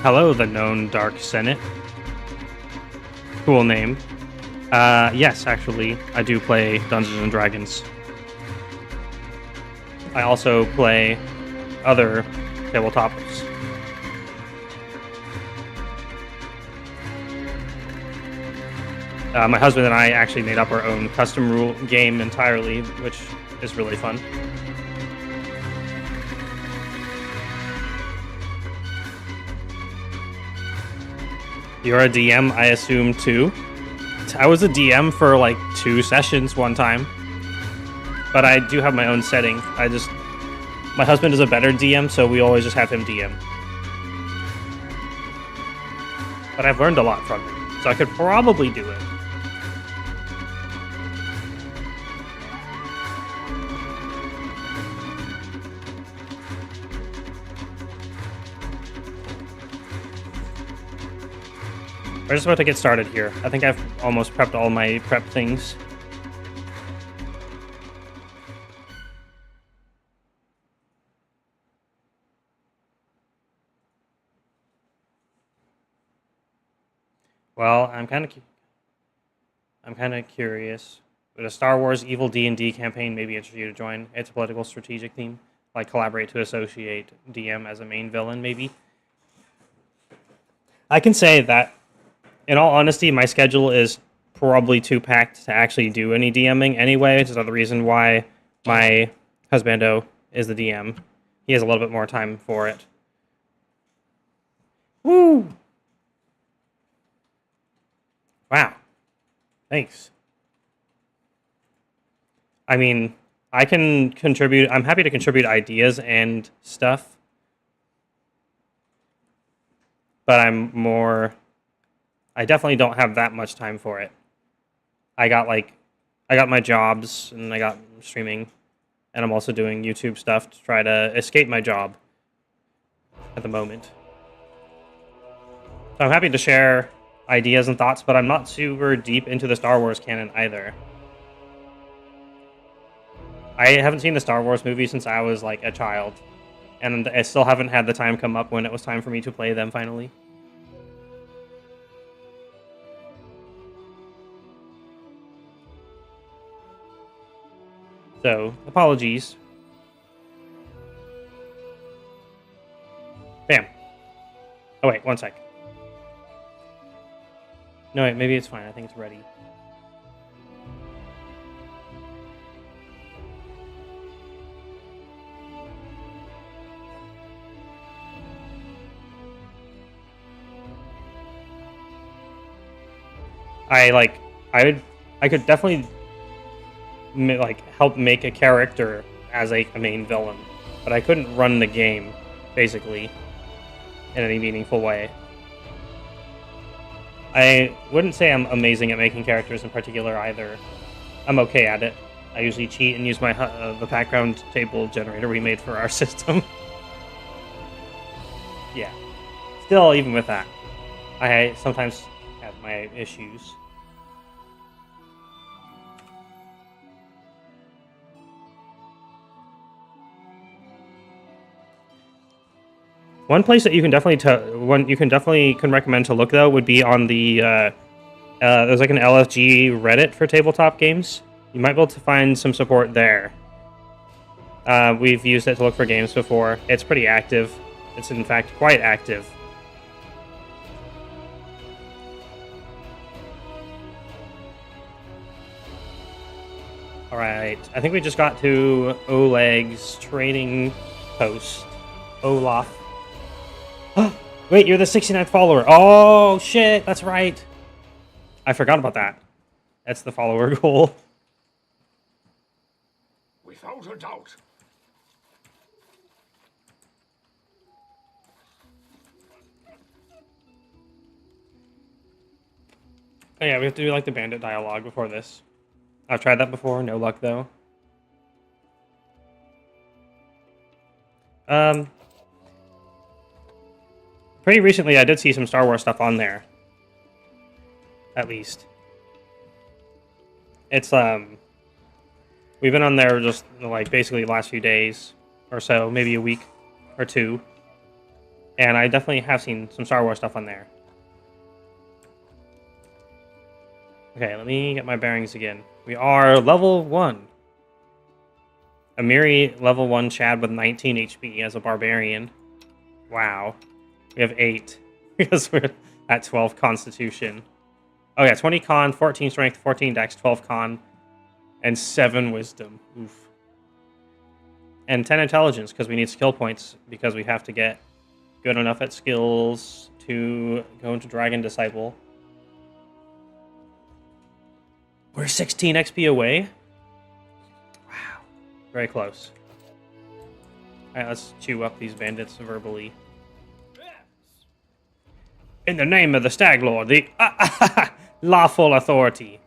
Hello, the known Dark Senate. Cool name. Yes, actually, I do play Dungeons and Dragons. I also play other tabletops. My husband and I actually made up our own custom rule game entirely, which is really fun. You're a DM, I assume, too? I was a DM for like 2 sessions one time. But I do have my own setting. My husband is a better DM, so we always just have him DM. But I've learned a lot from him, so I could probably do it. We're just about to get started here. I think I've almost prepped all my prep things. Well, I'm kind of curious. Would a Star Wars Evil D&D campaign maybe interest you to join? It's a political strategic theme. Like collaborate to associate DM as a main villain, maybe. I can say that, in all honesty, my schedule is probably too packed to actually do any DMing anyway, which is another reason why my husbando is the DM. He has a little bit more time for it. Woo! Wow. Thanks. I mean, I can contribute. I'm happy to contribute ideas and stuff. But I definitely don't have that much time for it. I got my jobs and I got streaming, and I'm also doing YouTube stuff to try to escape my job at the moment. So I'm happy to share ideas and thoughts, but I'm not super deep into the Star Wars canon either. I haven't seen the Star Wars movies since I was like a child, and I still haven't had the time come up when it was time for me to play them finally. So, apologies. Bam. Oh wait, one sec. No, wait, maybe it's fine. I think it's ready. I could definitely help make a character as a main villain, but I couldn't run the game, basically, in any meaningful way. I wouldn't say I'm amazing at making characters in particular either. I'm okay at it. I usually cheat and use my the background table generator we made for our system. Yeah. Still, even with that, I sometimes have my issues. One place that you can definitely can recommend to look though would be on the there's like an LFG Reddit for tabletop games. You might be able to find some support there. We've used it to look for games before. It's pretty active. It's in fact quite active. Alright, I think we just got to Oleg's trading post. Olaf. Wait, you're the 69th follower. Oh, shit, that's right. I forgot about that. That's the follower goal. Without a doubt. Oh yeah, we have to do like the bandit dialogue before this. I've tried that before, no luck though. Pretty recently I did see some Star Wars stuff on there. At least. It's we've been on there just like basically the last few days or so, maybe a week or two. And I definitely have seen some Star Wars stuff on there. Okay, let me get my bearings again. We are level 1. Amiri, level 1 Chad with 19 HP as a barbarian. Wow. We have 8 because we're at 12 Constitution. Oh yeah, 20 Con, 14 Strength, 14 Dex, 12 Con, and 7 Wisdom. Oof. And 10 Intelligence because we need skill points because we have to get good enough at skills to go into Dragon Disciple. We're 16 XP away. Wow. Very close. Alright, let's chew up these bandits verbally. In the name of the Stag Lord, the lawful authority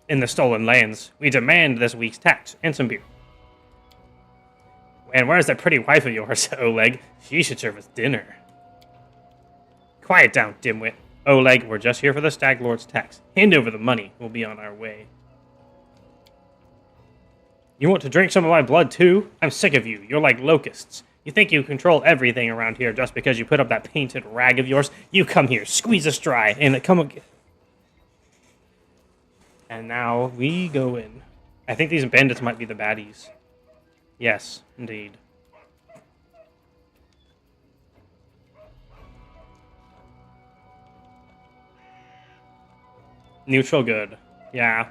in the stolen lands, we demand this week's tax and some beer. And where's that pretty wife of yours, Oleg? She should serve us dinner. Quiet down, dimwit. Oleg, we're just here for the Stag Lord's tax. Hand over the money. We'll be on our way. You want to drink some of my blood, too? I'm sick of you. You're like locusts. You think you control everything around here just because you put up that painted rag of yours? You come here, squeeze us dry, and come again. And now we go in. I think these bandits might be the baddies. Yes, indeed. Neutral good. Yeah.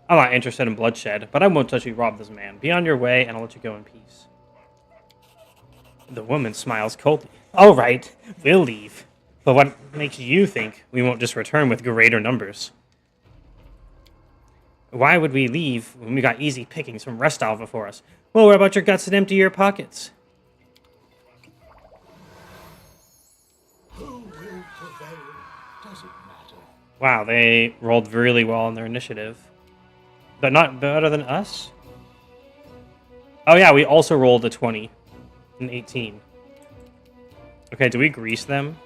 I'm not interested in bloodshed, but I won't touch you rob this man. Be on your way, and I'll let you go in peace. The woman smiles coldly. All right, we'll leave. But what makes you think we won't just return with greater numbers? Why would we leave when we got easy pickings from Restal before us? Well, what about your guts and empty your pockets? Who will prevail? Does it matter? Wow, they rolled really well on their initiative. But not better than us? Oh yeah, we also rolled a 20. An 18. Okay, do we grease them?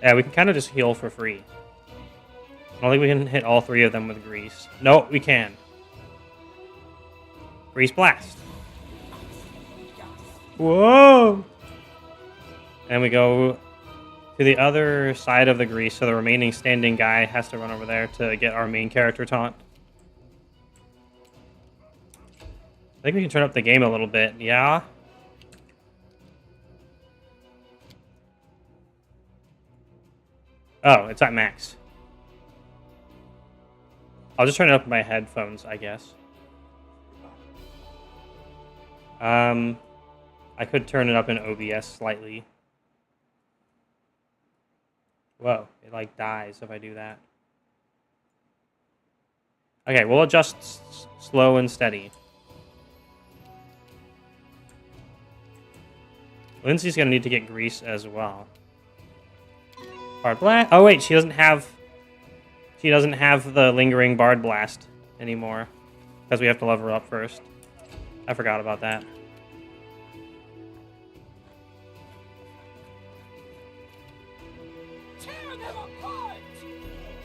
Yeah, we can kind of just heal for free. I don't think we can hit all 3 of them with grease. No, we can. Grease blast. Whoa! And we go to the other side of the grease, so the remaining standing guy has to run over there to get our main character taunt. I think we can turn up the game a little bit, yeah? Oh, it's at max. I'll just turn it up with my headphones, I guess. I could turn it up in OBS slightly. Whoa, it like dies if I do that. Okay, we'll adjust slow and steady. Lindsay's gonna need to get grease as well. Bard blast. Oh wait, she doesn't have the lingering bard blast anymore because we have to level her up first. I forgot about that.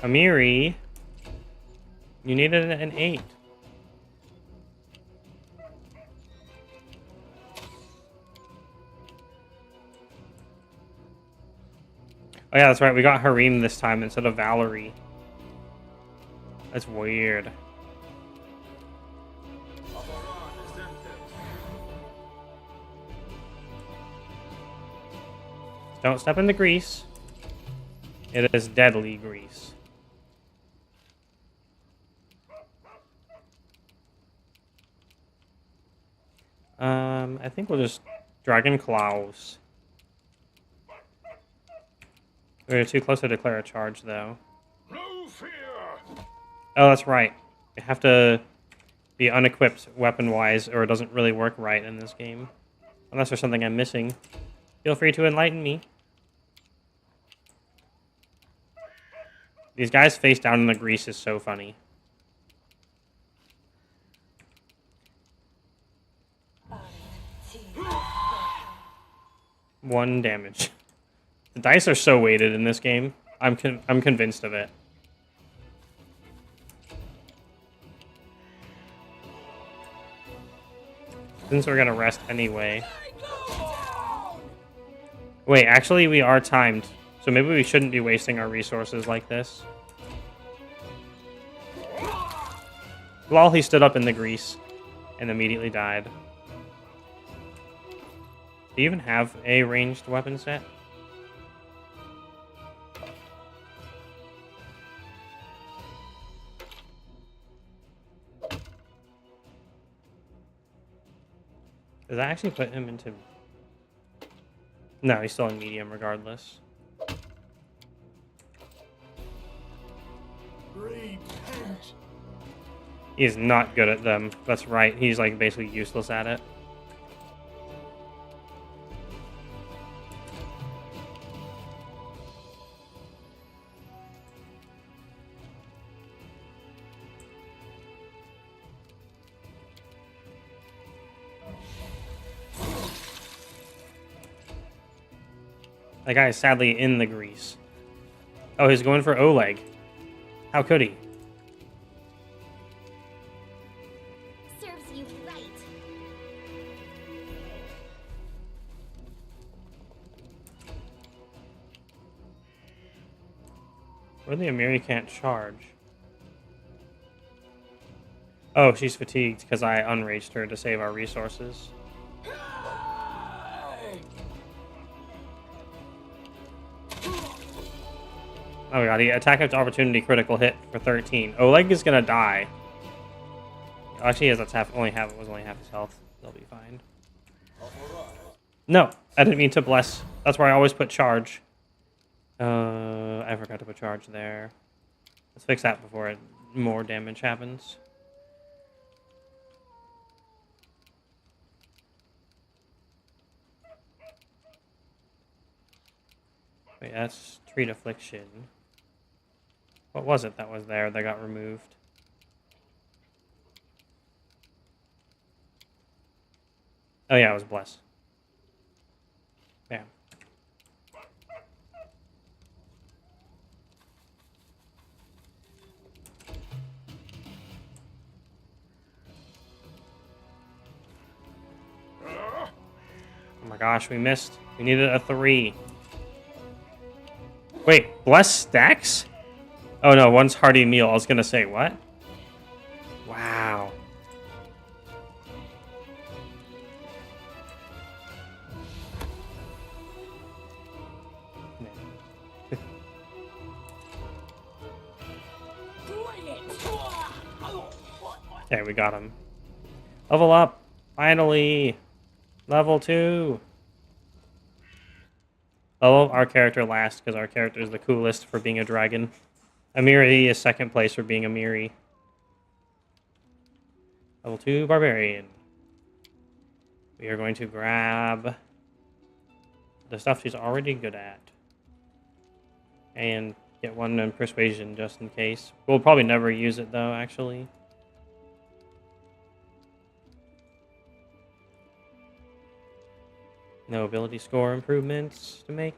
Amiri, you needed an 8. Oh yeah, that's right. We got Harim this time instead of Valerie. That's weird. Don't step in the grease. It is deadly grease. I think we'll just Dragon Claws. We're too close to declare a charge, though. No fear. Oh, that's right. You have to be unequipped weapon-wise, or it doesn't really work right in this game. Unless there's something I'm missing. Feel free to enlighten me. These guys face down in the grease is so funny. 1 damage. The dice are so weighted in this game. I'm convinced of it. Since we're gonna rest anyway. Wait, actually, we are timed. So maybe we shouldn't be wasting our resources like this. Lol, he stood up in the grease and immediately died. Do you even have a ranged weapon set? Does that actually put him into... No, he's still in medium regardless. Repent. He's not good at them. That's right. He's like basically useless at it. That guy is sadly in the grease. Oh, he's going for Oleg. How could he? Serves you right. Really, Amiri can't charge. Oh, she's fatigued because I unraged her to save our resources. Oh my god, he attack of opportunity critical hit for 13. Oleg is gonna die. Actually, he has only half his health. They'll be fine. No, I didn't mean to bless. That's where I always put charge. I forgot to put charge there. Let's fix that before more damage happens. Wait, that's treat affliction. What was it that was there that got removed? Oh yeah, it was bless. Bam. Oh my gosh, we missed. We needed a 3. Wait, bless stacks? Oh no, one's hearty meal. I was gonna say, what? Wow. Okay, we got him. Level up! Finally! Level 2! Level our character last, because our character is the coolest for being a dragon. Amiri is second place for being Amiri. Level 2 Barbarian. We are going to grab the stuff she's already good at. And get one in Persuasion just in case. We'll probably never use it though, actually. No ability score improvements to make.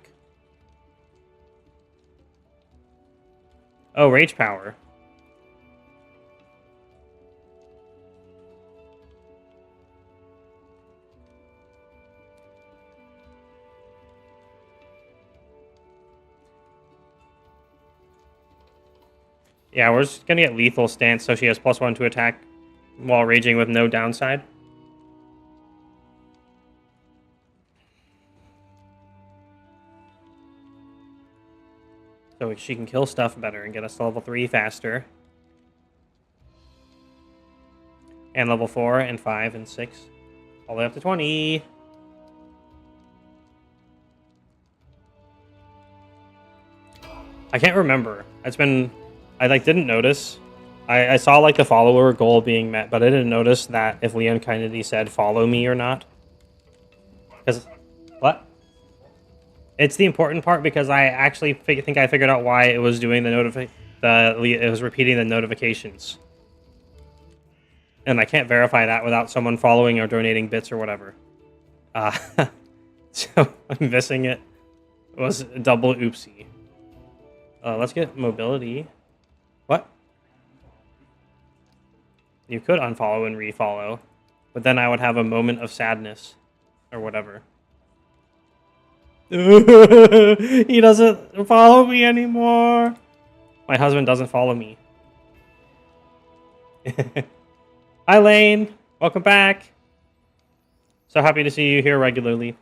Oh, Rage Power. Yeah, we're just gonna get Lethal Stance so she has +1 to attack while raging with no downside. So she can kill stuff better and get us to level 3 faster. And level 4 and 5 and 6. All the way up to 20. I can't remember. It's been... I didn't notice. I saw the follower goal being met, but I didn't notice that if Leon Kennedy said follow me or not. Because... What? It's the important part because I actually think I figured out why it was doing it was repeating the notifications. And I can't verify that without someone following or donating bits or whatever. So I'm missing it. It was a double oopsie. Let's get mobility. What? You could unfollow and refollow, but then I would have a moment of sadness or whatever. He doesn't follow me anymore. My husband doesn't follow me. Hi, Lane. Welcome back. So happy to see you here regularly.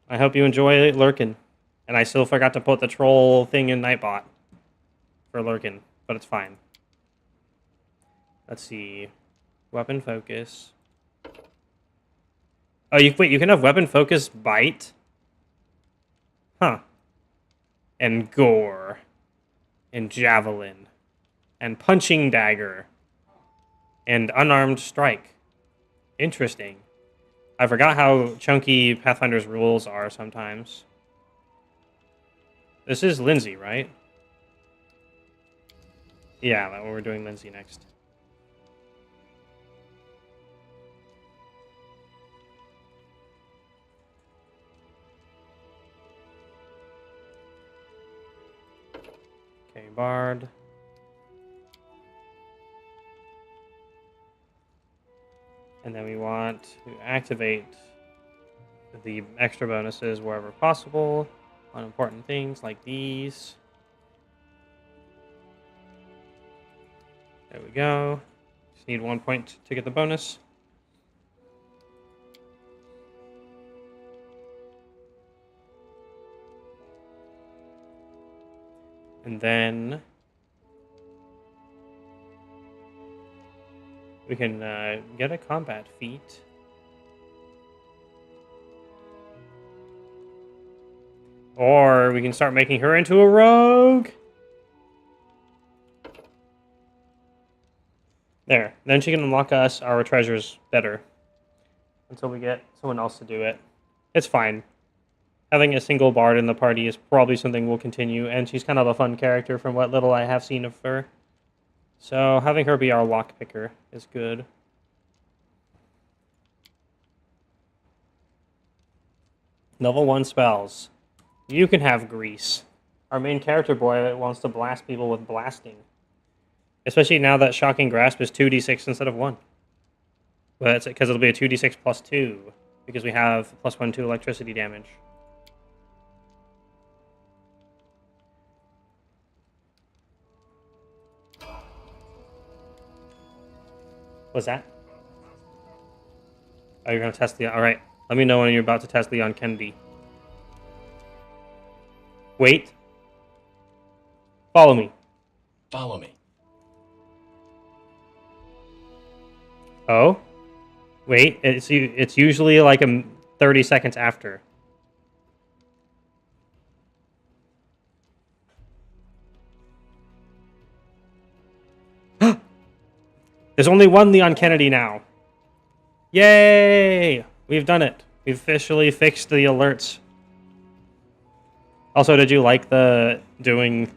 I hope you enjoy lurking. And I still forgot to put the troll thing in Nightbot for lurking, but it's fine. Let's see. Weapon focus. Oh, wait, you can have weapon focus bite? Huh. And gore. And javelin. And punching dagger. And unarmed strike. Interesting. I forgot how chunky Pathfinder's rules are sometimes. This is Lindsay, right? Yeah, we're doing Lindsay next. Okay, Bard. And then we want to activate the extra bonuses wherever possible on important things like these. There we go. Just need 1 point to get the bonus. And then we can get a combat feat. Or we can start making her into a rogue. There. Then she can unlock us our treasures better. Until we get someone else to do it. It's fine. Having a single bard in the party is probably something we'll continue, and she's kind of a fun character from what little I have seen of her. So having her be our lockpicker is good. Level 1 spells. You can have Grease. Our main character boy wants to blast people with blasting. Especially now that Shocking Grasp is 2d6 instead of 1. But it's because it'll be a 2d6 plus 2. Because we have plus 1 to electricity damage. What's that? Oh, you're going to test Leon. Alright. Let me know when you're about to test Leon Kennedy. Wait. Follow me. Follow me. Oh? Wait. It's usually like 30 seconds after. There's only one Leon Kennedy now. Yay! We've done it. We've officially fixed the alerts. Also, did you like the doing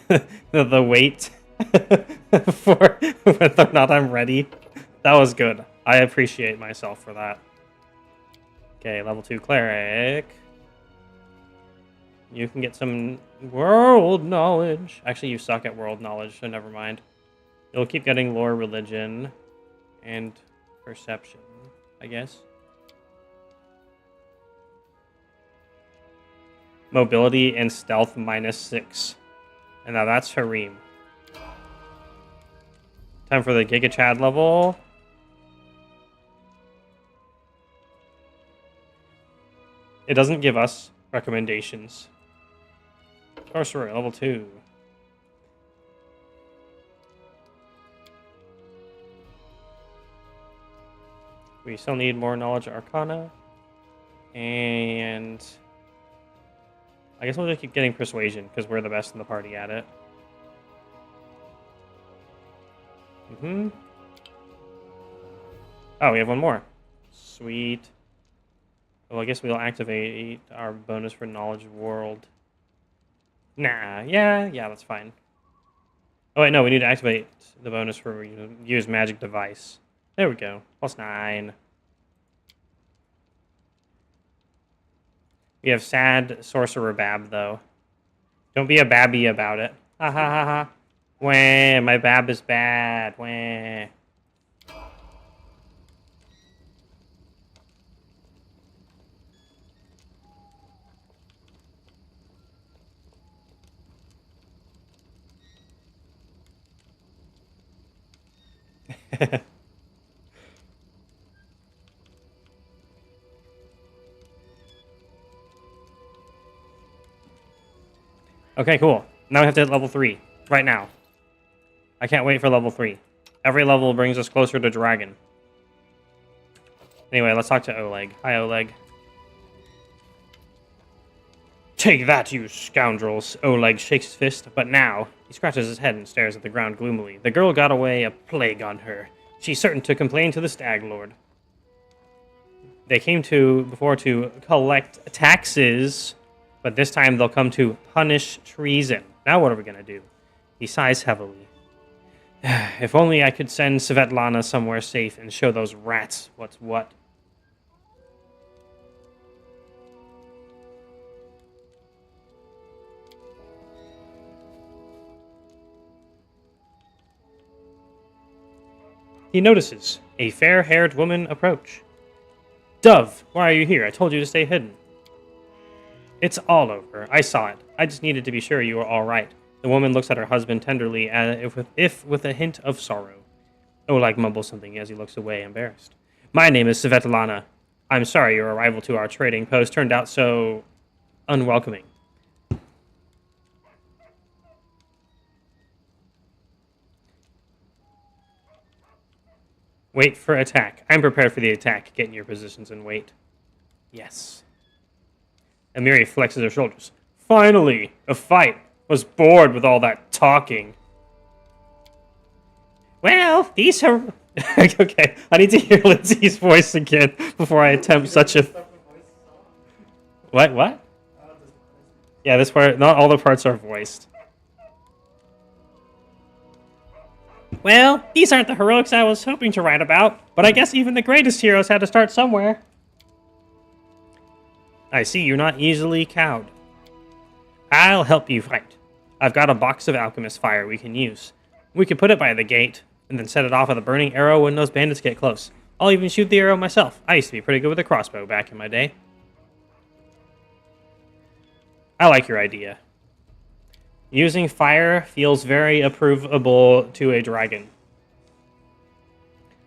the wait for whether or not I'm ready? That was good. I appreciate myself for that. Okay, level 2 cleric. You can get some world knowledge. Actually, you suck at world knowledge, so never mind. You'll keep getting lore, religion, and perception, I guess. Mobility and stealth -6. And now that's Hareem. Time for the Giga Chad level. It doesn't give us recommendations. Sorcerer, level 2. We still need more knowledge arcana. And I guess we'll just keep getting persuasion because we're the best in the party at it. Oh, we have one more. Sweet. Well, I guess we'll activate our bonus for knowledge world. Nah, yeah, that's fine. Oh wait, no, we need to activate the bonus for use magic device. There we go. +9. We have sad sorcerer Bab, though. Don't be a babby about it. Ha ha ha ha. Wah, my Bab is bad. Wah. Okay, cool. Now we have to hit level 3. Right now. I can't wait for level 3. Every level brings us closer to Dragon. Anyway, let's talk to Oleg. Hi, Oleg. Take that, you scoundrels! Oleg shakes his fist, but now he scratches his head and stares at the ground gloomily. The girl got away, a plague on her. She's certain to complain to the Stag Lord. They came before to collect taxes, but this time they'll come to punish treason. Now what are we gonna do? He sighs heavily. If only I could send Svetlana somewhere safe and show those rats what's what. He notices a fair-haired woman approach. Dove, why are you here? I told you to stay hidden. It's all over. I saw it. I just needed to be sure you were all right. The woman looks at her husband tenderly, as if with a hint of sorrow. Oleg mumbles something as he looks away, embarrassed. My name is Svetlana. I'm sorry your arrival to our trading post turned out so unwelcoming. Wait for attack. I'm prepared for the attack. Get in your positions and wait. Yes. Amiri flexes her shoulders. Finally, a fight. Was bored with all that talking. Well, these are... Okay, I need to hear Lindsay's voice again before I attempt such a... What? Yeah, this part, not all the parts are voiced. Well, these aren't the heroics I was hoping to write about, but I guess even the greatest heroes had to start somewhere. I see you're not easily cowed. I'll help you fight. I've got a box of alchemist fire we can use. We can put it by the gate, and then set it off with a burning arrow when those bandits get close. I'll even shoot the arrow myself. I used to be pretty good with a crossbow back in my day. I like your idea. Using fire feels very approvable to a dragon.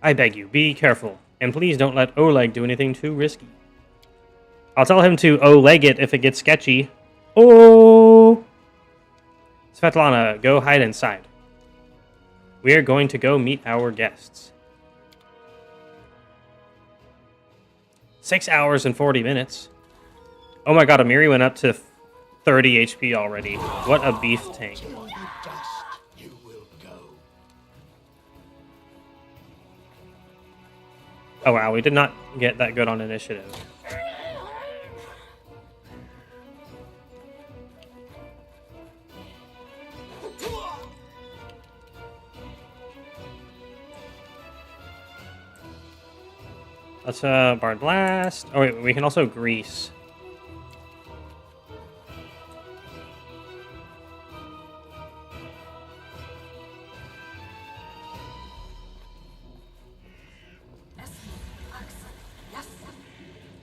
I beg you, be careful, and please don't let Oleg do anything too risky. I'll tell him to Oleg it if it gets sketchy. Oh! Svetlana, go hide inside. We are going to go meet our guests. 6 hours and 40 minutes. Oh my god, Amiri went up to 30 HP already. What a beef tank. Till you dust, you will go. Oh wow, we did not get that good on initiative. Let's Bard Blast. Oh wait, we can also Grease.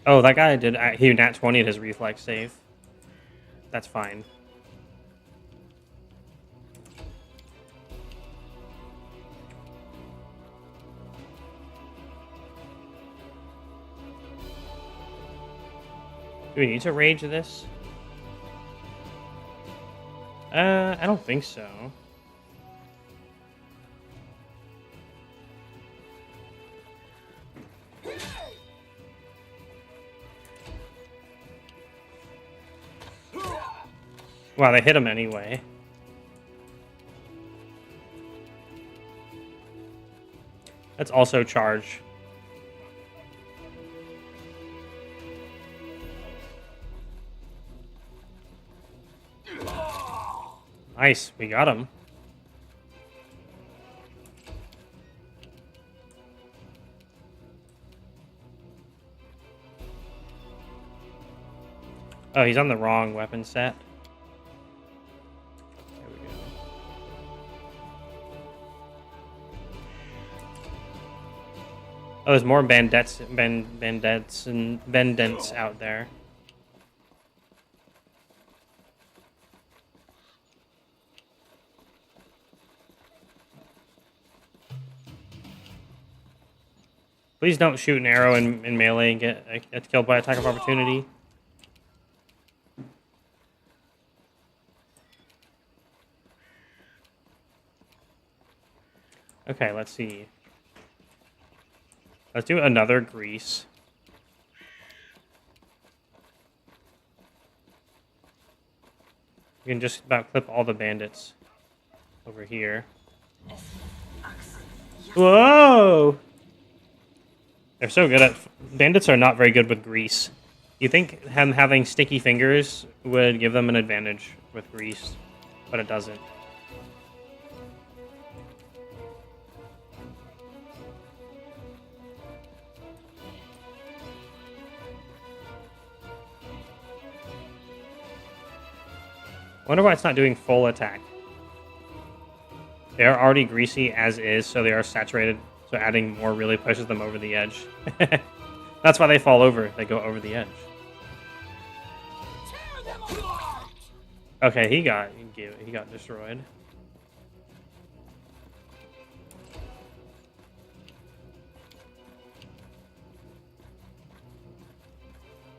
Oh, that guy did. He nat 20'd his reflex save. That's fine. Do we need to rage this? I don't think so. Wow, they hit him anyway. Let's also charge. Nice, we got him. Oh, he's on the wrong weapon set. There we go. Oh, there's more bandits and bandits out there. Please don't shoot an arrow in melee and get killed by attack of opportunity. Okay, let's see. Let's do another grease. We can just about clip all the bandits over here. Whoa! They're so good at... Bandits are not very good with grease. You think them having sticky fingers would give them an advantage with grease, but it doesn't. I wonder why it's not doing full attack. They are already greasy as is, so they are saturated. So adding more really pushes them over the edge. That's why they fall over. They go over the edge. Okay, he got destroyed.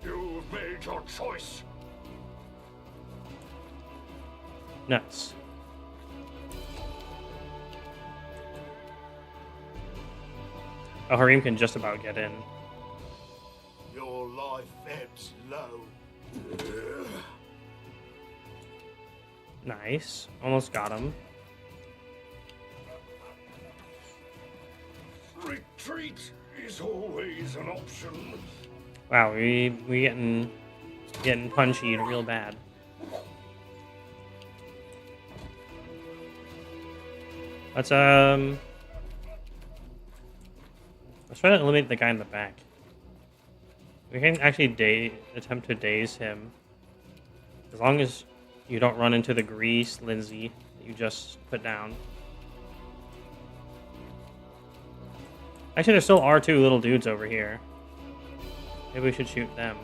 You've made your choice. Nuts. Oh, Harim can just about get in. Your life ebbs low. Nice. Almost got him. Retreat is always an option. Wow, we getting punchy real bad. Let's try to eliminate the guy in the back. We can actually attempt to daze him. As long as you don't run into the grease, Lindsay, that you just put down. Actually, there still are two little dudes over here. Maybe we should shoot them.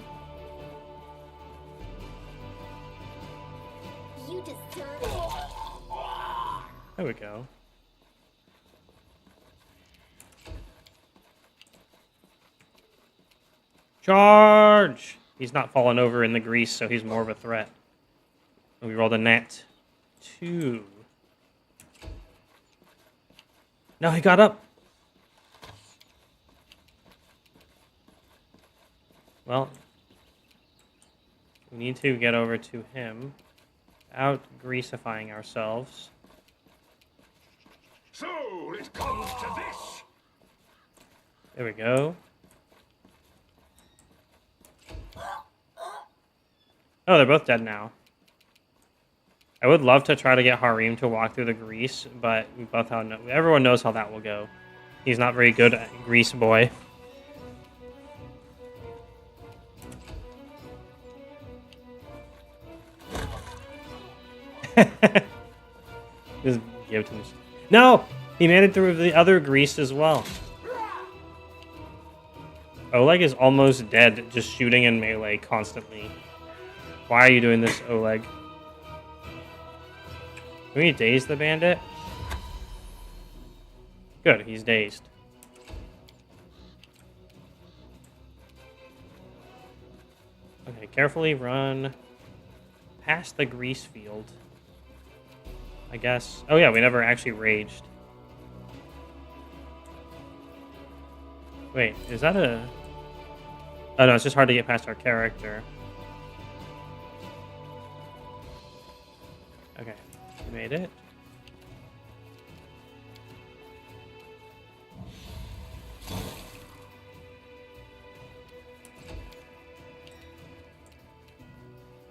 You deserve it. There we go. Charge! He's not falling over in the grease, so he's more of a threat. We rolled a nat 2. No, he got up. Well, we need to get over to him without greasifying ourselves. So it comes to this. There we go. Oh, they're both dead now. I would love to try to get Harim to walk through the grease, but we both everyone knows how that will go. He's not very good at grease boy. Just give it to me. No! He made it through the other grease as well. Oleg is almost dead, just shooting in melee constantly. Why are you doing this, Oleg? Can we daze the bandit? Good, he's dazed. Okay, carefully run past the grease field. I guess. Oh yeah, we never actually raged. Wait, is that a... Oh no, it's just hard to get past our character. Okay, we made it.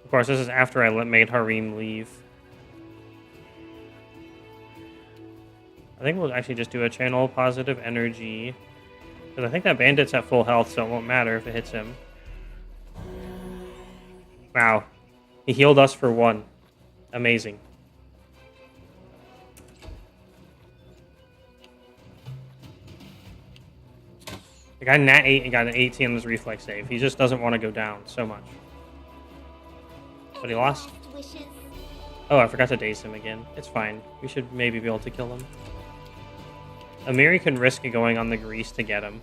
Of course, this is after I made Harim leave. I think we'll actually just do a channel positive energy. Because I think that bandit's at full health, so it won't matter if it hits him. Wow. He healed us for 1. Amazing. The guy nat 8 and got an 18 on his reflex save. He just doesn't want to go down so much. But he lost. Oh, I forgot to daze him again. It's fine. We should maybe be able to kill him. Amiri can risk going on the grease to get him.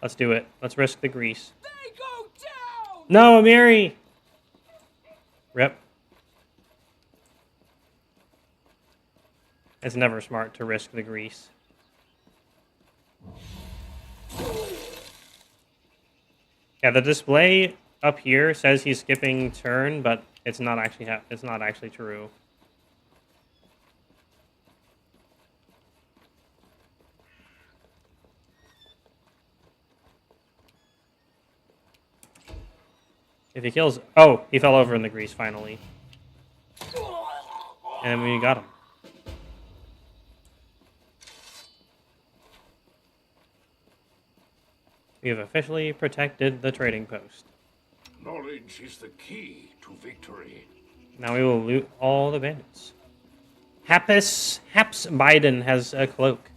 Let's do it. Let's risk the grease. They go down! No, Mary! Rip. It's never smart to risk the grease. Yeah, the display up here says he's skipping turn, but it's not actually true. If he kills... Oh, he fell over in the grease, finally. And we got him. We have officially protected the trading post. Knowledge is the key to victory. Now we will loot all the bandits. Haps Biden has a cloak.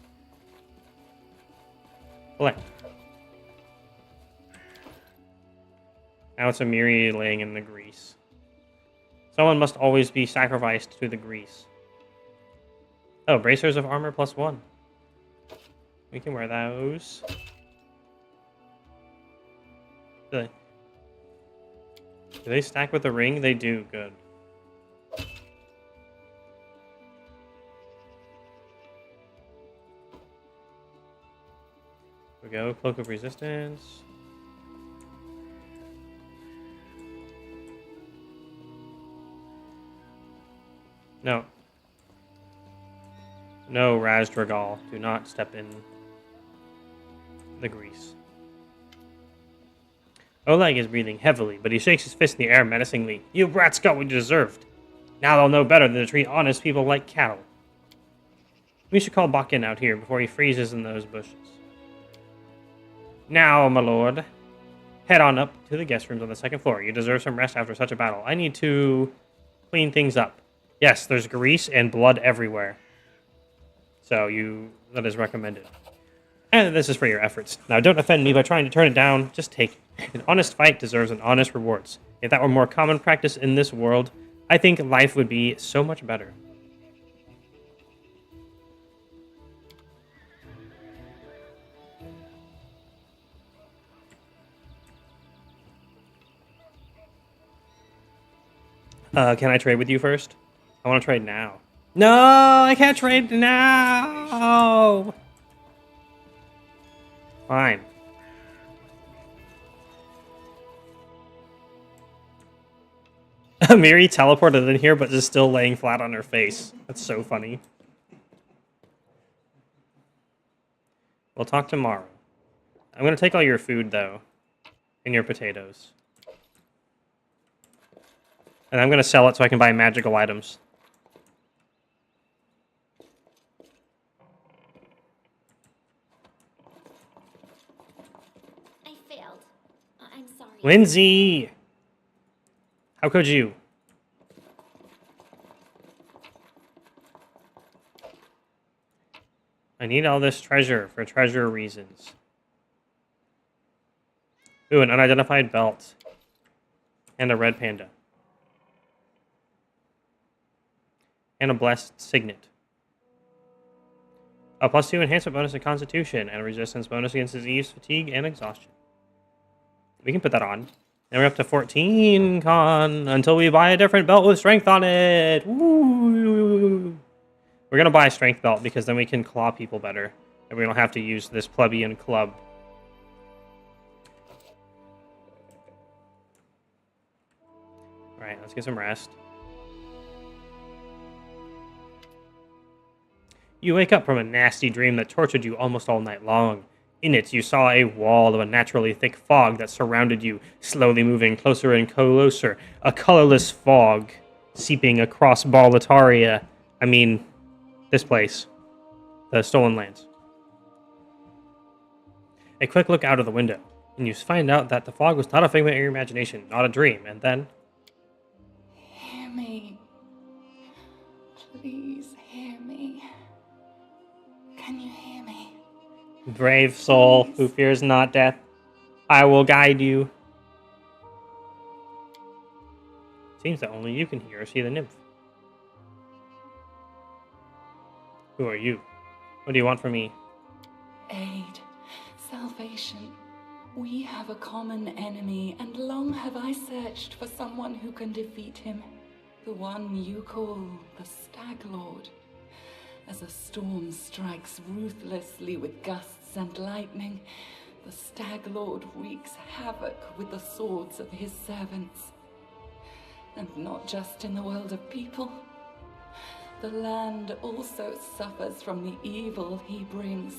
Collect. Now it's a Miri laying in the grease. Someone must always be sacrificed to the grease. Oh, bracers of armor +1. We can wear those. Do they stack with the ring? They do. Good. Here we go. Cloak of Resistance. No. No, Razdragal. Do not step in the grease. Oleg is breathing heavily, but he shakes his fist in the air menacingly. You brats got what you deserved. Now they'll know better than to treat honest people like cattle. We should call Bakken out here before he freezes in those bushes. Now, my lord, head on up to the guest rooms on the second floor. You deserve some rest after such a battle. I need to clean things up. Yes, there's grease and blood everywhere. So that is recommended. And this is for your efforts. Now, don't offend me by trying to turn it down. Just take it. An honest fight deserves an honest rewards. If that were more common practice in this world, I think life would be so much better. Can I trade with you first? I want to trade now. No, I can't trade now. Fine. Miri teleported in here, but is still laying flat on her face. That's so funny. We'll talk tomorrow. I'm going to take all your food, though. And your potatoes. And I'm going to sell it so I can buy magical items. I failed. I'm sorry. Lindsay! How could you? I need all this treasure for treasure reasons. Ooh, an unidentified belt. And a red panda. And a blessed signet. A +2 enhancement bonus to Constitution and a resistance bonus against disease, fatigue, and exhaustion. We can put that on. And we're up to 14 con until we buy a different belt with strength on it. Woo! We're gonna buy a strength belt because then we can claw people better, and we don't have to use this plebeian club. All right, let's get some rest. You wake up from a nasty dream that tortured you almost all night long. In it, you saw a wall of unnaturally thick fog that surrounded you, slowly moving closer and closer. A colorless fog seeping across Boletaria. I mean, this place. The Stolen Lands. A quick look out of the window, and you find out that the fog was not a figment of your imagination, not a dream, and then... Hear me. Please hear me. Can you hear me? Brave soul who fears not death, I will guide you. Seems that only you can hear or see the nymph. Who are you? What do you want from me? Aid. Salvation. We have a common enemy, and long have I searched for someone who can defeat him. The one you call the Stag Lord. As a storm strikes ruthlessly with gusts and lightning, the Stag Lord wreaks havoc with the swords of his servants. And not just in the world of people. The land also suffers from the evil he brings.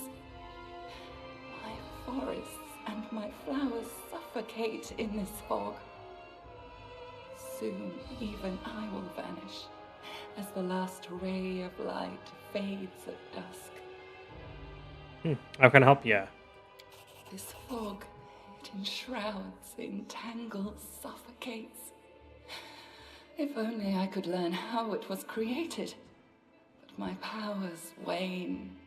My forests and my flowers suffocate in this fog. Soon even I will vanish, as the last ray of light fades at dusk. How can I help you? This fog, it enshrouds, entangles, suffocates. If only I could learn how it was created. But my powers wane.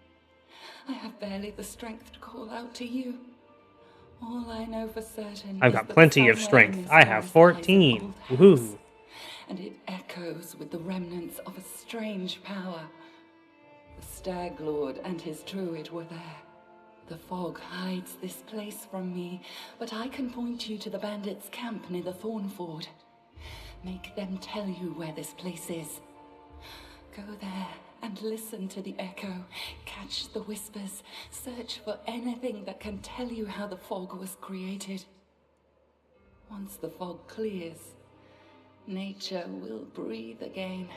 I have barely the strength to call out to you. All I know for certain I've is got that plenty of somewhere in strength. this I have forest lies an 14. old house, Woohoo. and it echoes with the remnants of a strange power. The Stag Lord and his druid were there. The fog hides this place from me, but I can point you to the bandits' camp near the Thornford. Make them tell you where this place is. Go there and listen to the echo. Catch the whispers. Search for anything that can tell you how the fog was created. Once the fog clears, nature will breathe again,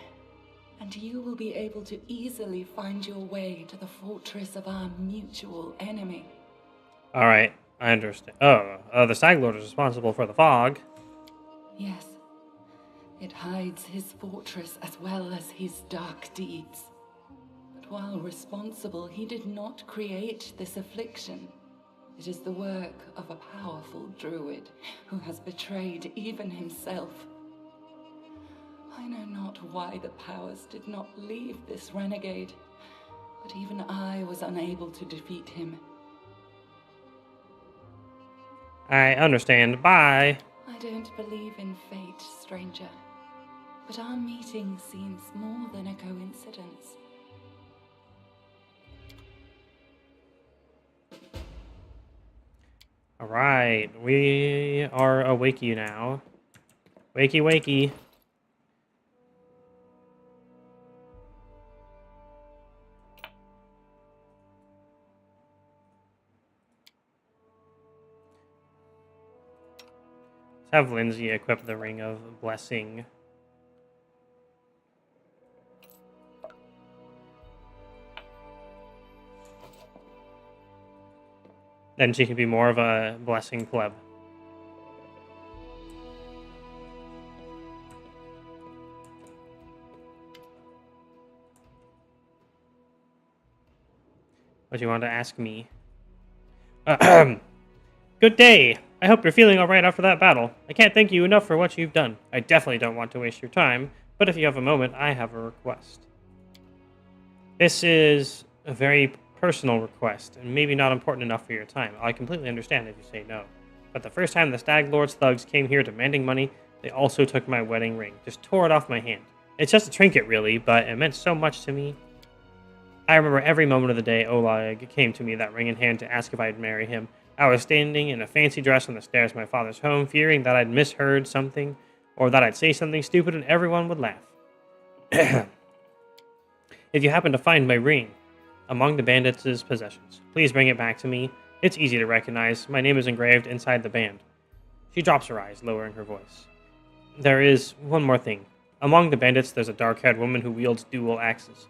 and you will be able to easily find your way to the fortress of our mutual enemy. All right, I understand. The Stag Lord is responsible for the fog. Yes. It hides his fortress as well as his dark deeds. But while responsible, he did not create this affliction. It is the work of a powerful druid who has betrayed even himself. I know not why the powers did not leave this renegade, but even I was unable to defeat him. I understand. Bye. I don't believe in fate, stranger. But our meeting seems more than a coincidence. All right, we are awakey now. Wakey, wakey. Let's have Lindsay equip the Ring of Blessing. Then she can be more of a blessing pleb. What do you want to ask me? Good day! I hope you're feeling alright after that battle. I can't thank you enough for what you've done. I definitely don't want to waste your time, but if you have a moment, I have a request. This is a very personal request, and maybe not important enough for your time. I completely understand if you say no. But the first time the Stag Lord's thugs came here demanding money, they also took my wedding ring. Just tore it off my hand. It's just a trinket, really, but it meant so much to me. I remember every moment of the day Oleg came to me, that ring in hand, to ask if I'd marry him. I was standing in a fancy dress on the stairs of my father's home, fearing that I'd misheard something, or that I'd say something stupid and everyone would laugh. If you happen to find my ring among the bandits' possessions, please bring it back to me. It's easy to recognize. My name is engraved inside the band. She drops her eyes, lowering her voice. There is one more thing. Among the bandits, there's a dark-haired woman who wields dual axes.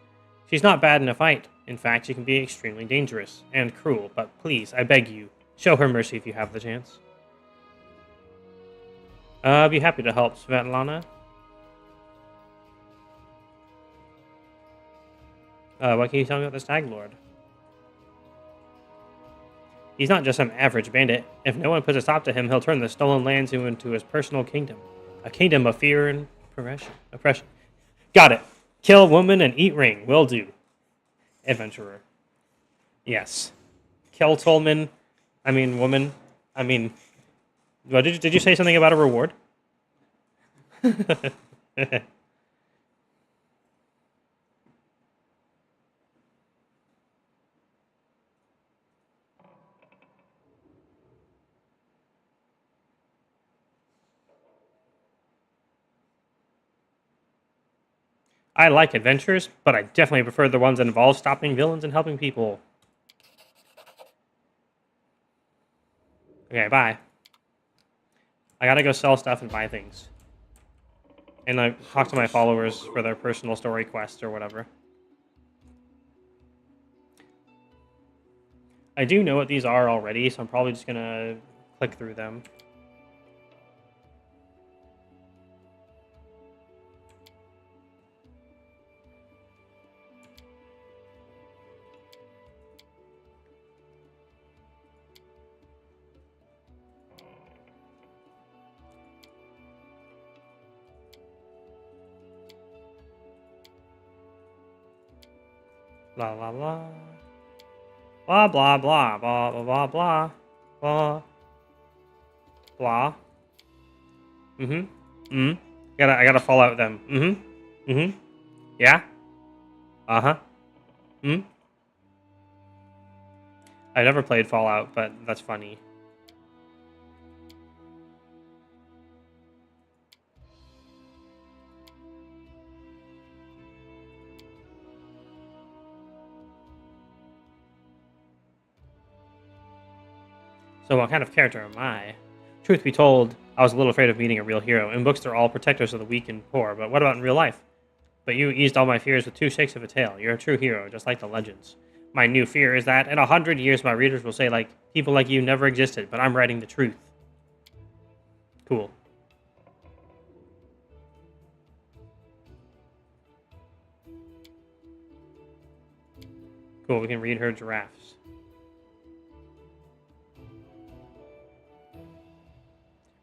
She's not bad in a fight. In fact, she can be extremely dangerous and cruel, but please, I beg you, show her mercy if you have the chance. I'll be happy to help, Svetlana. What can you tell me about the Stag Lord? He's not just some average bandit. If no one puts a stop to him, he'll turn the stolen lands into his personal kingdom. A kingdom of fear and oppression. Got it. Kill woman and eat ring. Will do. Adventurer. Yes. Kill Tolman. Woman. What, did you say something about a reward? I like adventures, but I definitely prefer the ones that involve stopping villains and helping people. Okay, bye. I gotta go sell stuff and buy things. And like talk to my followers for their personal story quests or whatever. I do know what these are already, so I'm probably just gonna click through them. Blah blah blah. Blah blah blah blah blah blah blah blah blah. I gotta fall out them. Yeah. Uh-huh. I never played Fallout, but that's funny. So what kind of character am I? Truth be told, I was a little afraid of meeting a real hero. In books, they're all protectors of the weak and poor, but what about in real life? But you eased all my fears with 2 shakes of a tail. You're a true hero, just like the legends. My new fear is that in 100 years, my readers will say, like, people like you never existed, but I'm writing the truth. Cool. Cool, we can read her giraffes.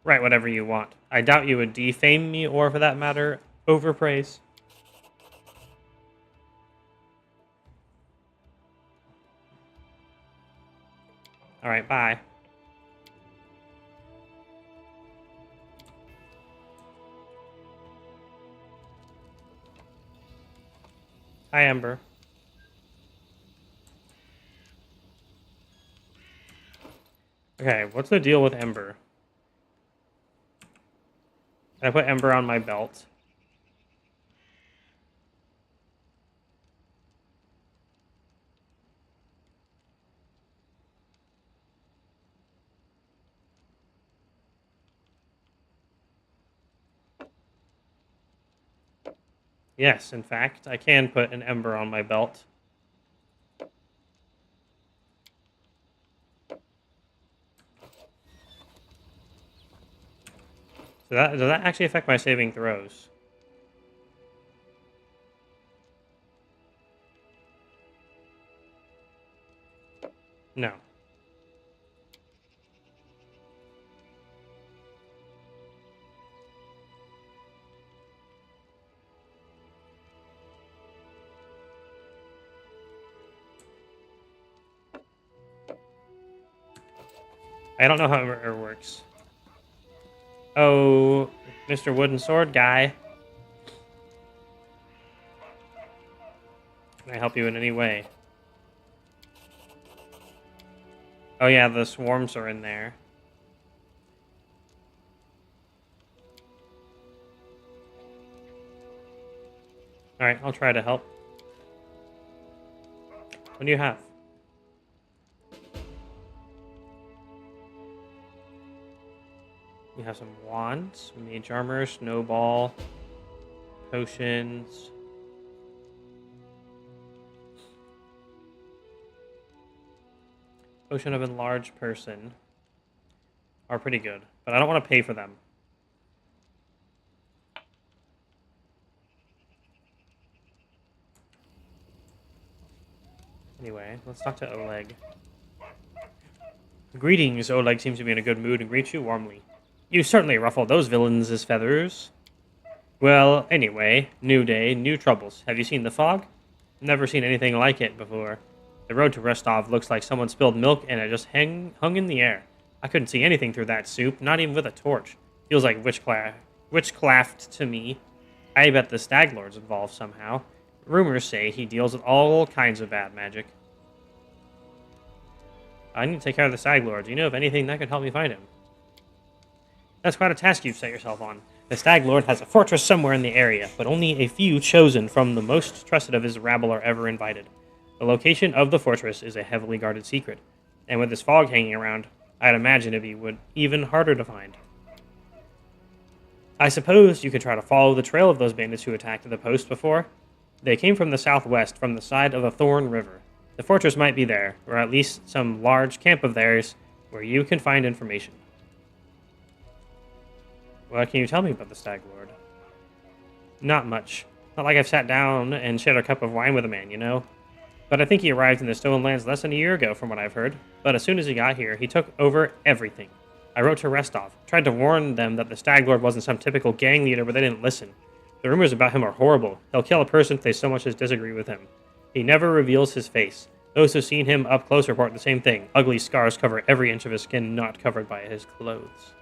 Write whatever you want. I doubt you would defame me or, for that matter, overpraise. Alright, bye. Hi, Ember. Okay, what's the deal with Ember? I put Ember on my belt. Yes, in fact, I can put an Ember on my belt. So does that actually affect my saving throws? No. I don't know how it works. Oh, Mr. Wooden Sword guy. Can I help you in any way? Oh yeah, the swarms are in there. Alright, I'll try to help. What do you have? We have some wands, mage armor, snowball, potions. Potion of enlarged person are pretty good, but I don't want to pay for them. Anyway, let's talk to Oleg. Greetings, Oleg seems to be in a good mood and greets you warmly. You certainly ruffled those villains' feathers. Well, anyway, new day, new troubles. Have you seen the fog? Never seen anything like it before. The road to Rostov looks like someone spilled milk and it just hung in the air. I couldn't see anything through that soup, not even with a torch. Feels like witchcraft to me. I bet the Stag Lord's involved somehow. Rumors say he deals with all kinds of bad magic. I need to take care of the Stag Lord. Do you know of anything that could help me find him? That's quite a task you've set yourself on. The Stag Lord has a fortress somewhere in the area, but only a few chosen from the most trusted of his rabble are ever invited. The location of the fortress is a heavily guarded secret, and with this fog hanging around, I'd imagine it'd be even harder to find. I suppose you could try to follow the trail of those bandits who attacked the post before. They came from the southwest, from the side of the Thorn River. The fortress might be there, or at least some large camp of theirs, where you can find information. What can you tell me about the Stag Lord? Not much. Not like I've sat down and shared a cup of wine with a man, you know? But I think he arrived in the Stone Lands less than a year ago, from what I've heard. But as soon as he got here, he took over everything. I wrote to Restov, tried to warn them that the Stag Lord wasn't some typical gang leader, but they didn't listen. The rumors about him are horrible. He'll kill a person if they so much as disagree with him. He never reveals his face. Those who've seen him up close report the same thing. Ugly scars cover every inch of his skin not covered by his clothes.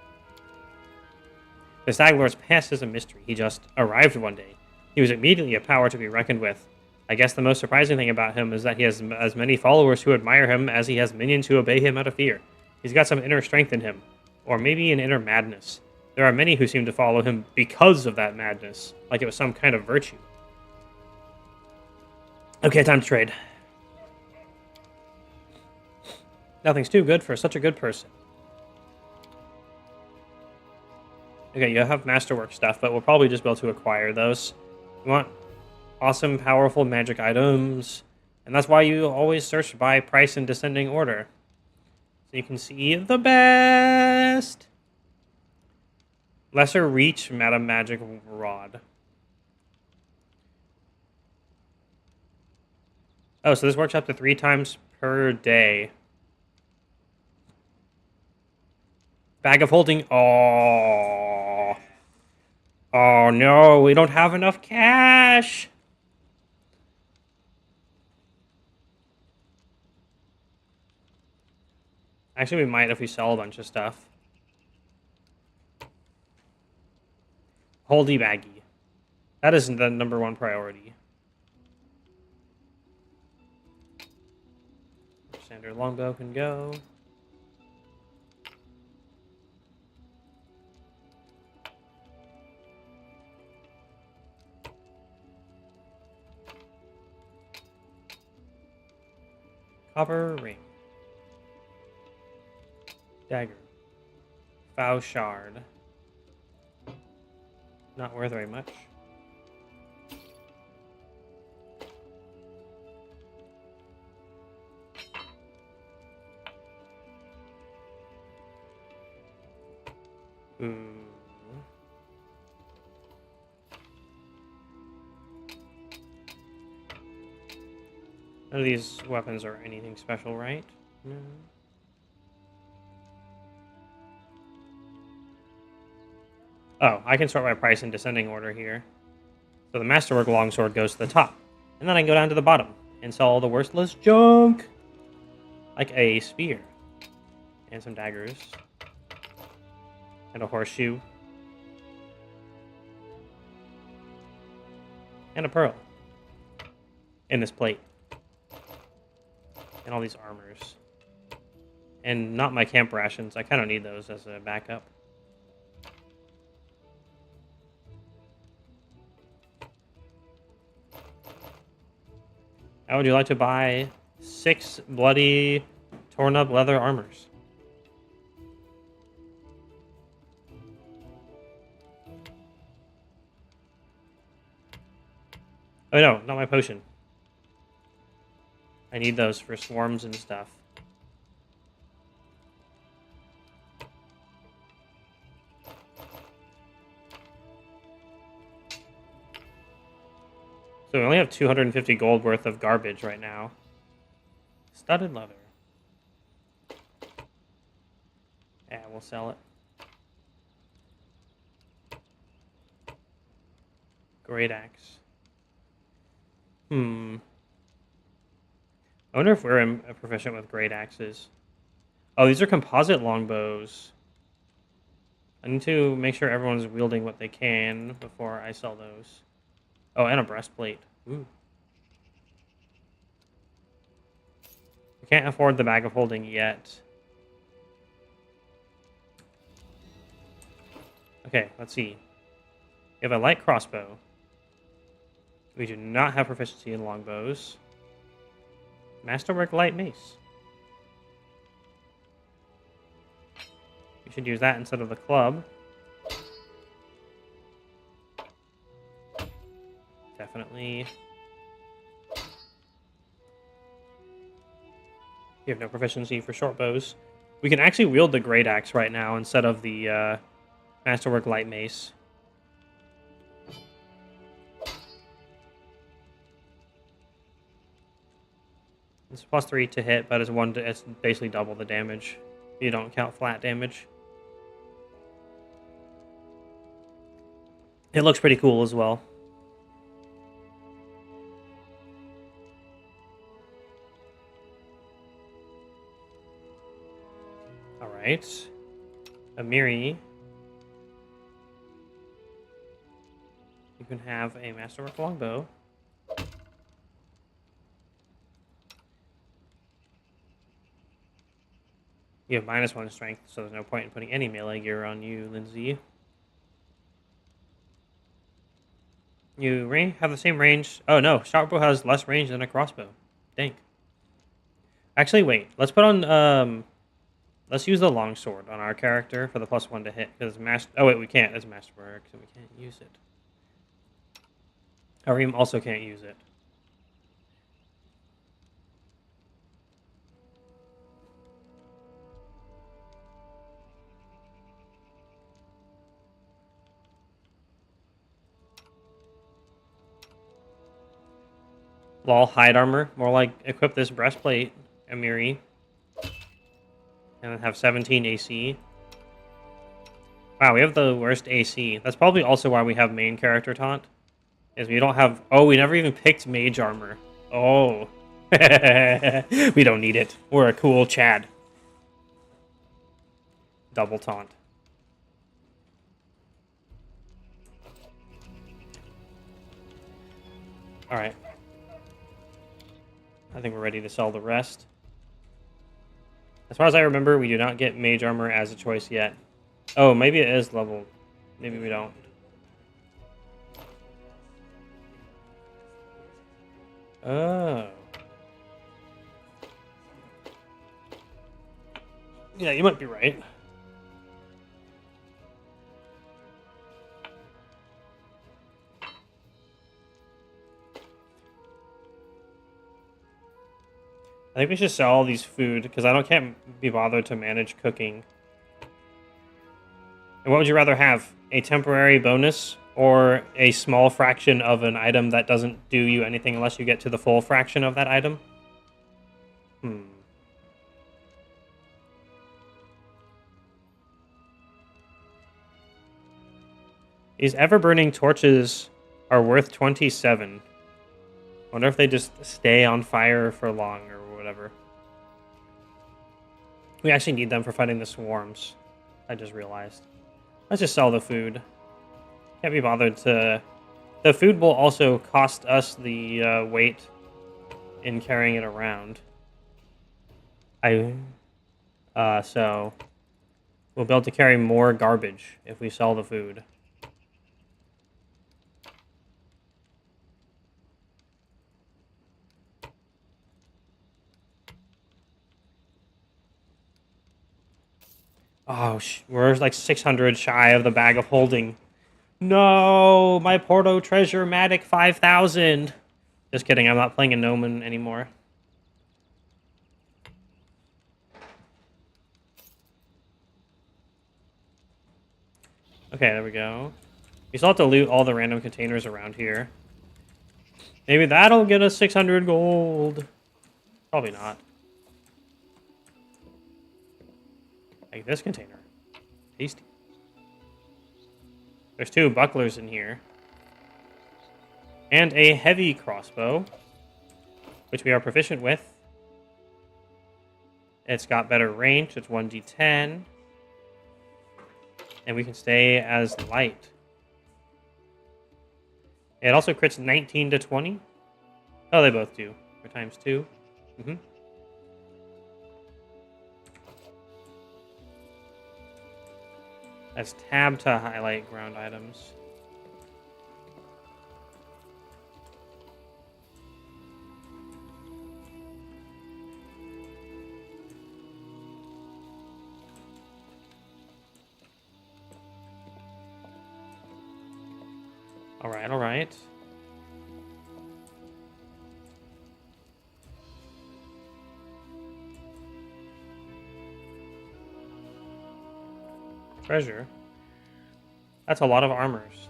The Stag Lord's past is a mystery. He just arrived one day. He was immediately a power to be reckoned with. I guess the most surprising thing about him is that he has as many followers who admire him as he has minions who obey him out of fear. He's got some inner strength in him. Or maybe an inner madness. There are many who seem to follow him because of that madness, like it was some kind of virtue. Okay, time to trade. Nothing's too good for such a good person. Okay, you have masterwork stuff, but we'll probably just be able to acquire those. You want awesome, powerful magic items, and that's why you always search by price in descending order. So you can see the best. Lesser Reach Meta Magic Rod. Oh, so this works up to 3 times per day. Bag of Holding. Oh. Oh no, we don't have enough cash. Actually, we might if we sell a bunch of stuff. Holdy baggy. That is the #1 priority. Standard longbow can go. Copper ring. Dagger. Foul shard. Not worth very much. Ooh. None of these weapons are anything special, right? No. Oh, I can sort by price in descending order here. So the Masterwork Longsword goes to the top. And then I can go down to the bottom and sell all the worthless junk. Like a spear. And some daggers. And a horseshoe. And a pearl. And this plate. And all these armors. And not my camp rations. I kind of need those as a backup. How would you like to buy 6 bloody, torn up leather armors? Oh no, not my potion. I need those for swarms and stuff. So we only have 250 gold worth of garbage right now. Studded leather. Yeah, we'll sell it. Great axe. I wonder if we're proficient with great axes. Oh, these are composite longbows. I need to make sure everyone's wielding what they can before I sell those. Oh, and a breastplate. Ooh. We can't afford the bag of holding yet. Okay, let's see. We have a light crossbow. We do not have proficiency in longbows. Masterwork light mace. We should use that instead of the club. Definitely. We have no proficiency for short bows. We can actually wield the great axe right now instead of the Masterwork light mace. It's +3 to hit, but it's basically double the damage. You don't count flat damage. It looks pretty cool as well. Alright. Amiri. You can have a Masterwork longbow. You have -1 strength, so there's no point in putting any melee gear on you, Lindsay. You have the same range. Oh no, shortbow has less range than a crossbow. Dang. Actually, wait. Let's put on let's use the longsword on our character for the +1 to hit because oh wait, we can't. It's Masterwork, so we can't use it. Arim also can't use it. Lol, hide armor. More like equip this breastplate, Amiri. And then have 17 AC. Wow, we have the worst AC. That's probably also why we have main character taunt. Is we don't have... Oh, we never even picked mage armor. Oh. We don't need it. We're a cool Chad. Double taunt. Alright. I think we're ready to sell the rest. As far as I remember, we do not get mage armor as a choice yet. Oh, maybe it is level. Maybe we don't. Oh. Yeah, you might be right. I think we should sell all these food because can't be bothered to manage cooking. And what would you rather have? A temporary bonus or a small fraction of an item that doesn't do you anything unless you get to the full fraction of that item? These ever-burning torches are worth 27. Wonder if they just stay on fire for long or whatever. We actually need them for fighting the swarms. I just realized. Let's just sell the food. Can't be bothered to... The food will also cost us the weight in carrying it around. So... We'll be able to carry more garbage if we sell the food. Oh, we're like 600 shy of the bag of holding. No, my Porto Treasure Matic 5000. Just kidding, I'm not playing a Gnomon anymore. Okay, there we go. We still have to loot all the random containers around here. Maybe that'll get us 600 gold. Probably not. Like this container. Tasty. There's 2 bucklers in here. And a heavy crossbow, which we are proficient with. It's got better range. It's 1d10. And we can stay as light. It also crits 19 to 20. Oh, they both do. For ×2. That's tab to highlight ground items. Alright, alright. Treasure. That's a lot of armors.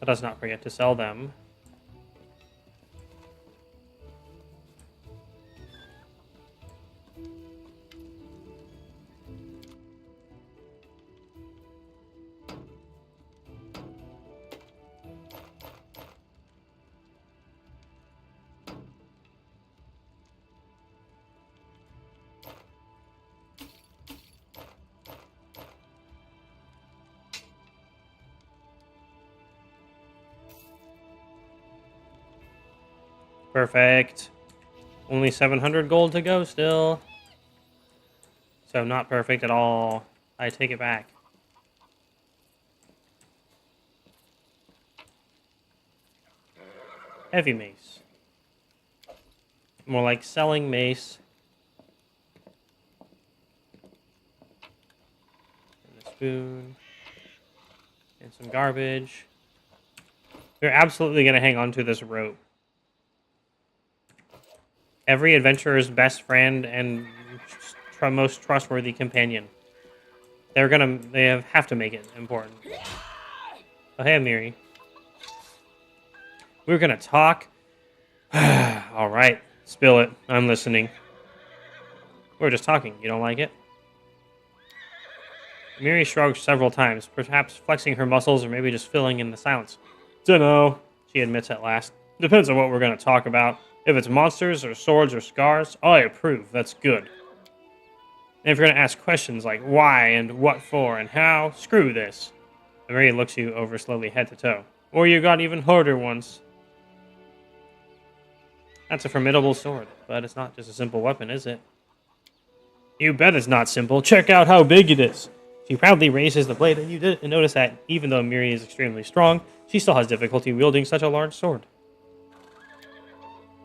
Let us not forget to sell them. Perfect. Only 700 gold to go still. So not perfect at all. I take it back. Heavy mace. More like selling mace. And a spoon. And some garbage. We're absolutely going to hang on to this rope. Every adventurer's best friend and most trustworthy companion. They have to make it important. Oh, hey, Miri. We're gonna talk. All right, spill it. I'm listening. We're just talking. You don't like it? Miri shrugged several times, perhaps flexing her muscles or maybe just filling in the silence. Dunno, she admits at last. Depends on what we're gonna talk about. If it's monsters or swords or scars, I approve. That's good. And if you're going to ask questions like why and what for and how, screw this. Mary looks you over slowly head to toe. Or you got even harder ones. That's a formidable sword, but it's not just a simple weapon, is it? You bet it's not simple. Check out how big it is. She proudly raises the blade, and you notice that even though Miri is extremely strong, she still has difficulty wielding such a large sword.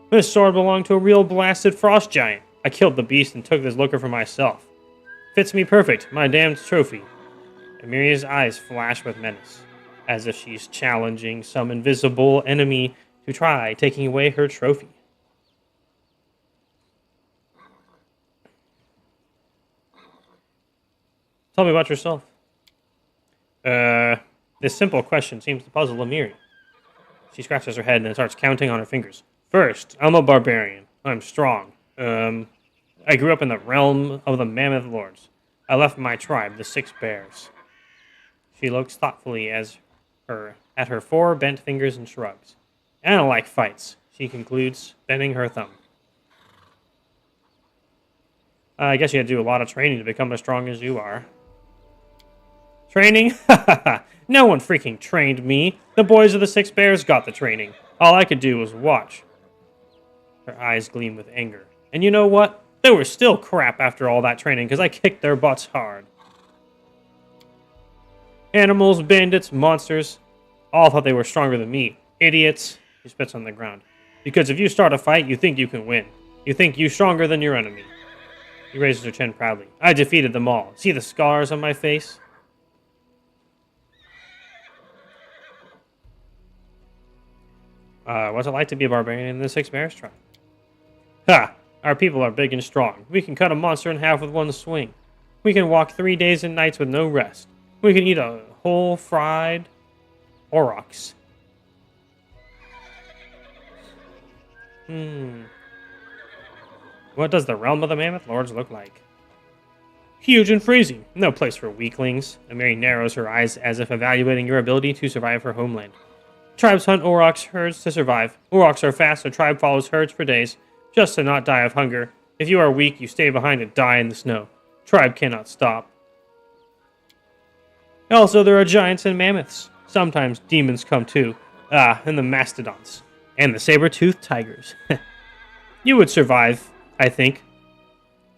This sword belonged to a real blasted frost giant. I killed the beast and took this looker for myself. Fits me perfect, my damned trophy. Amiria's eyes flash with menace, as if she's challenging some invisible enemy to try taking away her trophy. Tell me about yourself. This simple question seems to puzzle Amiri. She scratches her head and then starts counting on her fingers. First, I'm a barbarian. I'm strong. I grew up in the realm of the Mammoth Lords. I left my tribe, the Six Bears. She looks thoughtfully at her 4 bent fingers and shrugs. I don't like fights, she concludes, bending her thumb. I guess you had to do a lot of training to become as strong as you are. Training? No one freaking trained me. The boys of the Six Bears got the training. All I could do was watch. Her eyes gleam with anger. And you know what? They were still crap after all that training because I kicked their butts hard. Animals, bandits, monsters, all thought they were stronger than me. Idiots. He spits on the ground. Because if you start a fight, you think you can win. You think you're stronger than your enemy. He raises her chin proudly. I defeated them all. See the scars on my face? What's it like to be a barbarian in the Six Bears tribe? Ha! Our people are big and strong. We can cut a monster in half with one swing. We can walk 3 days and nights with no rest. We can eat a whole fried aurochs. What does the realm of the Mammoth Lords look like? Huge and freezing. No place for weaklings. Amiri narrows her eyes as if evaluating your ability to survive her homeland. Tribes hunt aurochs herds to survive. Aurochs are fast, so tribe follows herds for days, just to not die of hunger. If you are weak, you stay behind and die in the snow. Tribe cannot stop. Also, there are giants and mammoths. Sometimes demons come too. And the mastodons. And the saber-toothed tigers. You would survive, I think.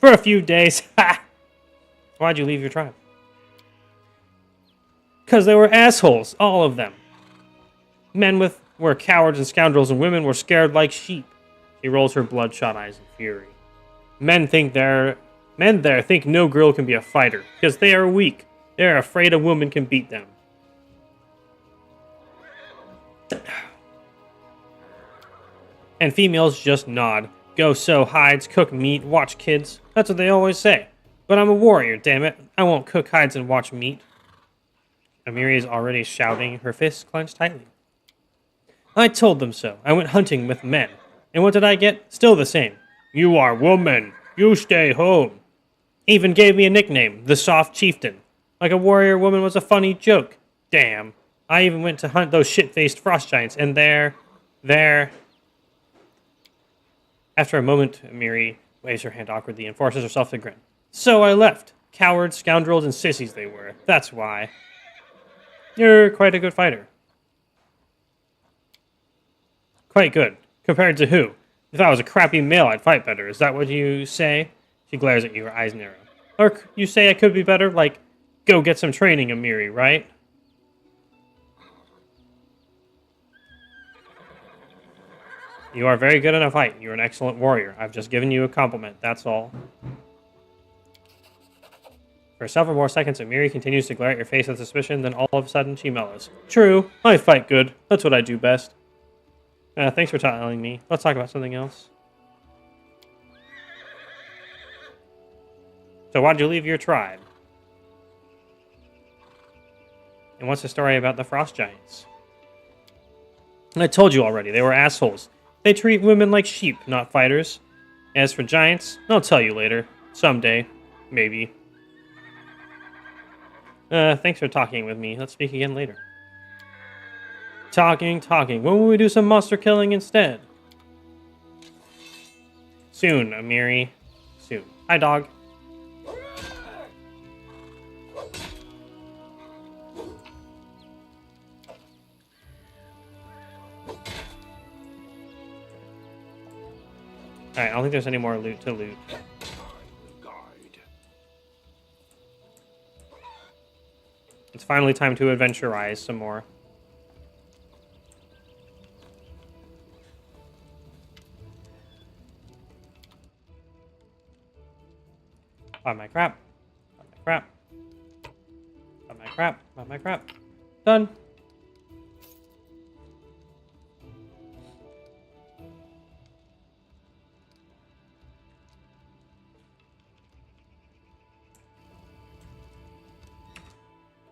For a few days. Ha! Why'd you leave your tribe? Because they were assholes, all of them. Men were cowards and scoundrels, and women were scared like sheep. She rolls her bloodshot eyes in fury. Men there think no girl can be a fighter, because they are weak. They are afraid a woman can beat them. And females just nod. Go sew hides, cook meat, watch kids. That's what they always say. But I'm a warrior, damn it. I won't cook hides and watch meat. Amiri is already shouting, her fists clenched tightly. I told them so. I went hunting with men. And what did I get? Still the same. You are woman. You stay home. Even gave me a nickname, the Soft Chieftain. Like a warrior woman was a funny joke. Damn. I even went to hunt those shit-faced frost giants, and there... After a moment, Amiri waves her hand awkwardly and forces herself to grin. So I left. Cowards, scoundrels, and sissies they were. That's why. You're quite a good fighter. Quite good. Compared to who? If I was a crappy male, I'd fight better. Is that what you say? She glares at you, her eyes narrow. Or you say I could be better? Like, go get some training, Amiri, right? You are very good in a fight. You're an excellent warrior. I've just given you a compliment, that's all. For several more seconds, Amiri continues to glare at your face with suspicion, then all of a sudden she mellows. True, I fight good. That's what I do best. Thanks for telling me. Let's talk about something else. So why'd you leave your tribe? And what's the story about the frost giants? I told you already, they were assholes. They treat women like sheep, not fighters. As for giants, I'll tell you later. Someday. Maybe. Thanks for talking with me. Let's speak again later. Talking. When will we do some monster killing instead? Soon, Amiri. Soon. Hi, dog. Alright, I don't think there's any more loot to loot. It's finally time to adventurize some more. Buy my crap. Buy my crap. Buy my crap. Buy my crap. Done.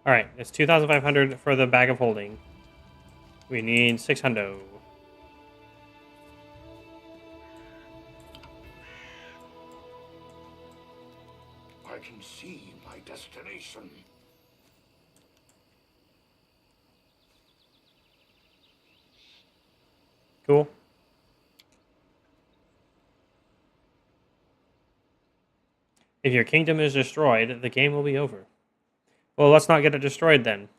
Alright, it's 2,500 for the bag of holding. We need 600. I can see my destination. Cool. If your kingdom is destroyed, the game will be over. Well, let's not get it destroyed then.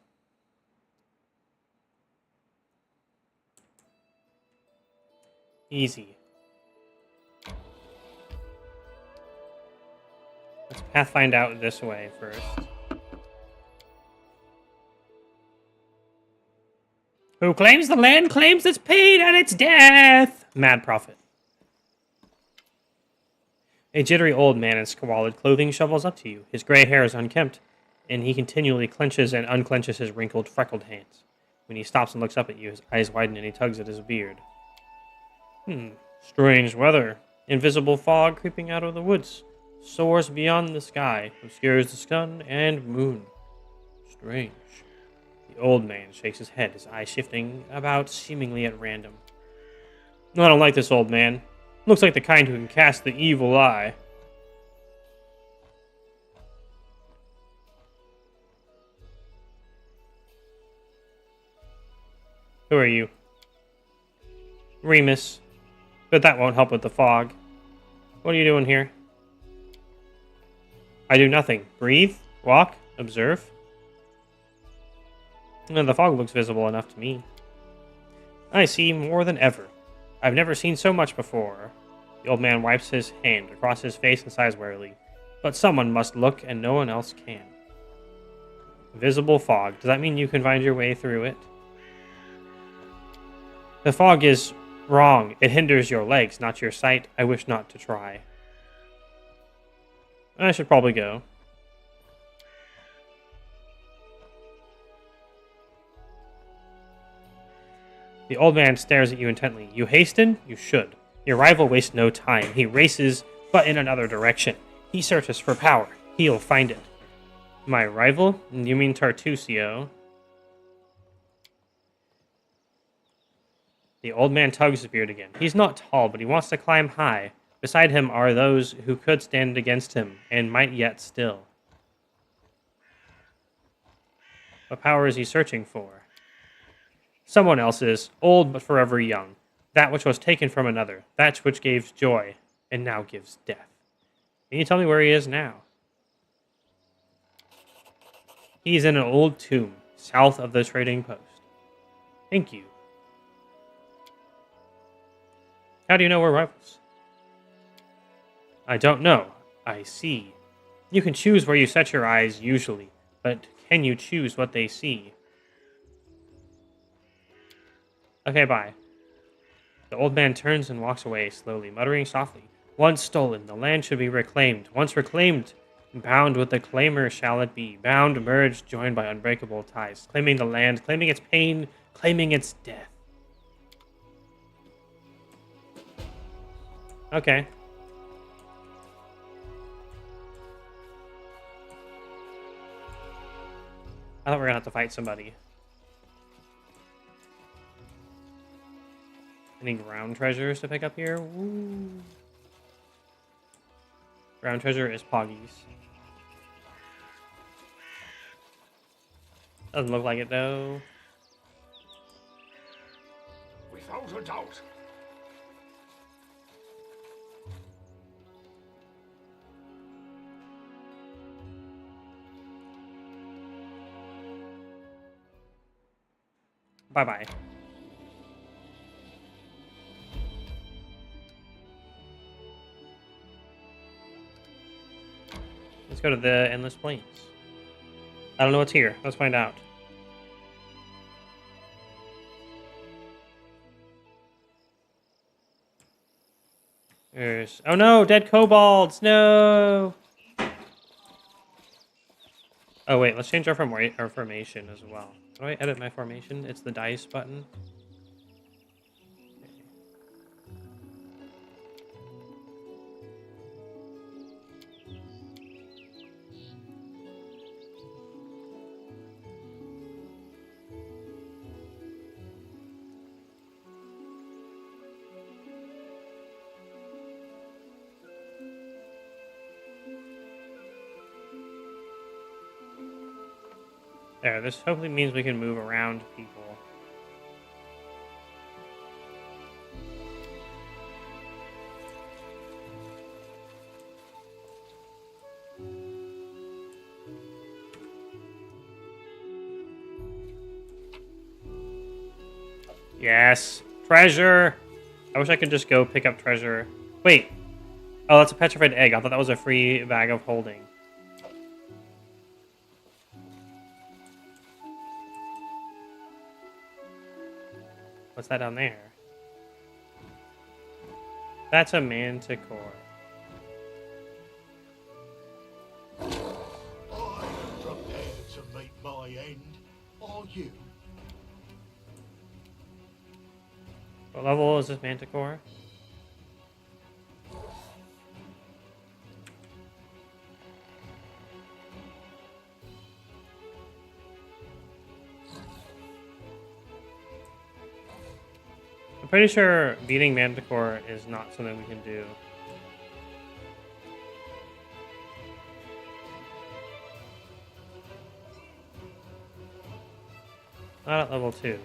Easy. Let's pathfind out this way first. Who claims the land claims its pain and its death! Mad Prophet. A jittery old man in squalid clothing shovels up to you. His gray hair is unkempt, and he continually clenches and unclenches his wrinkled, freckled hands. When he stops and looks up at you, his eyes widen and he tugs at his beard. Strange weather. Invisible fog creeping out of the woods. Soars beyond the sky, obscures the sun and moon. Strange. The old man shakes his head, his eyes shifting about seemingly at random. I don't like this old man. Looks like the kind who can cast the evil eye. Who are you? Remus. But that won't help with the fog. What are you doing here? I do nothing. Breathe, walk, observe. The fog looks visible enough to me. I see more than ever. I've never seen so much before. The old man wipes his hand across his face and sighs wearily. But someone must look, and no one else can. Visible fog. Does that mean you can find your way through it? The fog is wrong. It hinders your legs, not your sight. I wish not to try. I should probably go. The old man stares at you intently. You hasten? You should. Your rival wastes no time. He races, but in another direction. He searches for power. He'll find it. My rival? You mean Tartusio? The old man tugs his beard again. He's not tall, but he wants to climb high. Beside him are those who could stand against him, and might yet still. What power is he searching for? Someone else's, old but forever young. That which was taken from another. That which gave joy, and now gives death. Can you tell me where he is now? He's in an old tomb, south of the trading post. Thank you. How do you know we're rivals? I don't know. I see. You can choose where you set your eyes, usually, but can you choose what they see? Okay, bye. The old man turns and walks away slowly, muttering softly. Once stolen, the land should be reclaimed. Once reclaimed, bound with the claimer shall it be. Bound, merged, joined by unbreakable ties. Claiming the land, claiming its pain, claiming its death. Okay. I thought we were gonna have to fight somebody. Any ground treasures to pick up here? Woo. Ground treasure is Poggies. Doesn't look like it though. Without a doubt. Bye-bye. Let's go to the Endless Plains. I don't know what's here. Let's find out. There's... Oh no! Dead kobolds! No! Oh wait, let's change our formation as well. How do I edit my formation? It's the dice button. There, this hopefully means we can move around people. Yes! Treasure! I wish I could just go pick up treasure. Wait! Oh, that's a petrified egg. I thought that was a free bag of holding. What's that down there? That's a manticore. I am prepared to meet my end. Are you? What level is this manticore? I'm pretty sure beating Manticore is not something we can do. Not at level 2.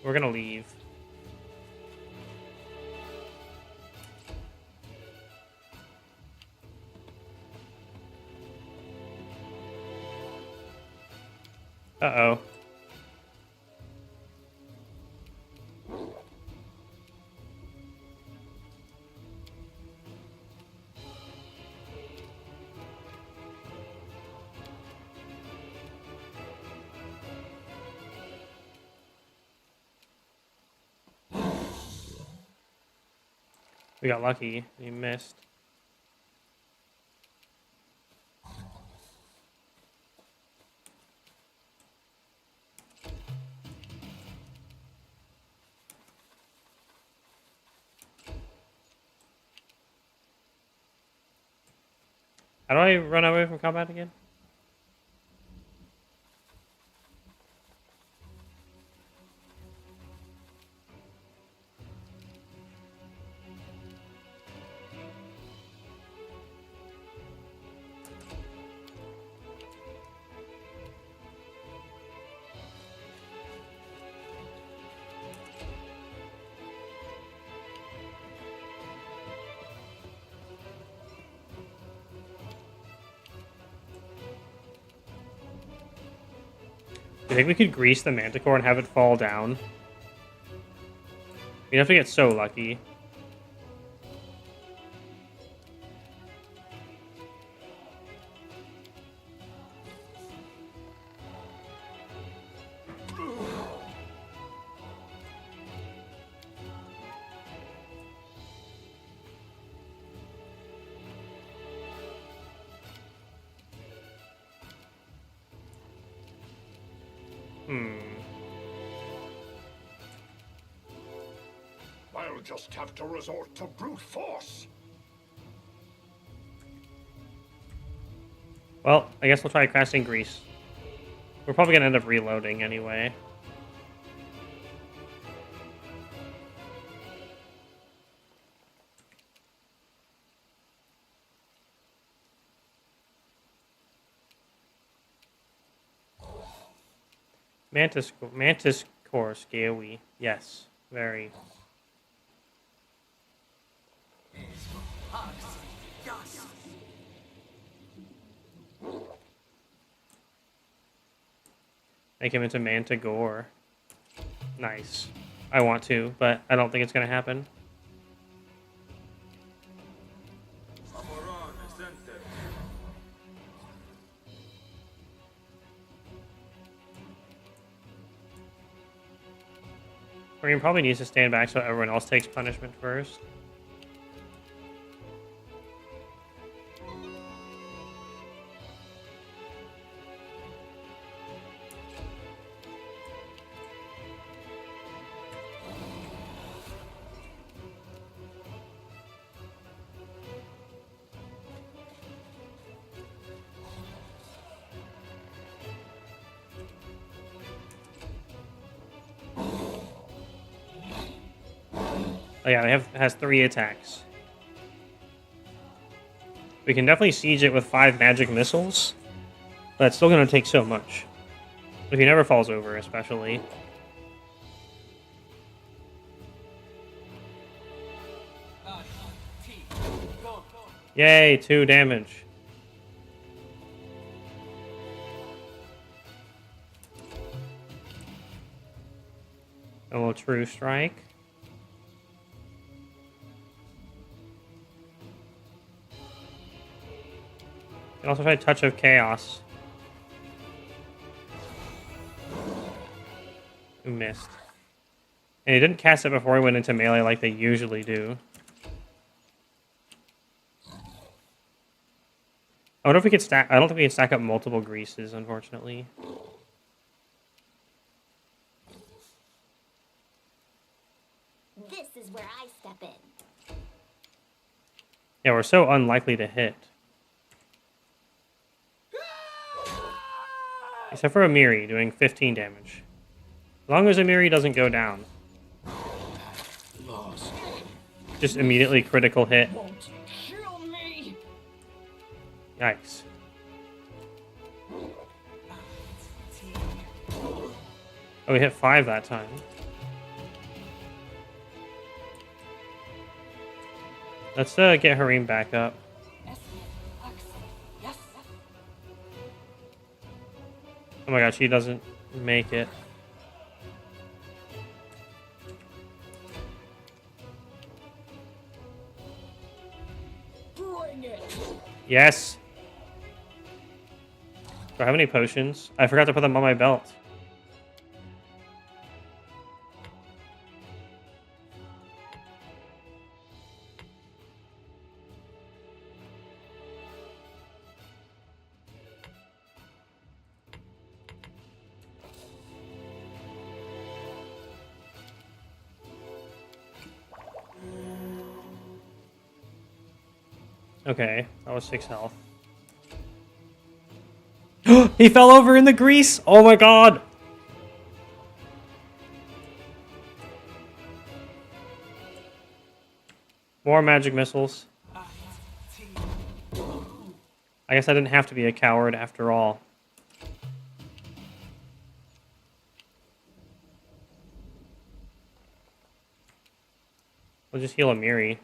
We're gonna leave. Uh-oh. We got lucky. You missed. How do I run away from combat again? Do you think we could grease the manticore and have it fall down? We'd have to get so lucky. I'll just have to resort to brute force. Well, I guess we'll try casting grease. We're probably gonna end up reloading anyway. Mantis core scary. Yes, very. Make him into Mantagore. Nice. I want to, but I don't think it's gonna happen. Green probably needs to stand back so everyone else takes punishment first. Oh yeah, it has 3 attacks. We can definitely siege it with 5 magic missiles, but it's still going to take so much. If he never falls over, especially. Yay, 2 damage. A little true strike. And also try Touch of Chaos. Who missed. And he didn't cast it before he went into melee like they usually do. I wonder if we could stack... I don't think we can stack up multiple greases, unfortunately. This is where I step in. Yeah, we're so unlikely to hit. Except for Amiri, doing 15 damage. As long as Amiri doesn't go down. Lost. Just immediately critical hit. Won't kill me. Yikes. Oh, we hit 5 that time. Let's get Harim back up. Oh my god, she doesn't make it. Bring it. Yes! Do I have any potions? I forgot to put them on my belt. Okay, that was 6 health. He fell over in the grease! Oh my god! More magic missiles. I guess I didn't have to be a coward after all. We'll just heal Amiri.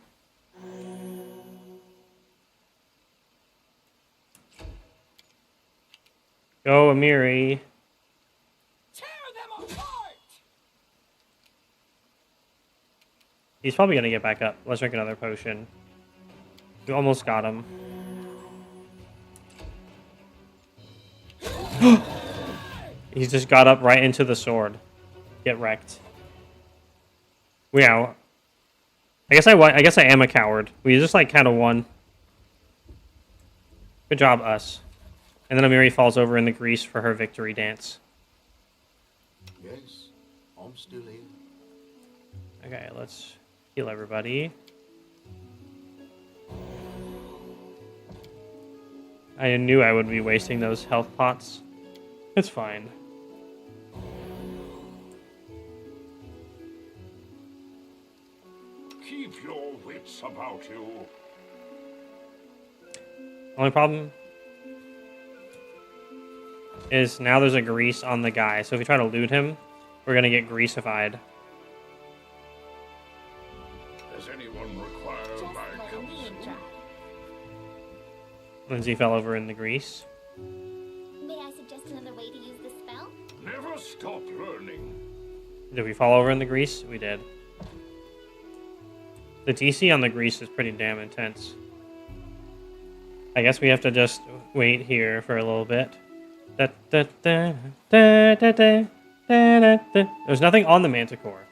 Go, Amiri. Tear them apart. He's probably gonna get back up. Let's drink another potion. We almost got him. He's just got up right into the sword. Get wrecked. Wow. I guess I am a coward. We just like kind of won. Good job, us. And then Amiri falls over in the grease for her victory dance. Yes, I'm still here. Okay, let's heal everybody. I knew I would be wasting those health pots. It's fine. Keep your wits about you. Only problem is now there's a grease on the guy. So if we try to loot him, we're going to get greasified. Does anyone require Just my letting me counsel? try. Lindsay fell over in the grease. May I suggest another way to use the spell? Never stop learning. Did we fall over in the grease? We did. The DC on the grease is pretty damn intense. I guess we have to just wait here for a little bit. There's nothing on the Manticore.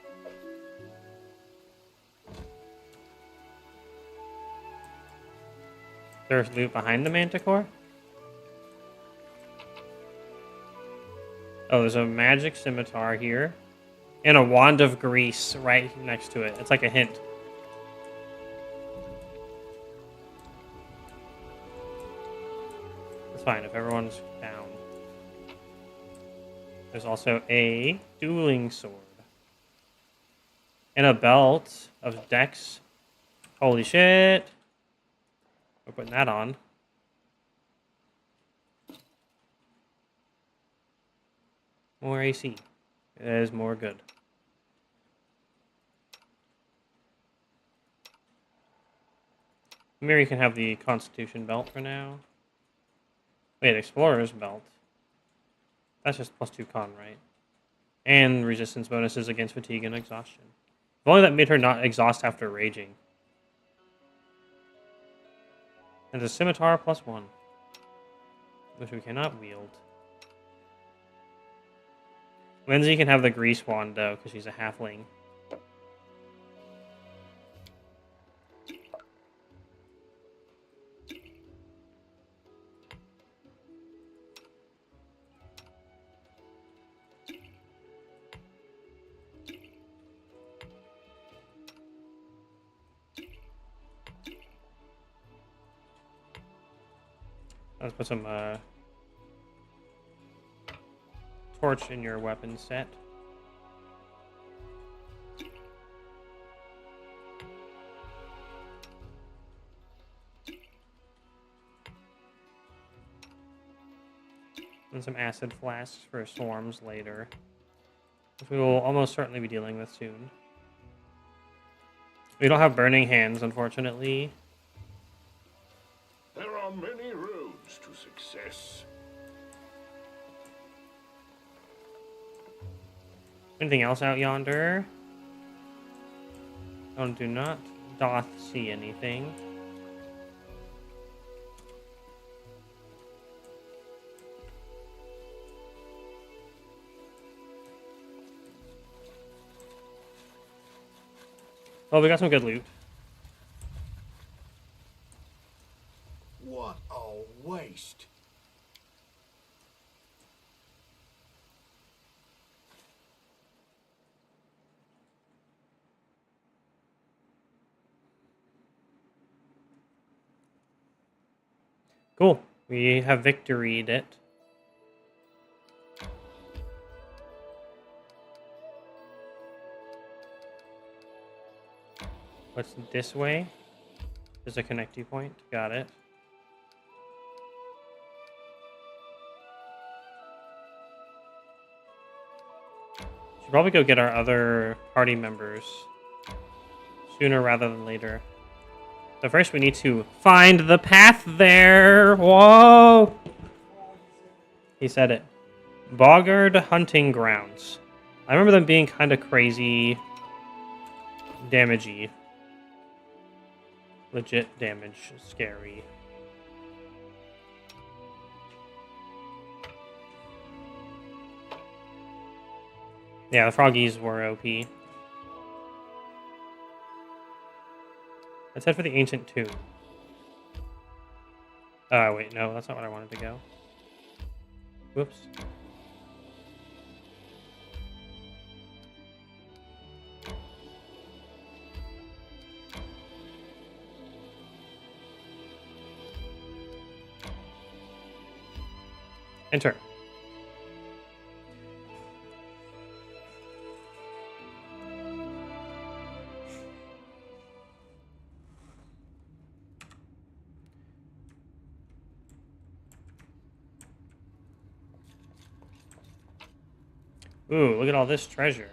There's loot behind the Manticore? Oh, there's a magic scimitar here. And a wand of grease right next to it. It's like a hint. It's fine if everyone's down. There's also a dueling sword. And a belt of dex. Holy shit. We're putting that on. More AC. It is more good. Mary can have the Constitution belt for now. Wait, Explorer's belt. That's just +2 con, right? And resistance bonuses against fatigue and exhaustion. If only that made her not exhaust after raging. And the scimitar +1. Which we cannot wield. Lindsay can have the grease wand, though, because she's a halfling. Let's put some torch in your weapon set. And some acid flasks for swarms later, which we will almost certainly be dealing with soon. We don't have burning hands, unfortunately. There are many roads to success. Anything else out yonder? Oh, do not doth see anything. Oh, we got some good loot. What a waste. Cool. We have victoried it. What's this way? There's a connecting point. Got it. Should probably go get our other party members sooner rather than later. So first we need to find the path there. Whoa! He said it. Boggard Hunting Grounds. I remember them being kind of crazy, damagey. Legit damage, scary. Yeah, the froggies were OP. Let's head for the ancient tomb. Oh, wait, no, that's not what I wanted to go. Whoops. Enter. Ooh, look at all this treasure.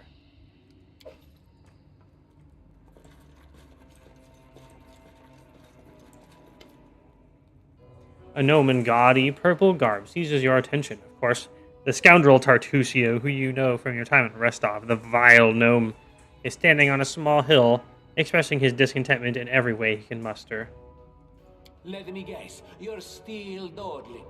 A gnome in gaudy purple garb seizes your attention. Of course, the scoundrel Tartusio, who you know from your time at Restov, the vile gnome, is standing on a small hill, expressing his discontentment in every way he can muster. Let me guess, you're still dawdling.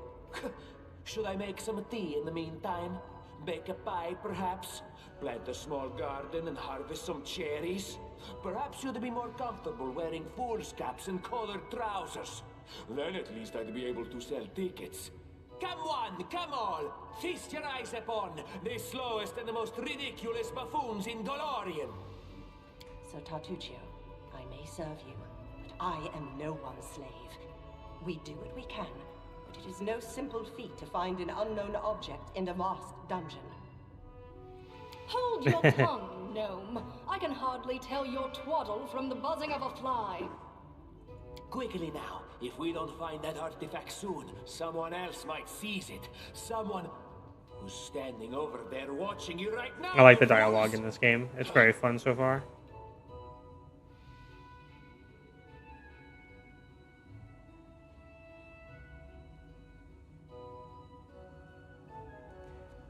Should I make some tea in the meantime? Bake a pie, perhaps? Plant a small garden and harvest some cherries? Perhaps you'd be more comfortable wearing fool's caps and collared trousers. Then at least I'd be able to sell tickets. Come one, come all! Feast your eyes upon the slowest and the most ridiculous buffoons in Dolorian! Sir Tartuccio, I may serve you, but I am no one's slave. We do what we can, but it is no simple feat to find an unknown object in a vast dungeon. Hold your tongue, gnome. I can hardly tell your twaddle from the buzzing of a fly. Quickly now, if we don't find that artifact soon, someone else might seize it. Someone who's standing over there watching you right now. I like the dialogue in this game. It's very fun so far.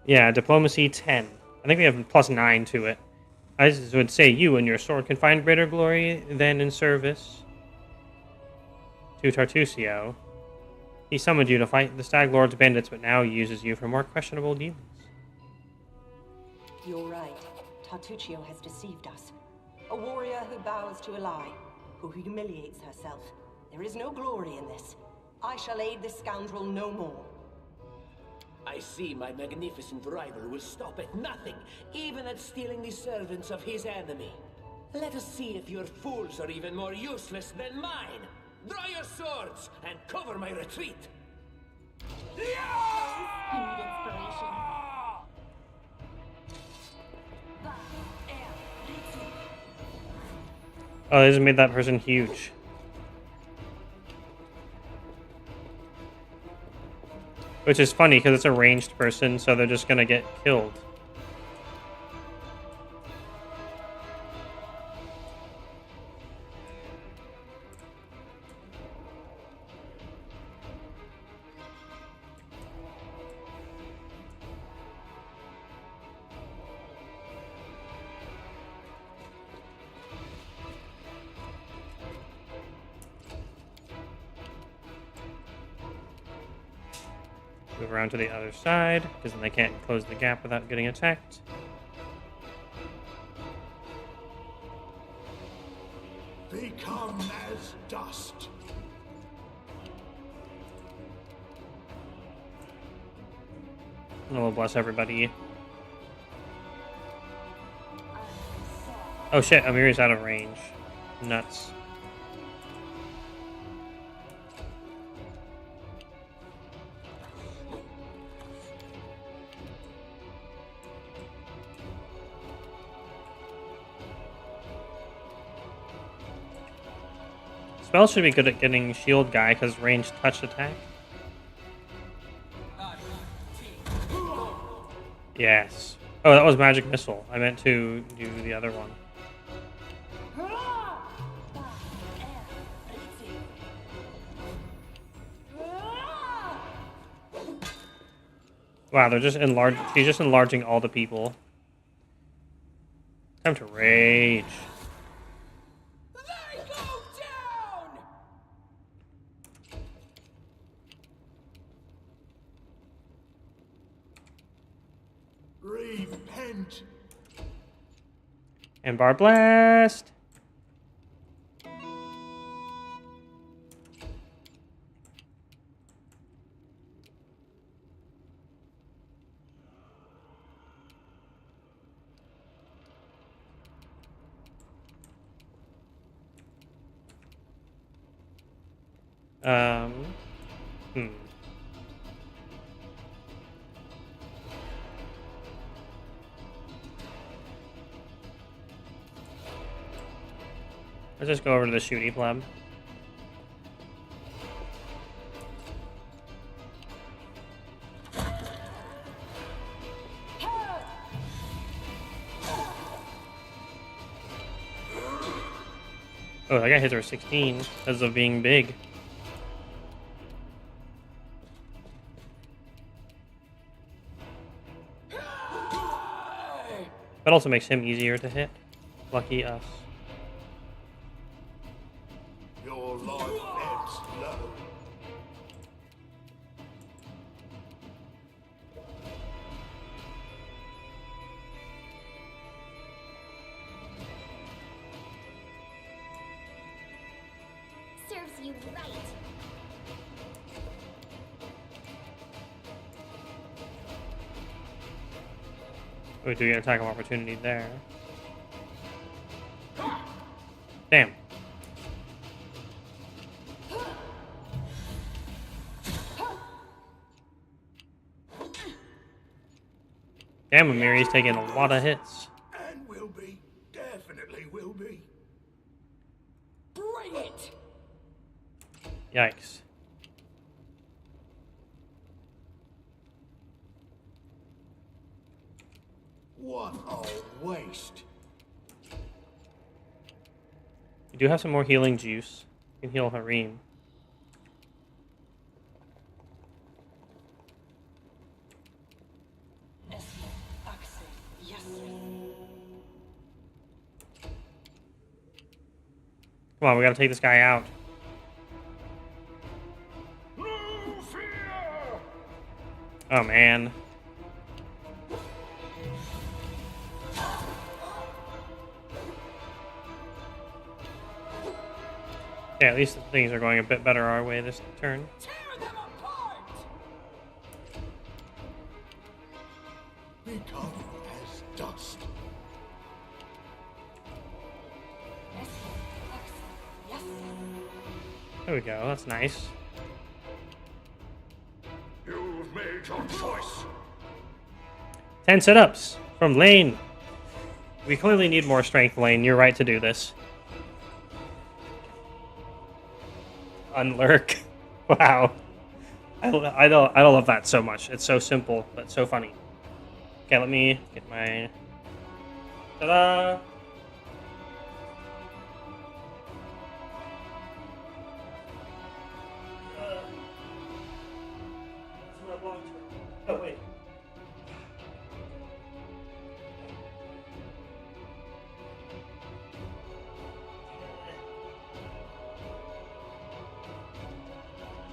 Yeah, diplomacy 10. I think we have plus 9 to it. I would say you and your sword can find greater glory than in service. To Tartusio. He summoned you to fight the Stag Lord's bandits, but now uses you for more questionable dealings. You're right. Tartuccio has deceived us. A warrior who bows to a lie, who humiliates herself. There is no glory in this. I shall aid this scoundrel no more. I see my magnificent rival will stop at nothing, even at stealing the servants of his enemy. Let us see if your fools are even more useless than mine. Draw your swords and cover my retreat. I need inspiration. Oh, they just made that person huge. Which is funny, because it's a ranged person, so they're just gonna get killed. Move around to the other side, because then they can't close the gap without getting attacked. Become as dust. And we'll bless everybody. Oh shit, Amiri's out of range. Nuts. Spell should be good at getting shield guy because ranged touch attack. Yes. Oh, that was magic missile. I meant to do the other one. Wow, they're just enlarging. She's just enlarging all the people. Time to rage. They go down! Repent. And bar blast. Hmm. Let's just go over to the shooty pleb. Oh, that guy hits her 16 because of being big. That also makes him easier to hit. Lucky us. Your life ebbs low. Serves you right. We do get attack of opportunity there. Damn. Damn, Amiri's taking a lot of hits. And will be. Definitely will be. Bring it! Yikes. What a waste. You do have some more healing juice. You can heal Harim. Come on, we gotta take this guy out. Oh man. Yeah, at least things are going a bit better our way this turn. Tear them apart! Become as dust. There we go, that's nice. You've made your choice. 10 sit-ups from Lane. We clearly need more strength, Lane. You're right to do this. Unlurk. Wow. I don't love that so much. It's so simple, but so funny. Okay, let me get my... Ta-da! Oh, wait.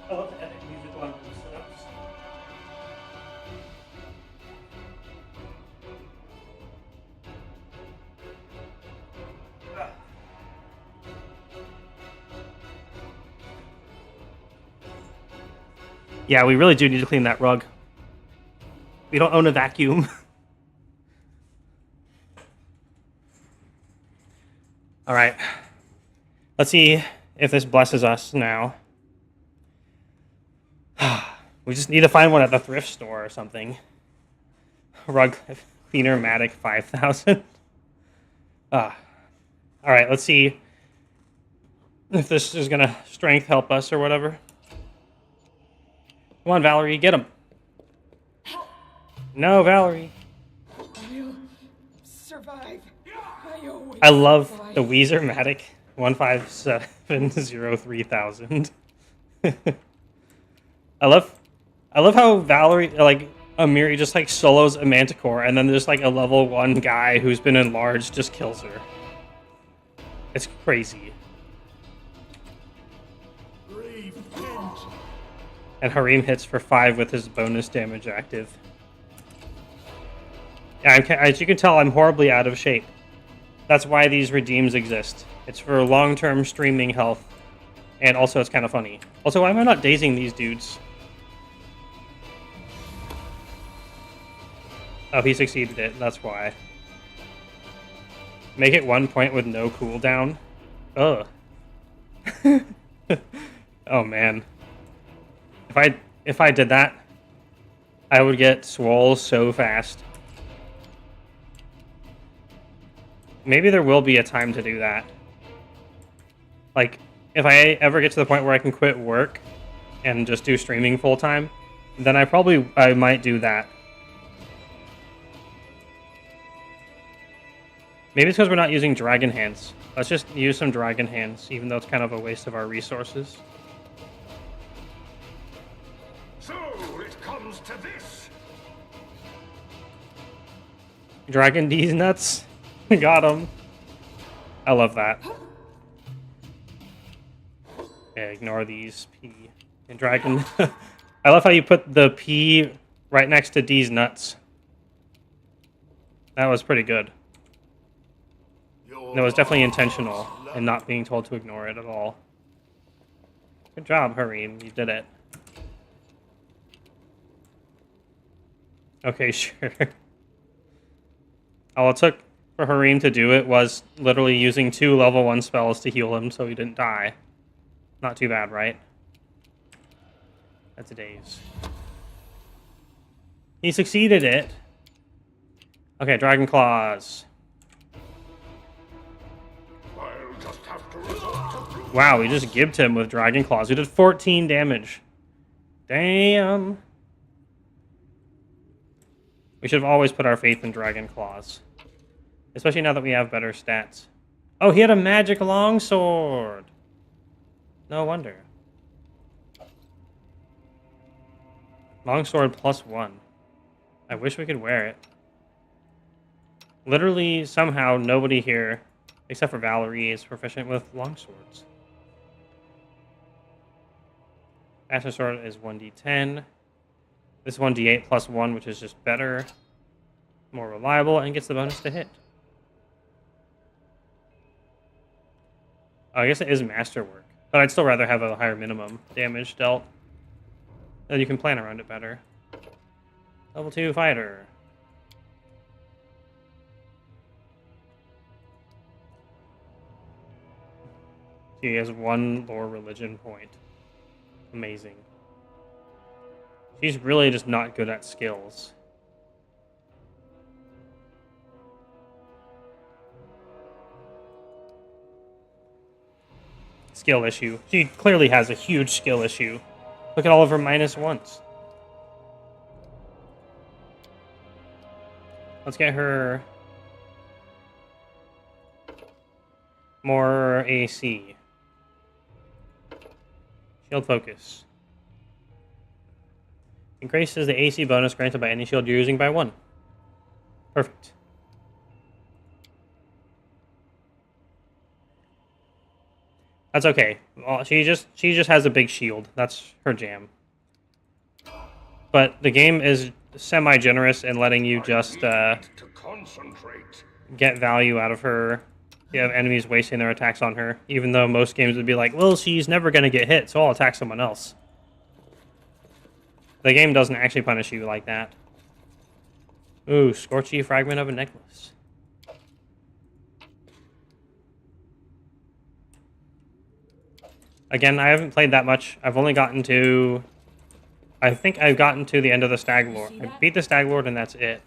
I love the epic music on the sit-ups. Yeah, we really do need to clean that rug. We don't own a vacuum. All right. Let's see if this blesses us now. We just need to find one at the thrift store or something. Rug cleaner Matic 5000. All right, let's see if this is gonna strength help us or whatever. Come on, Valerie, get him. No, Valerie. I'll survive. I love the Weezer Matic 15703,000. I love how Valerie, like, Amiri just, like, solos a Manticore, and then there's, like, a level 1 guy who's been enlarged just kills her. It's crazy. And Harim hits for 5 with his bonus damage active. Yeah, as you can tell, I'm horribly out of shape. That's why these redeems exist. It's for long-term streaming health. And also, it's kind of funny. Also, why am I not dazing these dudes? Oh, he succeeded it. That's why. Make it 1 point with no cooldown. Ugh. Oh, man. If I did that, I would get swole so fast. Maybe there will be a time to do that. Like, if I ever get to the point where I can quit work and just do streaming full time, then I might do that. Maybe it's because we're not using Dragon Hands. Let's just use some Dragon Hands, even though it's kind of a waste of our resources. So it comes to this. Dragon D's nuts. Got him. I love that. Yeah, ignore these P and Dragon. I love how you put the P right next to D's nuts. That was pretty good. That was definitely intentional and not being told to ignore it at all. Good job, Harim. You did it. Okay, sure. All it took for Harim to do it was literally using 2 level 1 spells to heal him so he didn't die. Not too bad, right? That's a daze. He succeeded it. Okay, Dragon Claws. I'll just have to resort to brute. Wow, we just gibbed him with Dragon Claws. We did 14 damage. Damn. We should have always put our faith in Dragon Claws. Especially now that we have better stats. Oh, he had a magic longsword. No wonder. Longsword +1. I wish we could wear it. Literally, somehow, nobody here, except for Valerie, is proficient with longswords. Master Sword is 1d10. This is 1d8 +1, which is just better, more reliable, and gets the bonus to hit. Oh, I guess it is masterwork, but I'd still rather have a higher minimum damage dealt. Then you can plan around it better. Level 2 fighter. He has 1 lore religion point. Amazing. She's really just not good at skills. Skill issue. She clearly has a huge skill issue. Look at all of her -1s. Let's get her more AC. Shield focus. Increases the AC bonus granted by any shield you're using by 1. Perfect. That's okay. Well, she just has a big shield. That's her jam. But the game is semi-generous in letting you just to concentrate. get value out of her. You have enemies wasting their attacks on her, even though most games would be like, well, she's never going to get hit, so I'll attack someone else. The game doesn't actually punish you like that. Ooh, scorchy fragment of a necklace. Again, I haven't played that much. I've only gotten to... I think I've gotten to the end of the Stag Lord. I beat the Stag Lord and that's it.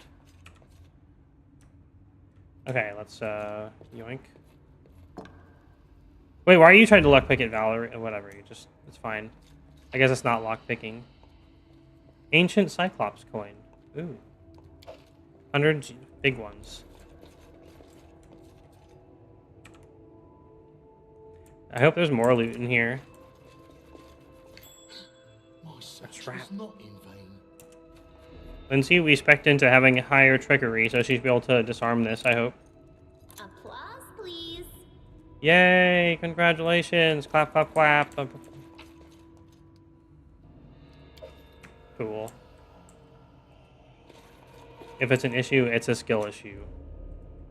Okay, let's, yoink. Wait, why are you trying to lockpick it, Valerie? Whatever, it's fine. I guess it's not lockpicking. Ancient Cyclops coin. Ooh. 100 big ones. I hope there's more loot in here. My search trap. was not in vain. Lindsay, we spec'd into having higher trickery, so she'll be able to disarm this, I hope. Applause, please. Yay! Congratulations! Clap, clap, clap. Cool. If it's an issue, it's a skill issue.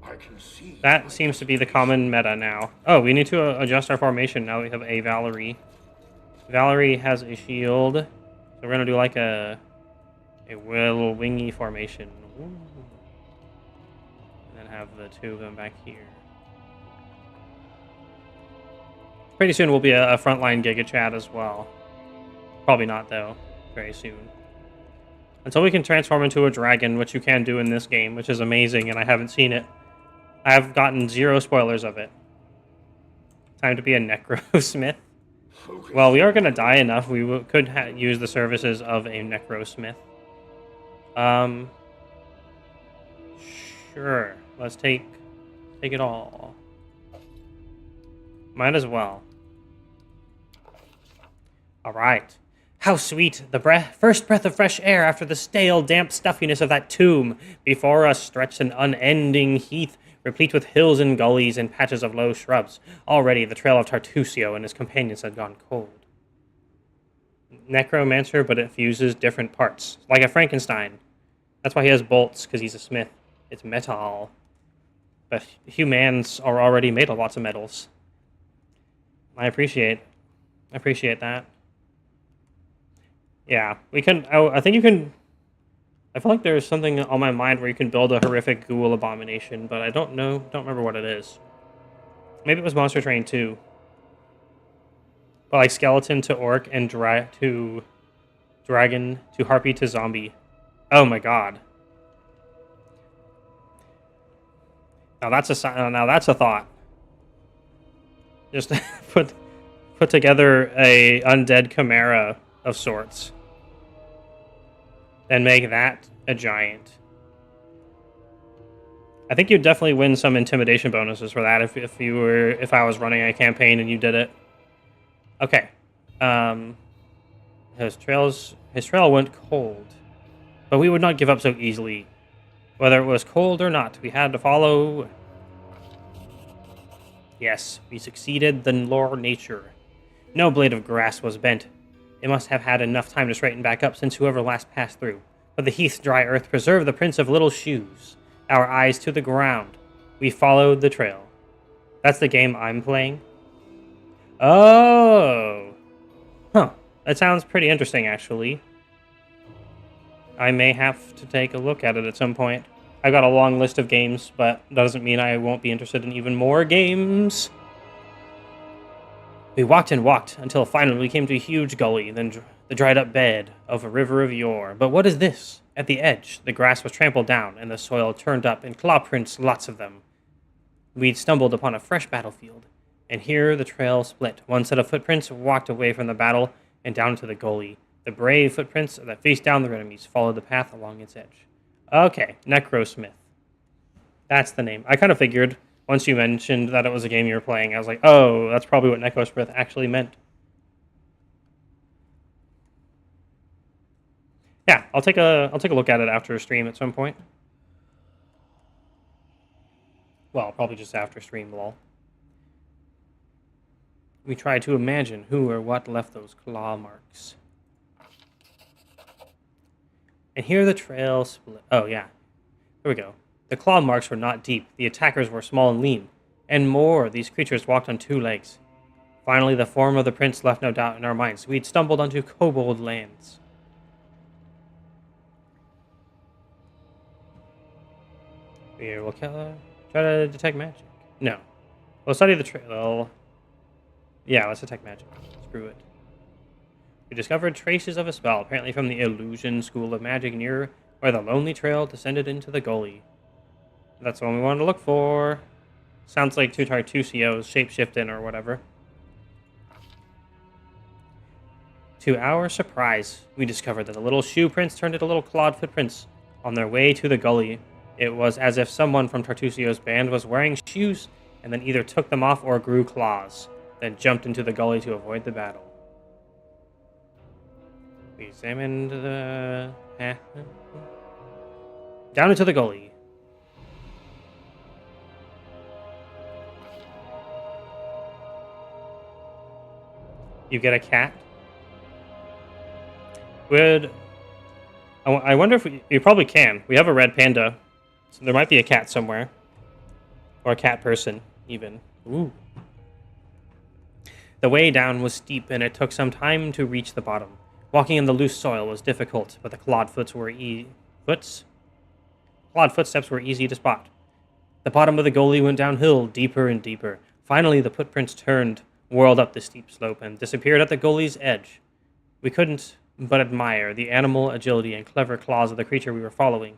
I can see. That seems to be the common meta now. Oh, we need to adjust our formation now we have a Valerie. Valerie has a shield. So we're going to do like a little wingy formation. Ooh. And then have the two of them back here. Pretty soon we'll be a frontline Giga Chat as well. Probably not, though. Very soon. Until we can transform into a dragon, which you can do in this game, which is amazing, and I haven't seen it. I have gotten 0 spoilers of it. Time to be a necrosmith. Well, we are going to die enough. We could use the services of a necrosmith. Sure. Let's take it all. Might as well. All right. How sweet the first breath of fresh air after the stale, damp stuffiness of that tomb. Before us stretched an unending heath, replete with hills and gullies and patches of low shrubs. Already the trail of Tartusio and his companions had gone cold. Necromancer, but it fuses different parts. Like a Frankenstein. That's why he has bolts, because he's a smith. It's metal. But humans are already made of lots of metals. I appreciate that. Yeah, we can... Oh, I think you can... I feel like there's something on my mind where you can build a horrific ghoul abomination, but I don't remember what it is. Maybe it was Monster Train 2. But like skeleton to orc and to dragon to harpy to zombie. Oh my god. Now that's a thought. Just put together a undead chimera of sorts. And make that a giant. I think you'd definitely win some intimidation bonuses for that if I was running a campaign and you did it. Okay. His trail went cold. But we would not give up so easily. Whether it was cold or not, we had to follow. Yes, we succeeded the law nature. No blade of grass was bent. It must have had enough time to straighten back up since whoever last passed through. But the heath's dry earth preserved the prints of little shoes. Our eyes to the ground. We followed the trail. That's the game I'm playing? Oh! Huh. That sounds pretty interesting, actually. I may have to take a look at it at some point. I've got a long list of games, but that doesn't mean I won't be interested in even more games. We walked and walked until finally we came to a huge gully, then the dried-up bed of a river of yore. But what is this? At the edge, the grass was trampled down, and the soil turned up in claw prints, lots of them. We'd stumbled upon a fresh battlefield, and here the trail split. One set of footprints walked away from the battle and down to the gully. The brave footprints that faced down the enemies followed the path along its edge. Okay, Necrosmith. That's the name. I kind of figured... Once you mentioned that it was a game you were playing, I was like, oh, that's probably what Necrosmith actually meant. Yeah, I'll take a look at it after a stream at some point. Well, probably just after stream, lol. We try to imagine who or what left those claw marks. And here the trail split. Oh, yeah. Here we go. The claw marks were not deep, the attackers were small and lean, and more, these creatures walked on 2 legs. Finally, the form of the prince left no doubt in our minds. We'd stumbled onto kobold lands. We will try to detect magic. No. We'll study the trail. Yeah, let's detect magic. Screw it. We discovered traces of a spell, apparently from the Illusion School of Magic near where the lonely trail descended into the gully. That's the one we wanted to look for. Sounds like two Tartusios shapeshifting or whatever. To our surprise, we discovered that the little shoe prints turned into little clawed footprints on their way to the gully. It was as if someone from Tartusio's band was wearing shoes and then either took them off or grew claws, then jumped into the gully to avoid the battle. We examined the path down into the gully. You get a cat. I wonder if you probably can. We have a red panda, so there might be a cat somewhere, or a cat person even. Ooh. The way down was steep, and it took some time to reach the bottom. Walking in the loose soil was difficult, but the clawed footsteps were easy to spot. The bottom of the gully went downhill, deeper and deeper. Finally, the footprints turned, whirled up the steep slope, and disappeared at the gully's edge. We couldn't but admire the animal agility and clever claws of the creature we were following.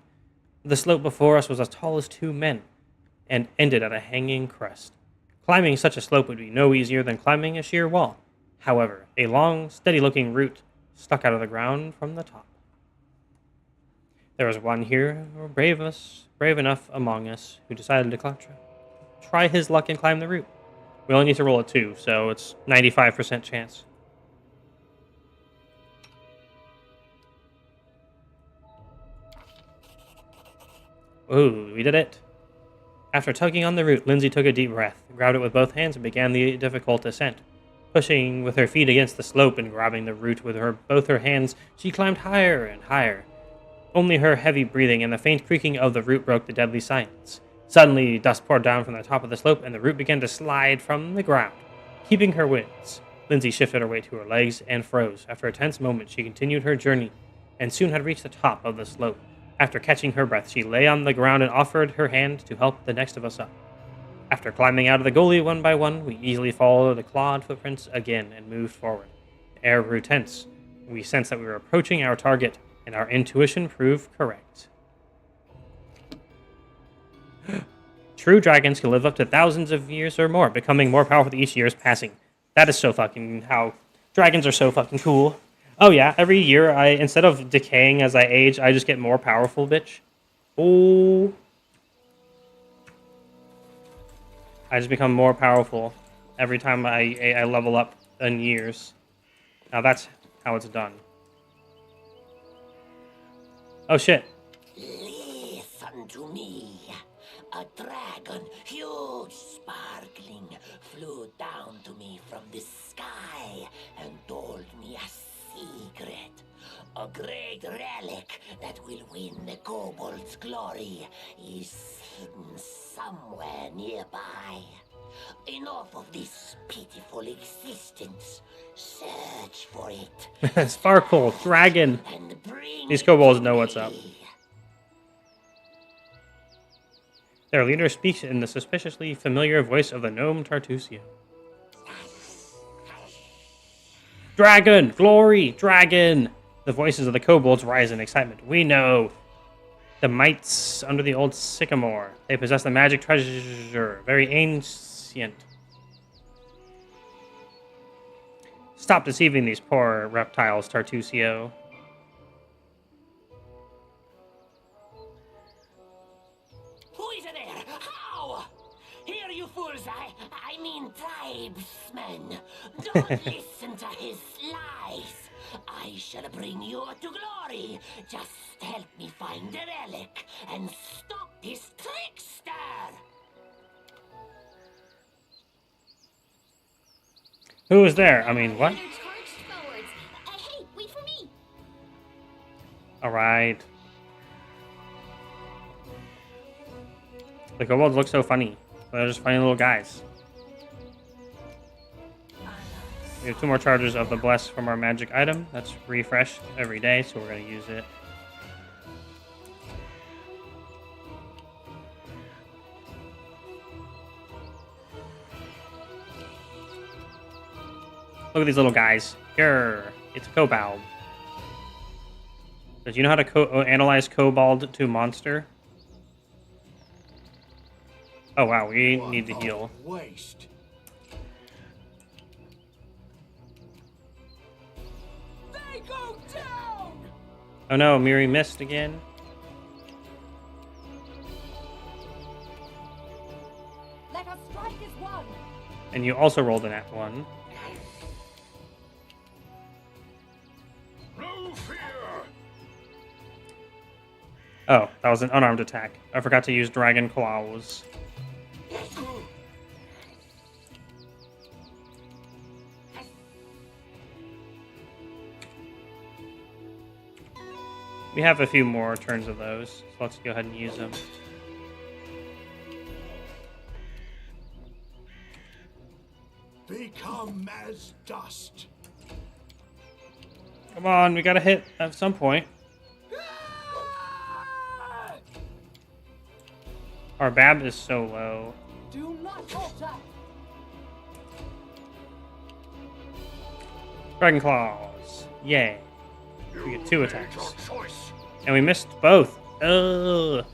The slope before us was as tall as 2 men, and ended at a hanging crest. Climbing such a slope would be no easier than climbing a sheer wall. However, a long, steady-looking root stuck out of the ground from the top. There was one here, brave enough among us, who decided to try his luck and climb the root. We only need to roll a 2, so it's 95% chance. Ooh, we did it. After tugging on the root, Lindsay took a deep breath, grabbed it with both hands, and began the difficult ascent. Pushing with her feet against the slope and grabbing the root with both her hands, she climbed higher and higher. Only her heavy breathing and the faint creaking of the root broke the deadly silence. Suddenly, dust poured down from the top of the slope, and the root began to slide from the ground, keeping her wits. Lindsay shifted her weight to her legs and froze. After a tense moment, she continued her journey, and soon had reached the top of the slope. After catching her breath, she lay on the ground and offered her hand to help the next of us up. After climbing out of the gully one by one, we easily followed the clawed footprints again and moved forward. The air grew tense. We sensed that we were approaching our target, and our intuition proved correct. True dragons can live up to thousands of years or more, becoming more powerful with each year's passing. That is so fucking how dragons are so fucking cool. Oh yeah, every year instead of decaying as I age, I just get more powerful, bitch. Oh. I just become more powerful every time I level up in years. Now that's how it's done. Oh shit. Listen to me. A dragon, huge, sparkling, flew down to me from the sky and told me a secret. A great relic that will win the kobold's glory is hidden somewhere nearby. Enough of this pitiful existence. Search for it. Sparkle, dragon. And bring These kobolds it know to what's up. me. Their leader speaks in the suspiciously familiar voice of the gnome Tartusio. Dragon! Glory! Dragon! The voices of the kobolds rise in excitement. We know the mites under the old sycamore. They possess the magic treasure, very ancient. Stop deceiving these poor reptiles, Tartusio. Who is there? How? Here, you fools! I mean tribesmen. Don't listen to his lies. I shall bring you to glory. Just help me find the relic and stop this trickster. Who is there? I mean, what? They're charged forwards. Hey, wait for me. Alright. The kobolds look so funny. They're just funny little guys. We have 2 more charges of the Bless from our magic item. That's refreshed every day, so we're going to use it. Look at these little guys. Here, it's a kobold. Did you know how to analyze kobold to monster? Oh wow, we What need to a heal. Waste. They go down! Oh no, Miri missed again. Let us strike as one. And you also rolled an at 1. No fear. Oh, that was an unarmed attack. I forgot to use Dragon Claws. We have a few more turns of those, so let's go ahead and use them. Become as dust. Come on, we gotta hit at some point. Our BAB is so low. Do not falter. Dragon Claws. Yay. We get 2 You attacks. made your choice. And we missed both. Ugh.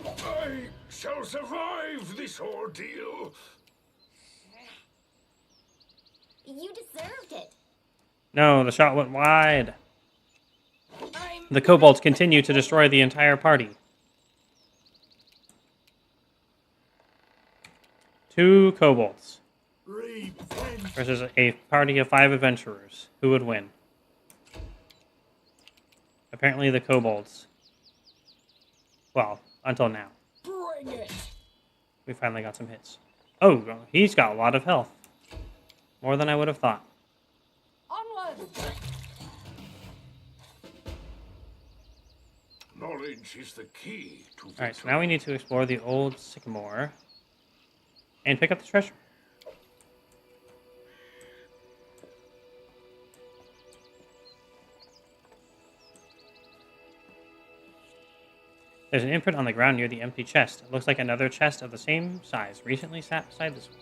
I shall survive this ordeal. You deserved it. No, the shot went wide. The kobolds continue to destroy the entire party. 2 kobolds Revenge. versus a party of 5 adventurers. Who would win? Apparently the kobolds. Well, until now. Bring it! We finally got some hits. Oh, he's got a lot of health. More than I would have thought. Onward. Knowledge is the key to victory. Alright, so now we need to explore the old sycamore. And pick up the treasure. There's an imprint on the ground near the empty chest. It looks like another chest of the same size recently sat beside this one.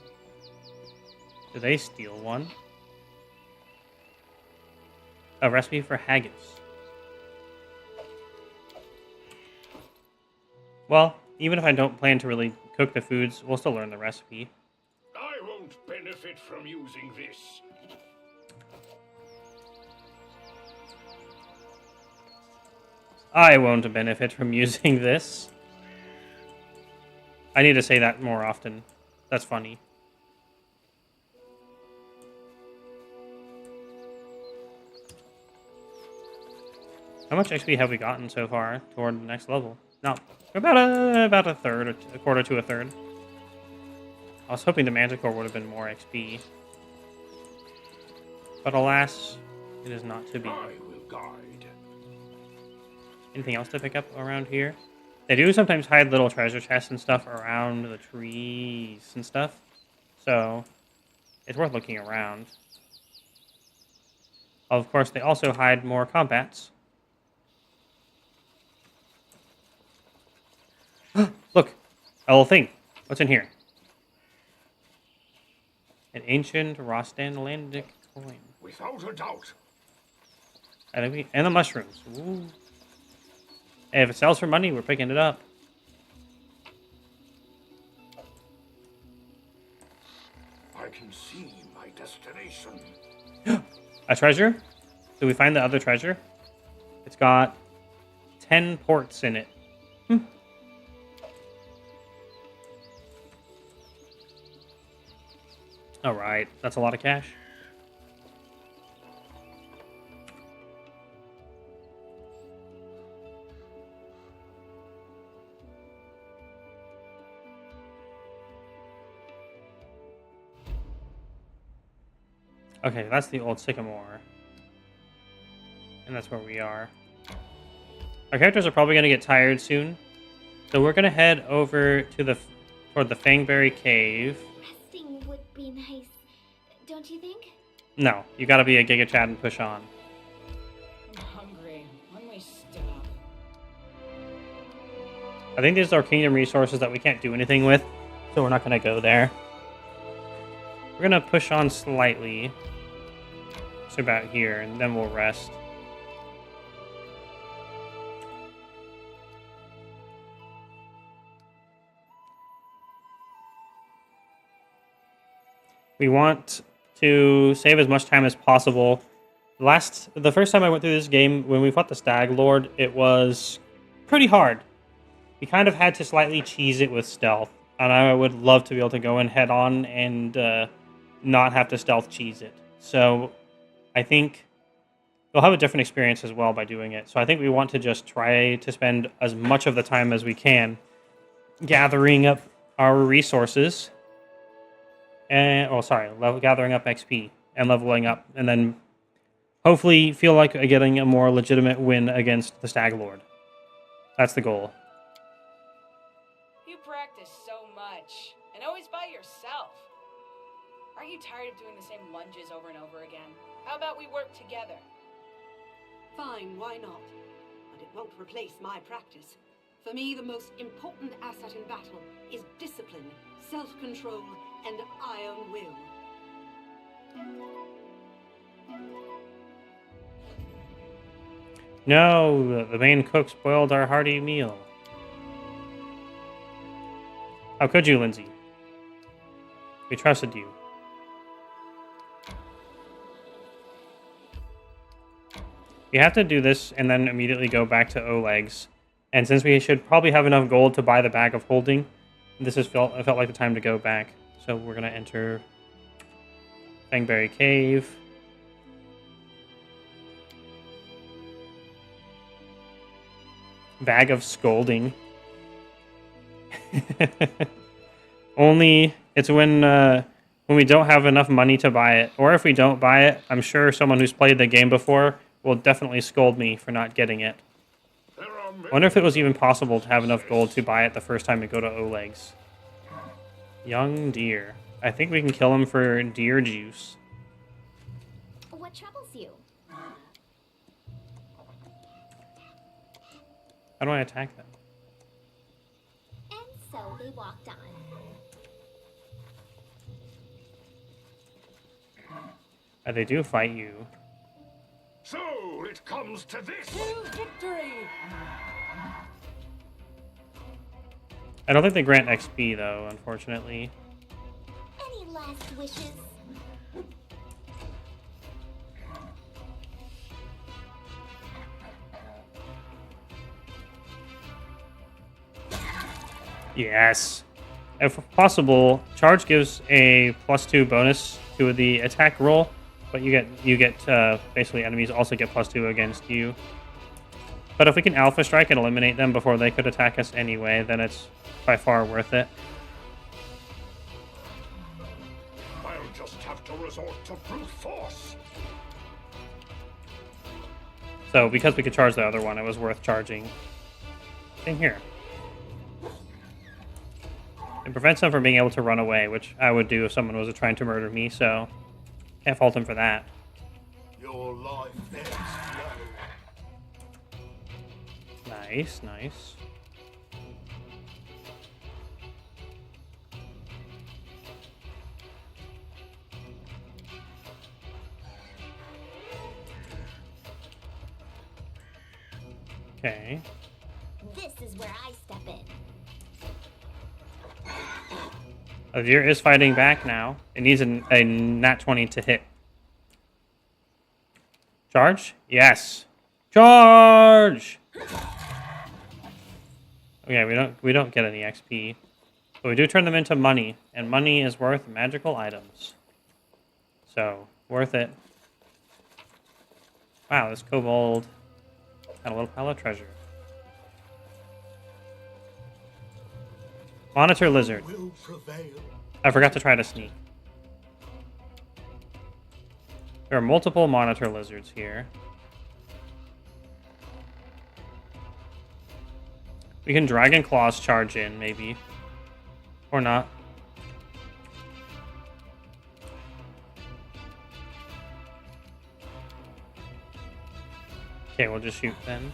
Did they steal one? A recipe for haggis. Well, even if I don't plan to really cook the foods, we'll still learn the recipe. I won't benefit from using this. I won't benefit from using this. I need to say that more often. That's funny. How much XP have we gotten so far toward the next level? No, about a third, or a quarter to a third. I was hoping the Manticore would have been more XP. But alas, it is not to be. I will guide. Anything else to pick up around here? They do sometimes hide little treasure chests and stuff around the trees and stuff. So, it's worth looking around. Of course, they also hide more combats. Look! A little thing. What's in here? An ancient Rostanlandic coin. Without a doubt. And the mushrooms. Ooh. Hey, if it sells for money, we're picking it up. I can see my destination. A treasure? Did we find the other treasure? It's got 10 ports in it. Alright, that's a lot of cash. Okay, that's the old sycamore. And that's where we are. Our characters are probably going to get tired soon. So we're going to head over to toward the Fangberry Cave. Resting would be nice, don't you think? No, you got to be a Giga Chad and push on. I'm hungry. When we stop. I think these are kingdom resources that we can't do anything with, so we're not going to go there. We're gonna push on slightly. It's about here, and then we'll rest. We want to save as much time as possible. The first time I went through this game, when we fought the Stag Lord, it was pretty hard. We kind of had to slightly cheese it with stealth, and I would love to be able to go in head on and not have to stealth cheese it. So I think we'll have a different experience as well by doing it. So I think we want to just try to spend as much of the time as we can gathering up our resources. And gathering up XP and leveling up, and then hopefully feel like getting a more legitimate win against the Stag Lord. That's the goal. You practice so much, and always by yourself. Aren't you tired of doing the same lunges over and over again? How about we work together? Fine, why not? But it won't replace my practice. For me, the most important asset in battle is discipline, self-control, and iron will. No, the main cook spoiled our hearty meal. How could you, Lindsay? We trusted you. We have to do this and then immediately go back to Oleg's. And since we should probably have enough gold to buy the bag of holding, it felt like the time to go back. So we're going to enter Fangberry Cave. Bag of Scolding. Only it's when we don't have enough money to buy it. Or if we don't buy it, I'm sure someone who's played the game before will definitely scold me for not getting it. I wonder if it was even possible to have enough gold to buy it the first time we go to Oleg's. Young deer. I think we can kill him for deer juice. What troubles you? How do I attack them? And so they walked on. They do fight you. So it comes to this. To victory! I don't think they grant XP, though, unfortunately. Any last wishes? Yes. If possible, charge gives a +2 bonus to the attack roll, but you get basically enemies also get +2 against you. But if we can Alpha Strike and eliminate them before they could attack us anyway, then it's by far worth it. I'll just have to resort to brute force. So because we could charge the other one, it was worth charging. Same here. It prevents them from being able to run away, which I would do if someone was trying to murder me, so can't fault him for that. Your life ebbs slow. Nice, nice. Okay. This is where I step in. The deer is fighting back now. It needs a nat 20 to hit. Charge? Yes. Charge! Okay, we don't get any XP. But we do turn them into money, and money is worth magical items. So, worth it. Wow, this kobold got a little pile of treasure. Monitor lizard. Will prevail. I forgot to try to sneak. There are multiple monitor lizards here. We can Dragon Claws charge in, maybe. Or not. Okay, we'll just shoot then.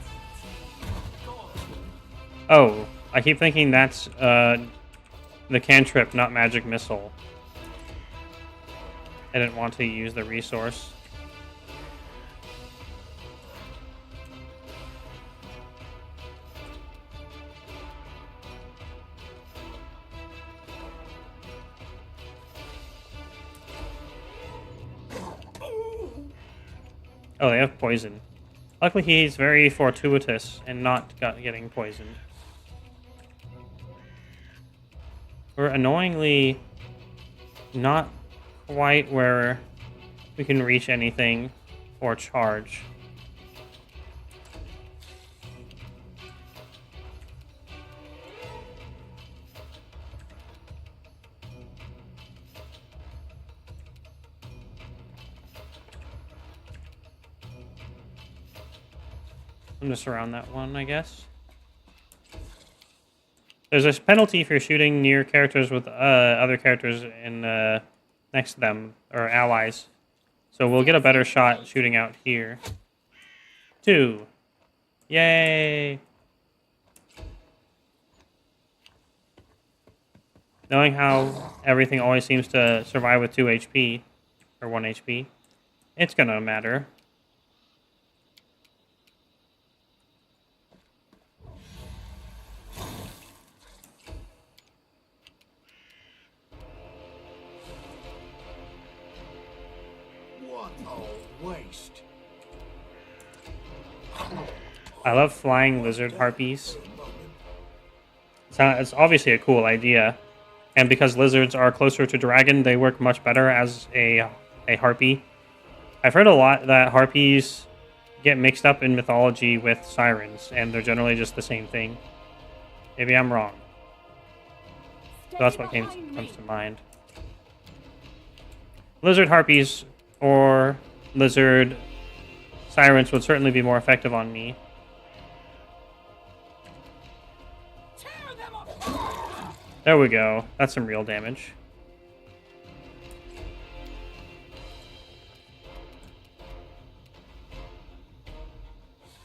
Oh, I keep thinking that's the cantrip, not magic missile. I didn't want to use the resource. Oh, they have poison. Luckily, he's very fortuitous and not getting poisoned. We're annoyingly not quite where we can reach anything or charge. I'm just around that one, I guess. There's a penalty if you're shooting near characters with other characters in next to them, or allies. So we'll get a better shot shooting out here. 2. Yay! Knowing how everything always seems to survive with 2 HP, or 1 HP, it's gonna matter. What a waste. I love flying lizard harpies. It's obviously a cool idea. And because lizards are closer to dragon, they work much better as a harpy. I've heard a lot that harpies get mixed up in mythology with sirens, and they're generally just the same thing. Maybe I'm wrong. So that's what comes to mind. Lizard harpies or lizard sirens would certainly be more effective on me. There we go. That's some real damage.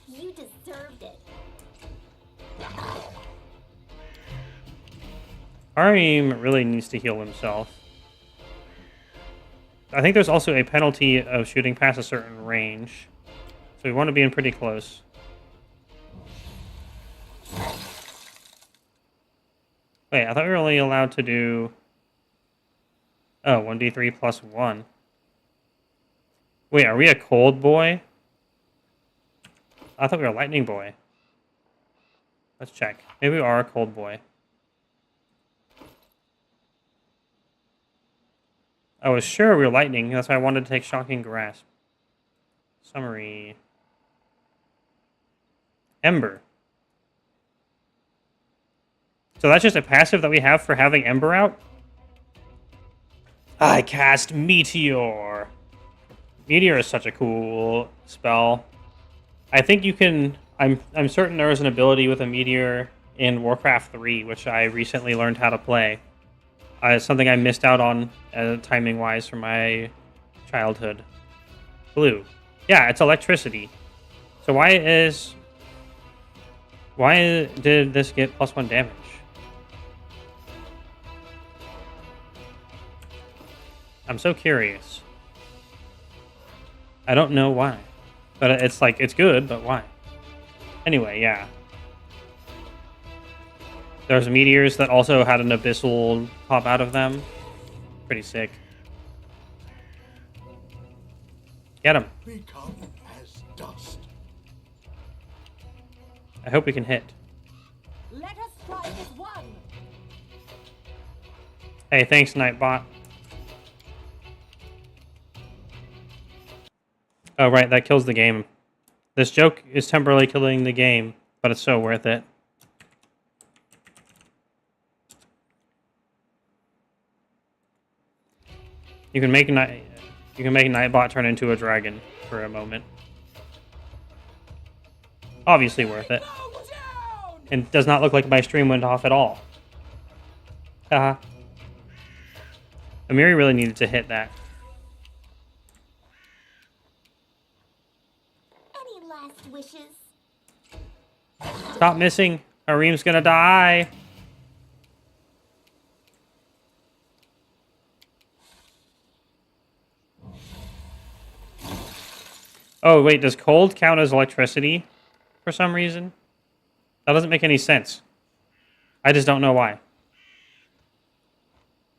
You deserved it. Arim really needs to heal himself. I think there's also a penalty of shooting past a certain range. So we want to be in pretty close. Wait, I thought we were only allowed to do... Oh, 1d3 plus 1. Wait, are we a cold boy? I thought we were a lightning boy. Let's check. Maybe we are a cold boy. I was sure we were lightning. That's why I wanted to take Shocking Grasp. Summary. Ember. So that's just a passive that we have for having Ember out? I cast Meteor. Meteor is such a cool spell. I think you can... I'm certain there is an ability with a Meteor in Warcraft 3, which I recently learned how to play. It's something I missed out on timing-wise from my childhood. Blue. Yeah, it's electricity. So why did this get +1 damage? I'm so curious. I don't know why. But it's like, it's good, but why? Anyway, yeah. There's meteors that also had an abyssal pop out of them. Pretty sick. Get him. Become as dust. I hope we can hit. Let us strike as one. Hey, thanks, Nightbot. Oh, right, that kills the game. This joke is temporarily killing the game, but it's so worth it. You can make Nightbot turn into a dragon for a moment. Obviously worth it. And does not look like my stream went off at all. Haha. Amiri really needed to hit that. Any last wishes? Stop missing. Arim's gonna die. Oh, wait, does cold count as electricity for some reason? That doesn't make any sense. I just don't know why.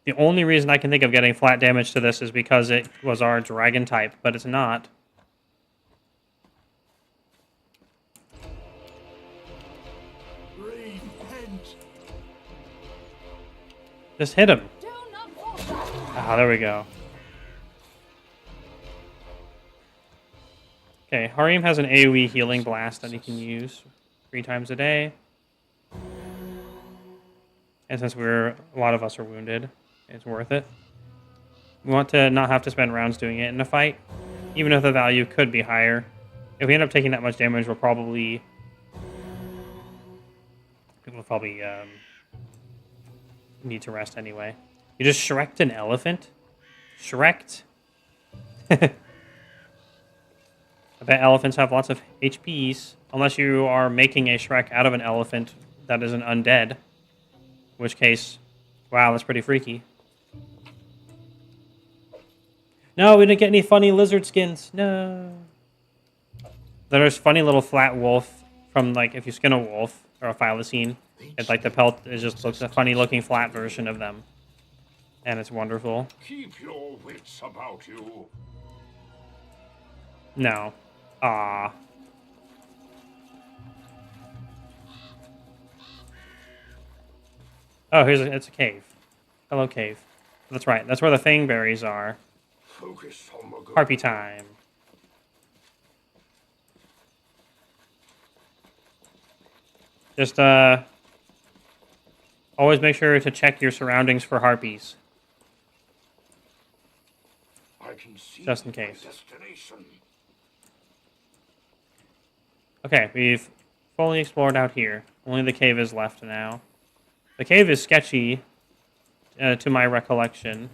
The only reason I can think of getting flat damage to this is because it was our dragon type, but it's not. Repent. Just hit him. Ah, there we go. Okay, Harim has an AoE healing blast that he can use 3 times a day. And since a lot of us are wounded, it's worth it. We want to not have to spend rounds doing it in a fight, even if the value could be higher. If we end up taking that much damage, we'll probably need to rest anyway. You just Shrek'd an elephant? Shrek'd? I bet elephants have lots of HPs, unless you are making a Shrek out of an elephant that is an undead. In which case, wow, that's pretty freaky. No, we didn't get any funny lizard skins. No. There's funny little flat wolf from, like, if you skin a wolf or a thylacine, it's like the pelt, it just looks a funny looking flat version of them. And it's wonderful. Keep your wits about you. No. Ah. Oh, it's a cave. Hello, cave. That's right. That's where the fang berries are. Focus on the goal. Harpy time. Just always make sure to check your surroundings for harpies. I can see Just in case. my destination. Okay, we've fully explored out here. Only the cave is left now. The cave is sketchy, to my recollection.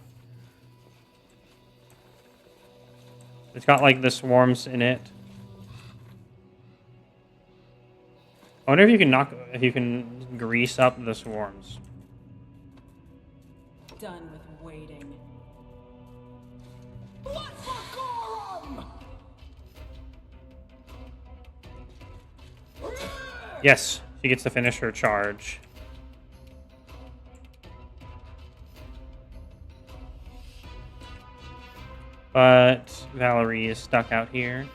It's got, like, the swarms in it. I wonder if you can grease up the swarms. Done with waiting. What's for Gorum? Yes, she gets to finish her charge. But Valerie is stuck out here.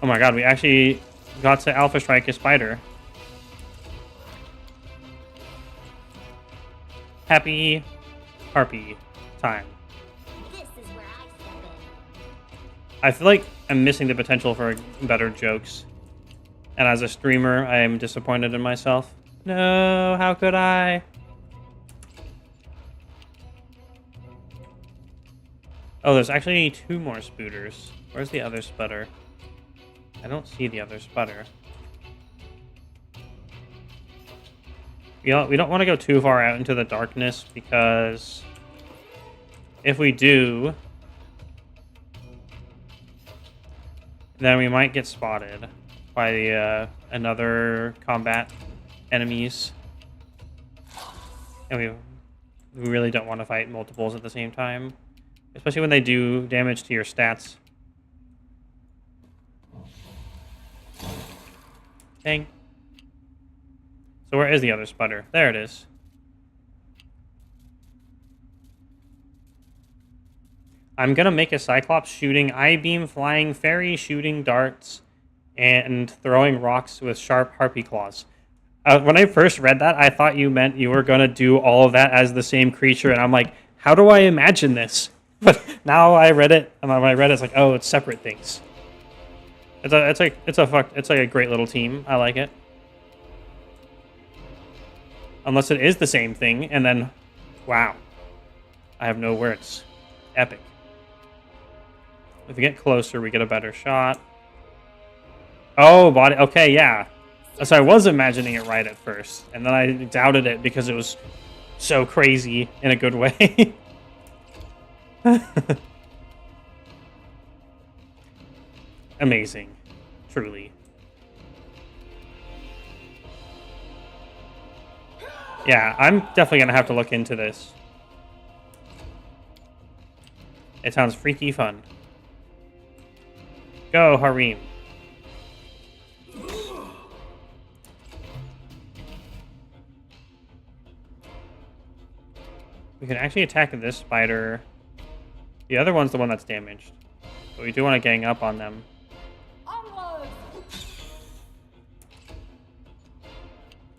Oh my god, we actually got to Alpha Strike a spider. Happy Harpy time. This is where I step in. I feel like I'm missing the potential for better jokes. And as a streamer, I am disappointed in myself. No, how could I? Oh, there's actually 2 more spooters. Where's the other sputter? I don't see the other sputter. We don't want to go too far out into the darkness, because if we do, then we might get spotted by the, another combat enemies. And we really don't want to fight multiples at the same time, especially when they do damage to your stats. Dang. So where is the other sputter? There it is. I'm gonna make a Cyclops shooting I-beam, flying fairy, shooting darts, and throwing rocks with sharp harpy claws. When I first read that, I thought you meant you were gonna do all of that as the same creature, and I'm like, how do I imagine this? But now I read it, and when I read it, it's like, oh, it's separate things. It's like a great little team. I like it. Unless it is the same thing, and then, wow. I have no words. Epic. If we get closer, we get a better shot. Oh, body. Okay, yeah. So I was imagining it right at first, and then I doubted it because it was so crazy in a good way. amazing. Truly. Yeah, I'm definitely going to have to look into this. It sounds freaky fun. Go, Harim. We can actually attack this spider. The other one's the one that's damaged. But we do want to gang up on them.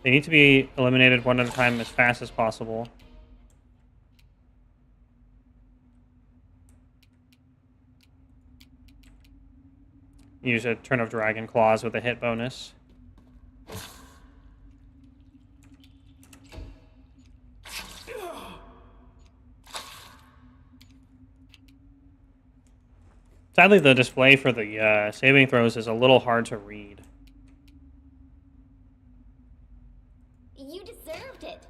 They need to be eliminated one at a time as fast as possible. Use a turn of Dragon Claws with a hit bonus. Sadly, the display for the saving throws is a little hard to read. You deserved it.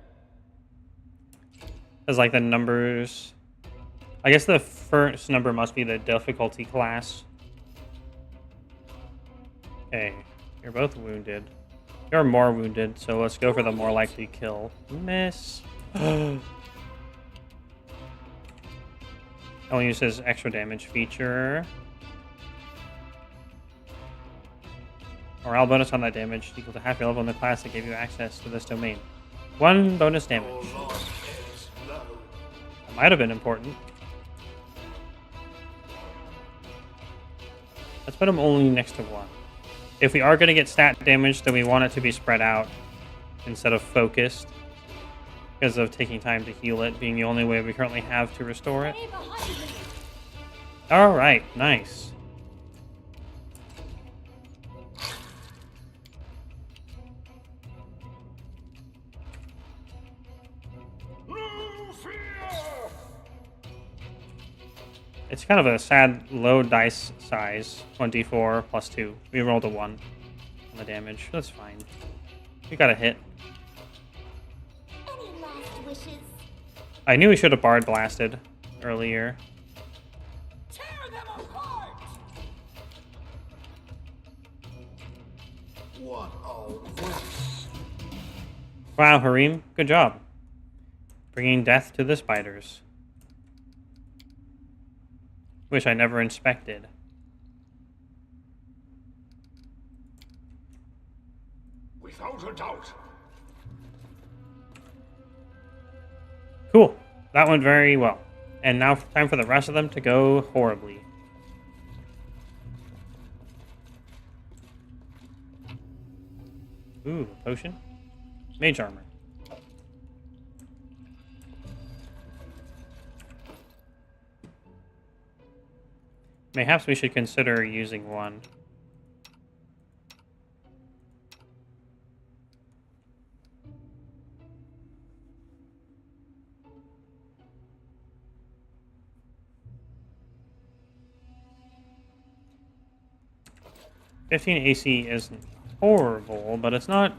Because, like, the numbers... I guess the first number must be the difficulty class. Okay, you're both wounded. You're more wounded, so let's go for the more likely kill. Miss. I'll use his extra damage feature. Morale bonus on that damage equal to half your level in the class that gave you access to this domain. 1 bonus damage. That might have been important. Let's put him only next to 1. If we are going to get stat damage, then we want it to be spread out instead of focused. Because of taking time to heal it being the only way we currently have to restore it. Alright, nice. It's kind of a sad low dice size. 1d4 plus 2. We rolled a 1 on the damage. That's fine. We got a hit. Any last wishes? I knew we should have Bard Blasted earlier. Tear them apart! What a waste. Wow, Harim, good job. Bringing death to the spiders. Which I never inspected. Without a doubt. Cool. That went very well. And now time for the rest of them to go horribly. Ooh, potion. Mage armor. Mayhaps we should consider using one. $15 AC isn't horrible, but it's not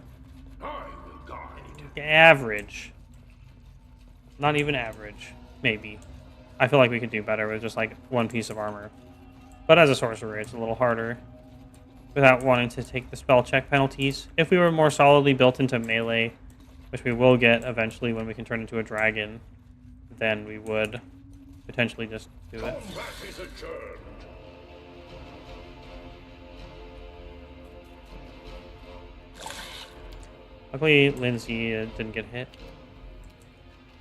average. Not even average. Maybe. I feel like we could do better with just like one piece of armor. But as a sorcerer, it's a little harder without wanting to take the spell check penalties. If we were more solidly built into melee, which we will get eventually when we can turn into a dragon, then we would potentially just do it. Luckily, Lindsay didn't get hit.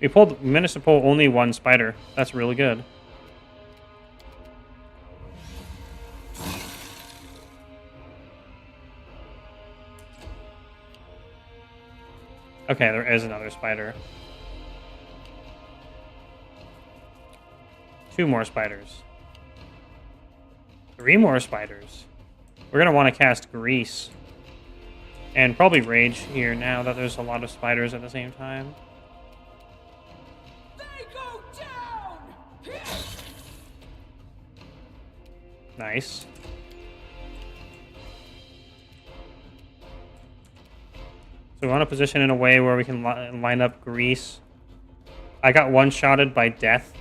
We managed to pull only 1 spider. That's really good. Okay, there is another spider. 2 more spiders. 3 more spiders. We're going to want to cast Grease. And probably Rage here now that there's a lot of spiders at the same time. They go down! Nice. So we want to position in a way where we can line up Grease. I got one-shotted by death.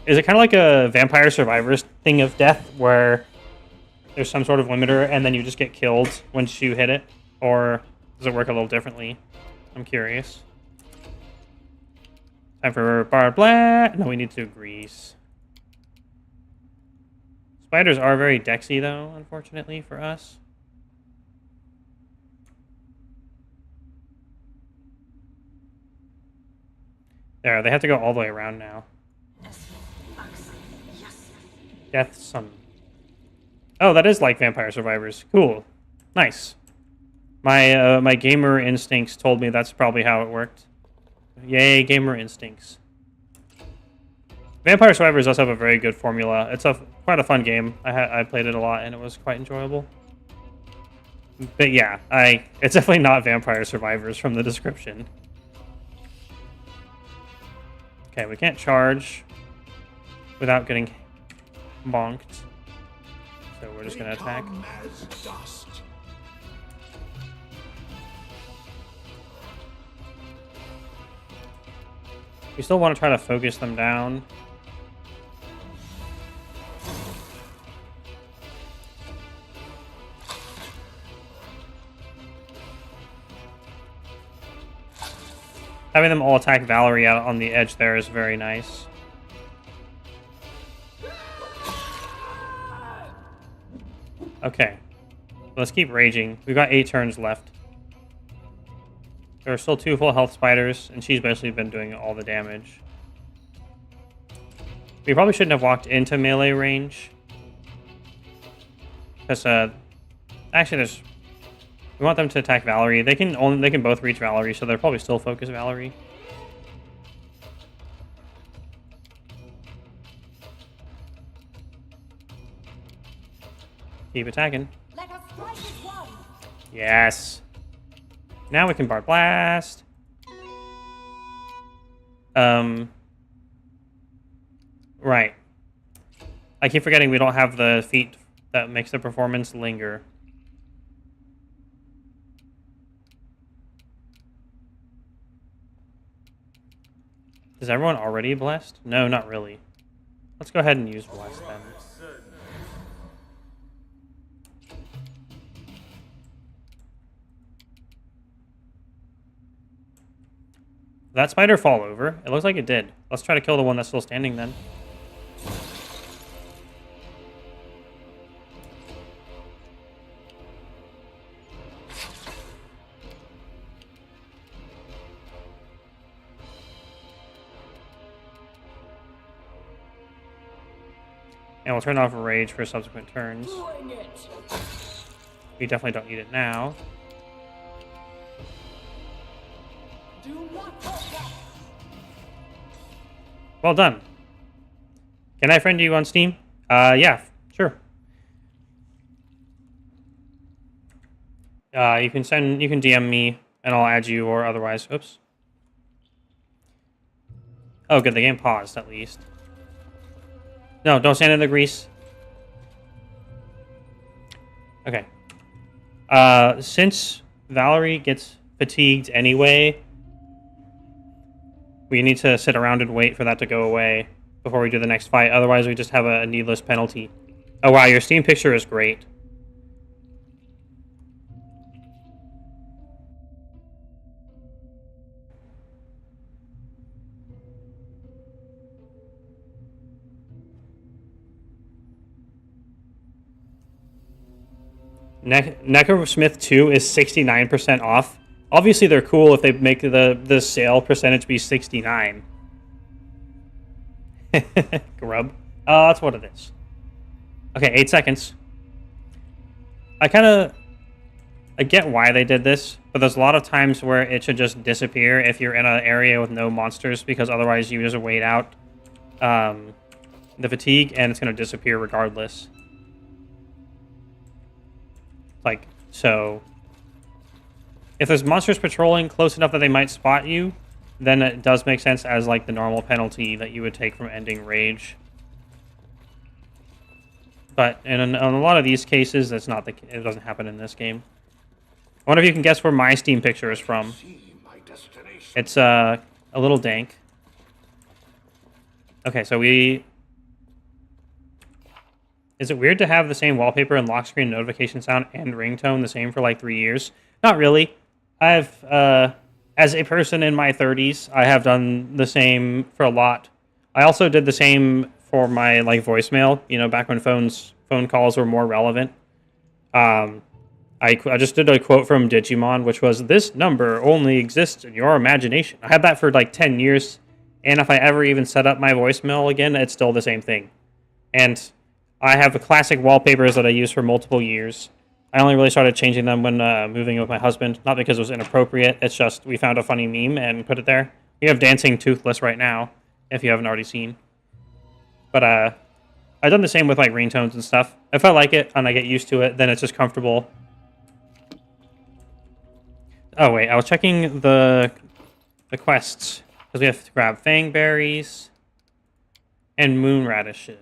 Is it kind of like a Vampire Survivors thing of death, where there's some sort of limiter and then you just get killed once you hit it? Or does it work a little differently? I'm curious. Time for bar blah. No, we need to grease. Spiders are very dexy, though, unfortunately, for us. There, they have to go all the way around now. Death Summon. Oh, that is like Vampire Survivors. Cool. Nice. My gamer instincts told me that's probably how it worked. Yay, gamer instincts. Vampire Survivors does have a very good formula. It's quite a fun game. I played it a lot, and it was quite enjoyable. But yeah, it's definitely not Vampire Survivors from the description. Okay, we can't charge without getting bonked. So we're just going to attack. We still want to try to focus them down. Having them all attack Valerie out on the edge there is very nice. Okay. Let's keep raging. We've got 8 turns left. There are still 2 full health spiders, and she's basically been doing all the damage. We probably shouldn't have walked into melee range. Because, actually, we want them to attack Valerie. They can both reach Valerie, so they'll probably still focus Valerie. Keep attacking. Let us strike as one. Yes. Now we can bar blast. Right. I keep forgetting we don't have the feat that makes the performance linger. Is everyone already blessed? No, not really. Let's go ahead and use bless then. Did that spider fall over? It looks like it did. Let's try to kill the one that's still standing then. And we'll turn off Rage for subsequent turns. We definitely don't need it now. Well done. Can I friend you on Steam? Yeah, sure. You can DM me and I'll add you or otherwise. Oops. Oh, good. The game paused at least. No, don't stand in the grease. Okay. Since Valerie gets fatigued anyway, we need to sit around and wait for that to go away before we do the next fight. Otherwise, we just have a needless penalty. Oh, wow, your Steam picture is great. Necrosmith 2 is 69% off. Obviously, they're cool if they make the sale percentage be 69. Grub. That's what it is. Okay, 8 seconds. I get why they did this, but there's a lot of times where it should just disappear if you're in an area with no monsters, because otherwise you just wait out the fatigue, and it's going to disappear regardless. Like, so... If there's monsters patrolling close enough that they might spot you, then it does make sense as, like, the normal penalty that you would take from ending Rage. But in a lot of these cases, that's not it doesn't happen in this game. I wonder if you can guess where my Steam picture is from. It's a little dank. Okay, so Is it weird to have the same wallpaper and lock screen notification sound and ringtone the same for like 3 years? Not really. I've, as a person in my 30s, I have done the same for a lot. I also did the same for my like voicemail, you know, back when phone calls were more relevant. I just did a quote from Digimon, which was, "This number only exists in your imagination." I had that for like 10 years, and if I ever even set up my voicemail again, it's still the same thing. And I have the classic wallpapers that I use for multiple years. I only really started changing them when moving in with my husband, not because it was inappropriate, it's just we found a funny meme and put it there. We have Dancing Toothless right now, if you haven't already seen. But I've done the same with like ringtones and stuff. If I like it and I get used to it, then it's just comfortable. Oh wait, I was checking the quests because we have to grab fang berries and moon radishes.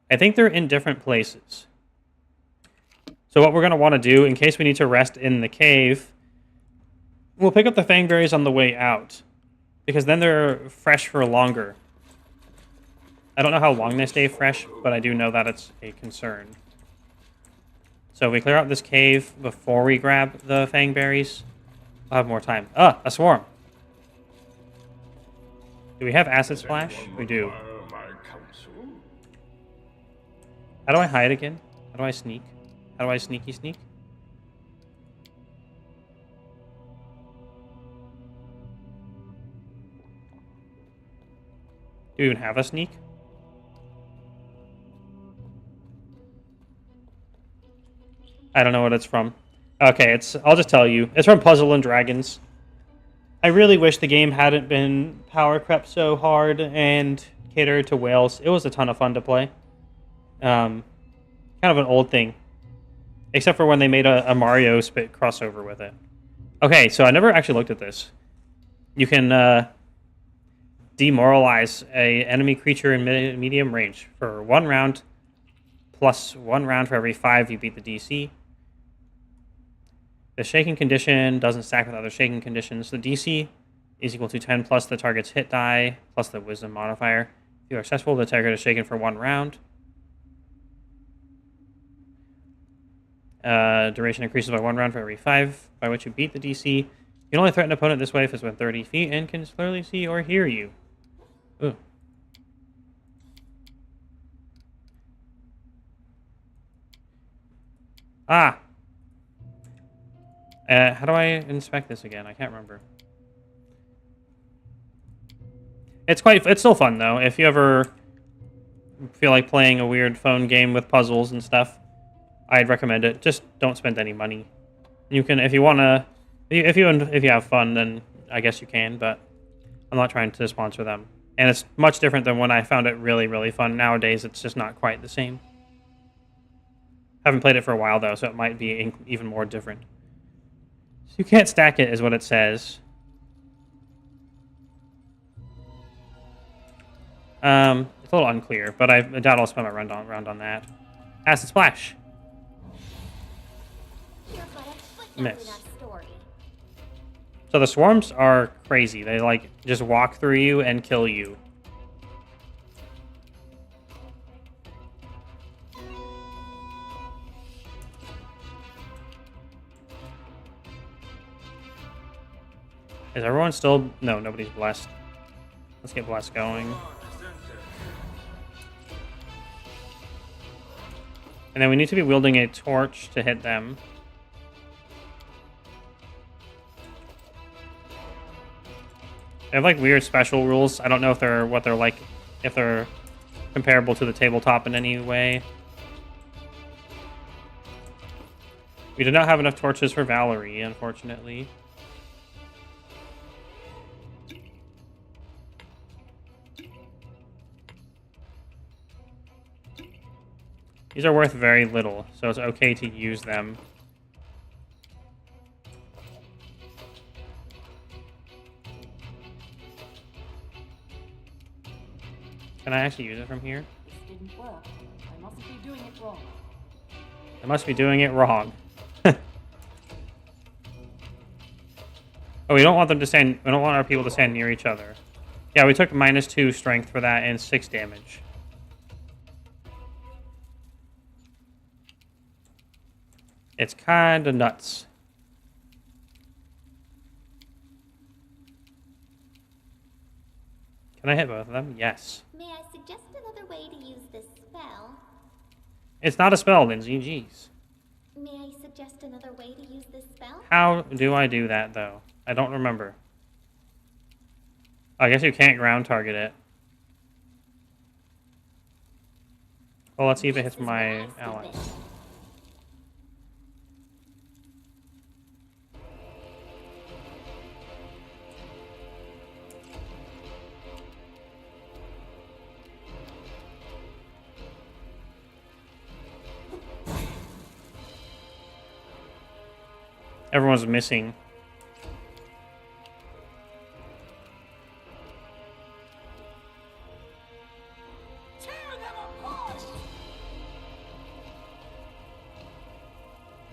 I think they're in different places. So what we're going to want to do, in case we need to rest in the cave, we'll pick up the fang berries on the way out, because then they're fresh for longer. I don't know how long they stay fresh, but I do know that it's a concern. So if we clear out this cave before we grab the fang berries, we'll have more time. Ah, a swarm. Do we have acid splash? We do. How do I hide again? How do I sneak? How do I sneaky sneak? Do we even have a sneak? I don't know what it's from. Okay, I'll just tell you. It's from Puzzle and Dragons. I really wish the game hadn't been power crept so hard and catered to whales. It was a ton of fun to play. Kind of an old thing. Except for when they made a Mario spit crossover with it. Okay, so I never actually looked at this. You can demoralize a enemy creature in medium range for 1 round, plus 1 round for every 5 you beat the DC. The shaking condition doesn't stack with other shaking conditions. The DC is equal to 10 plus the target's hit die, plus the wisdom modifier. If you are successful, the target is shaken for 1 round. Duration increases by 1 round for every 5 by which you beat the DC. You can only threaten an opponent this way if it's within 30 feet and can clearly see or hear you. Ooh. Ah! How do I inspect this again? I can't remember. It's still fun though. If you ever feel like playing a weird phone game with puzzles and stuff, I'd recommend it. Just don't spend any money. You can, if you wanna, if you have fun, then I guess you can. But I'm not trying to sponsor them. And it's much different than when I found it really, really fun. Nowadays, it's just not quite the same. Haven't played it for a while though, so it might be even more different. So you can't stack it, is what it says. It's a little unclear, but I doubt I'll spend my round on that. Acid splash. Miss. So the swarms are crazy. They like just walk through you and kill you. Is everyone still... No, nobody's blessed. Let's get blessed going. And then we need to be wielding a torch to hit them. They have like weird special rules. I don't know if they're what they're like, if they're comparable to the tabletop in any way. We did not have enough torches for Valerie, unfortunately. These are worth very little, so it's okay to use them. Can I actually use it from here? This didn't work. I mustn't be doing it wrong. I must be doing it wrong. Oh, we don't want them to stand... We don't want our people to stand near each other. Yeah, we took -2 strength for that and 6 damage. It's kinda nuts. Can I hit both of them? Yes. May I suggest another way to use this spell? It's not a spell, Lindsay. Jeez. May I suggest another way to use this spell? How do I do that, though? I don't remember. I guess you can't ground target it. Well, let's see if it hits my ally. Everyone's missing.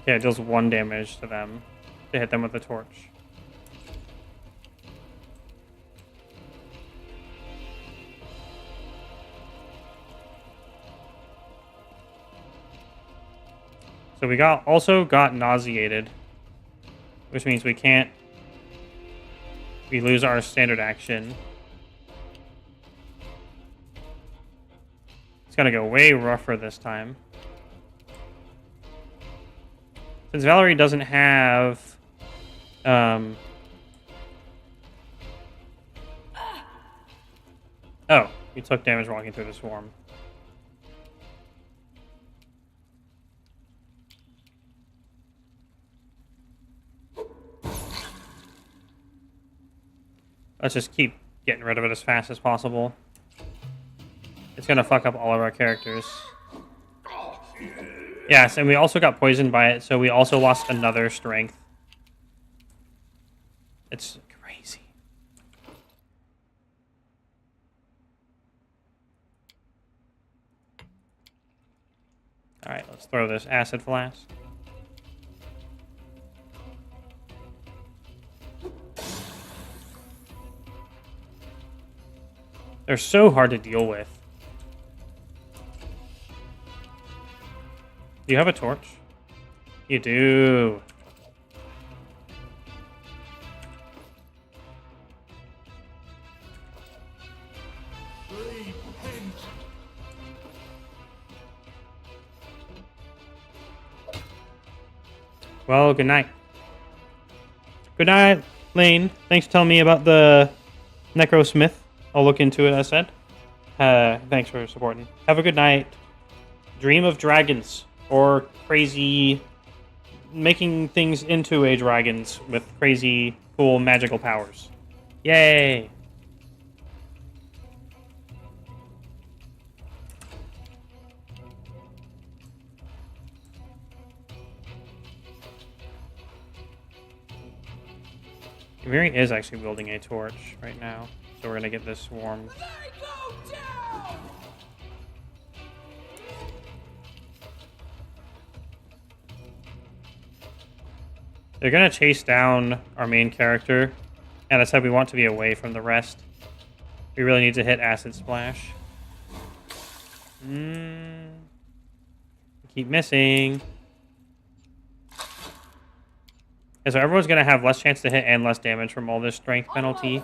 Okay, it deals 1 damage to them to hit them with the torch. So we also got nauseated, which means we lose our standard action. It's gonna go way rougher this time. Since Valerie doesn't have oh, you took damage walking through the swarm. Let's just keep getting rid of it as fast as possible. It's gonna fuck up all of our characters. Yes, and we also got poisoned by it, so we also lost another strength. It's crazy. Alright, let's throw this acid flask. They're so hard to deal with. Do you have a torch? You do. Well, good night. Good night, Lane. Thanks for telling me about the Necrosmith. I'll look into it, as I said. Thanks for supporting. Have a good night. Dream of dragons. Or crazy... making things into a dragons with crazy, cool, magical powers. Yay! Miri is actually wielding a torch right now. So we're gonna get this swarm. They're gonna chase down our main character. And I said we want to be away from the rest. We really need to hit Acid Splash. Keep missing. Okay, so everyone's gonna have less chance to hit and less damage from all this strength penalty.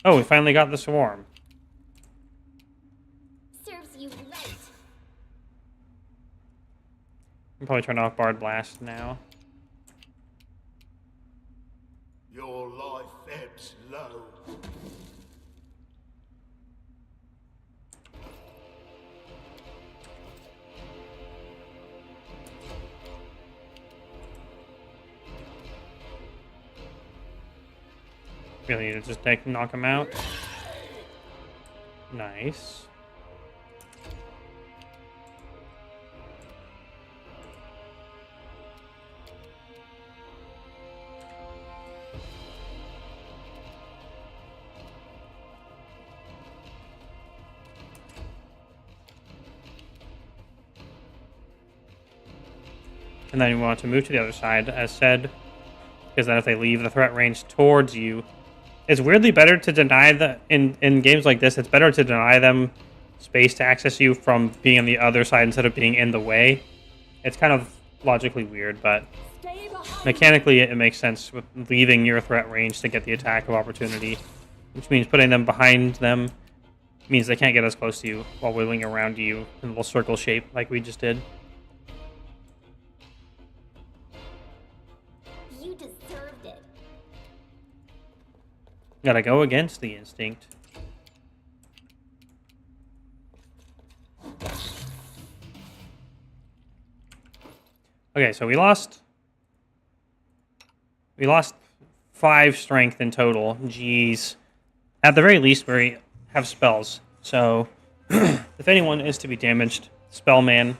Oh, we finally got the swarm. Serves you right. I'll probably turn off Bard Blast now. Your life ebbs low. Really need to just knock him out. Nice. And then we want to move to the other side, as said. because then if they leave the threat range towards you, it's weirdly better to deny the in games like this. It's better to deny them space to access you from being on the other side instead of being in the way. It's kind of logically weird, but mechanically it makes sense with leaving your threat range to get the attack of opportunity, which means putting them behind them means they can't get as close to you while whittling around you in a little circle shape like we just did. You deserved it. Gotta go against the instinct. Okay, so we lost 5 strength in total. Jeez. At the very least, we have spells. So, if anyone is to be damaged, Spellman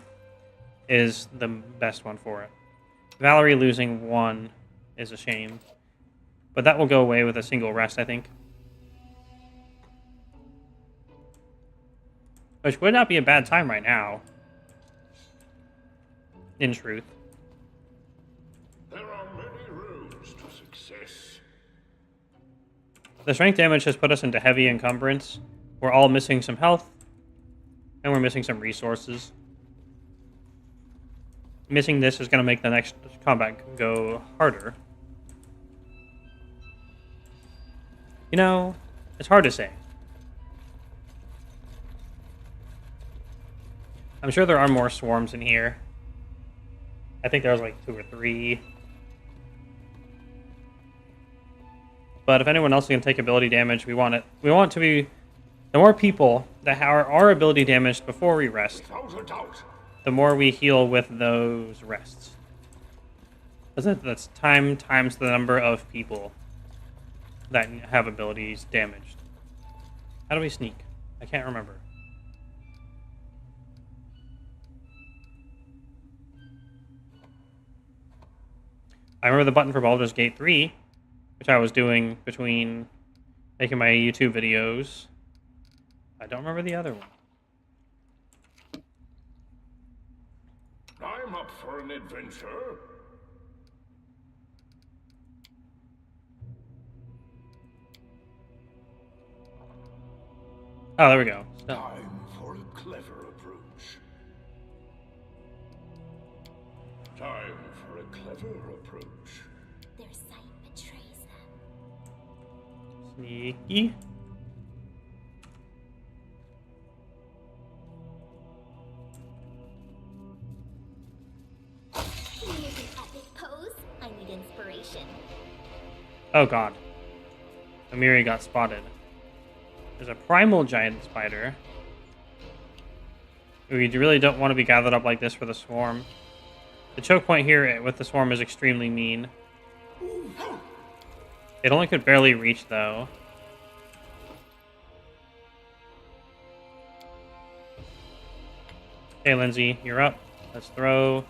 is the best one for it. Valerie losing 1 is a shame. But that will go away with a single rest, I think. Which would not be a bad time right now. In truth. There are many roads to success. The strength damage has put us into heavy encumbrance. We're all missing some health. And we're missing some resources. Missing this is going to make the next combat go harder. You know, it's hard to say. I'm sure there are more swarms in here. I think there was like 2 or 3. But if anyone else can take ability damage, we want it. We want it to be the more people that are ability damaged before we rest, Without a doubt. the more we heal with those rests. That's time times the number of people that have abilities damaged. How do we sneak? I can't remember. I remember the button for Baldur's Gate 3, which I was doing between making my YouTube videos. I don't remember the other one. I'm up for an adventure. Oh, there we go. So, Time for a clever approach. Time for a clever approach. Their sight betrays them. sneaky. Need an epic pose? I need inspiration. Oh god. Amiri got spotted. There's a primal giant spider. We really don't want to be gathered up like this for the swarm. The choke point here with the swarm is extremely mean. It only could barely reach, though. Hey, Lindsay, you're up. Let's throw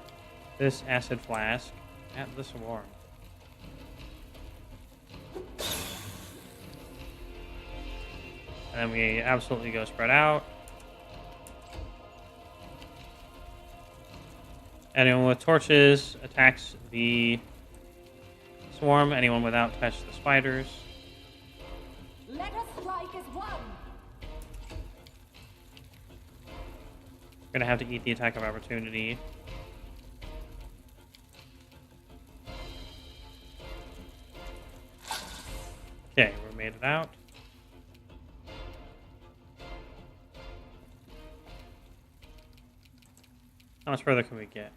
this acid flask at the swarm. And then we absolutely go spread out. Anyone with torches attacks the swarm. Anyone without touch the spiders. Let us strike as one. We're gonna have to eat the attack of opportunity. Okay, we made it out. How much further can we get?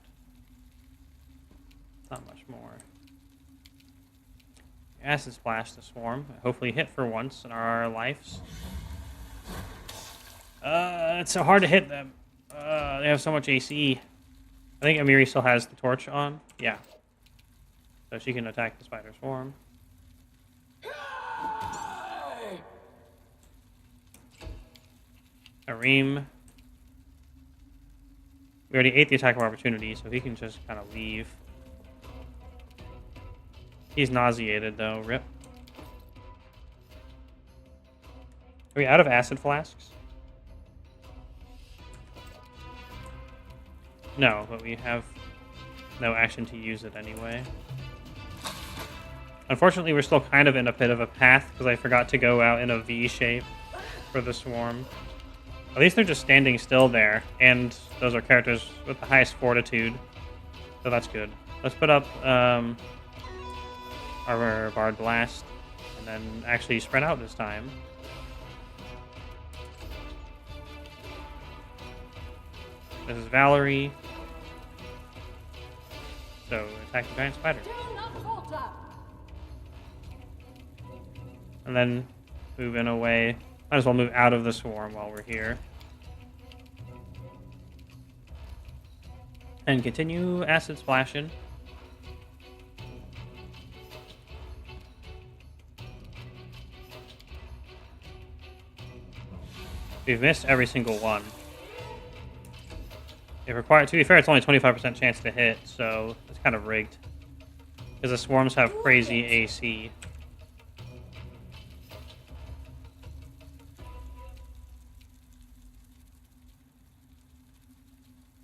Not much more. Acid splash the swarm. Hopefully hit for once in our lives. It's so hard to hit them. They have so much AC. I think Amiri still has the torch on. Yeah. So she can attack the spider swarm. Areem. We already ate the attack of opportunity, so he can just kind of leave. He's nauseated, though. Rip. Are we out of acid flasks? No, but we have no action to use it anyway. Unfortunately, we're still kind of in a bit of a path because I forgot to go out in a V shape for the swarm. At least they're just standing still there, and those are characters with the highest fortitude, so that's good. Let's put up our Bard Blast, and then actually spread out this time. This is Valerie. So, attack the giant spider. And then move in away. Might as well move out of the swarm while we're here. And continue acid splashing. We've missed every single one. If required, to be fair, it's only 25% chance to hit, so it's kind of rigged. Because the swarms have crazy AC.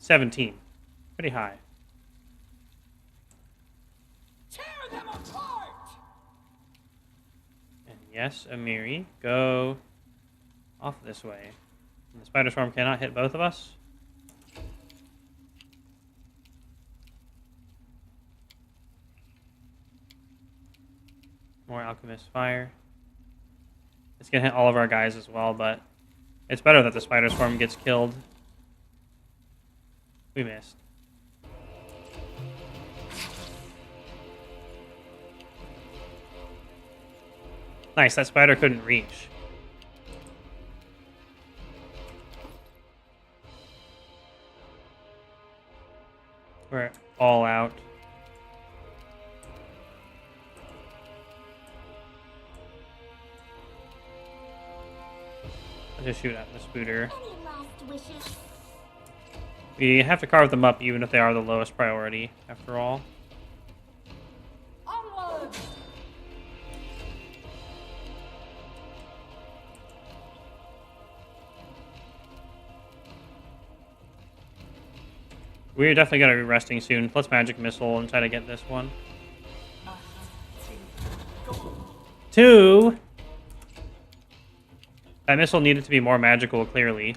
$17. Pretty high. Tear them apart! And yes, Amiri, go off this way. And the spider swarm cannot hit both of us. More Alchemist Fire. It's going to hit all of our guys as well, but it's better that the spider swarm gets killed. We missed. Nice, that spider couldn't reach. We're all out. I'll just shoot at the spooter. Any last wishes? We have to carve them up even if they are the lowest priority, after all. Onward! We're definitely going to be resting soon. Let's Magic Missile and try to get this one. 2! That missile needed to be more magical, clearly.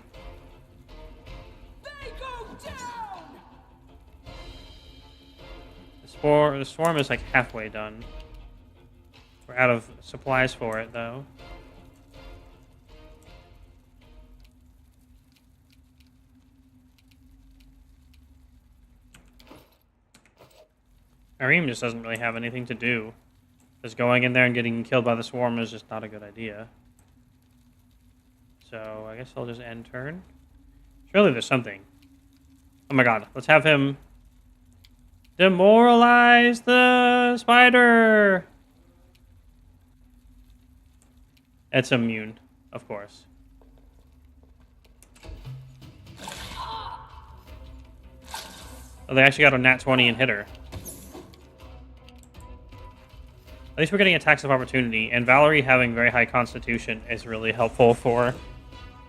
They go down! The swarm is like halfway done. We're out of supplies for it, though. Arim just doesn't really have anything to do. Just going in there and getting killed by the swarm is just not a good idea. So I guess I'll just end turn. Surely there's something. Oh my god, let's have him demoralize the spider! It's immune, of course. Oh, they actually got a nat 20 and hit her. At least we're getting attacks of opportunity, and Valerie having very high constitution is really helpful for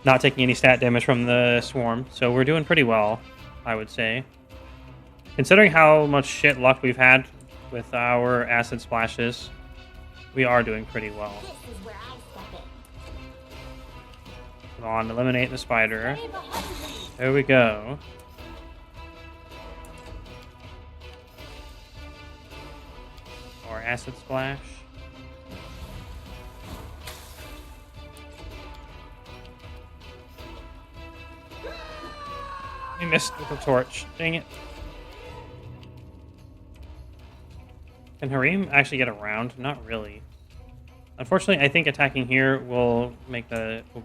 not taking any stat damage from the swarm. So we're doing pretty well, I would say. Considering how much shit luck we've had with our acid splashes, we are doing pretty well. This is where I step in. Come on, eliminate the spider. There we go. More acid splash. We missed with the torch. Dang it. Can Harim actually get around? Not really. Unfortunately, I think attacking here will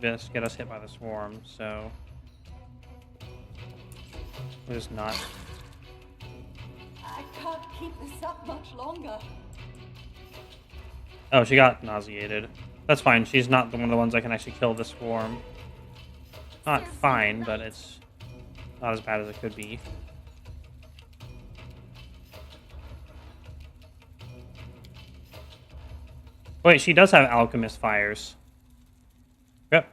just get us hit by the swarm, so we're just not. I can't keep this up much longer. Oh, she got nauseated. That's fine. She's not one of the ones that can actually kill the swarm. Not fine, but it's not as bad as it could be. Wait, she does have alchemist fires. Yep.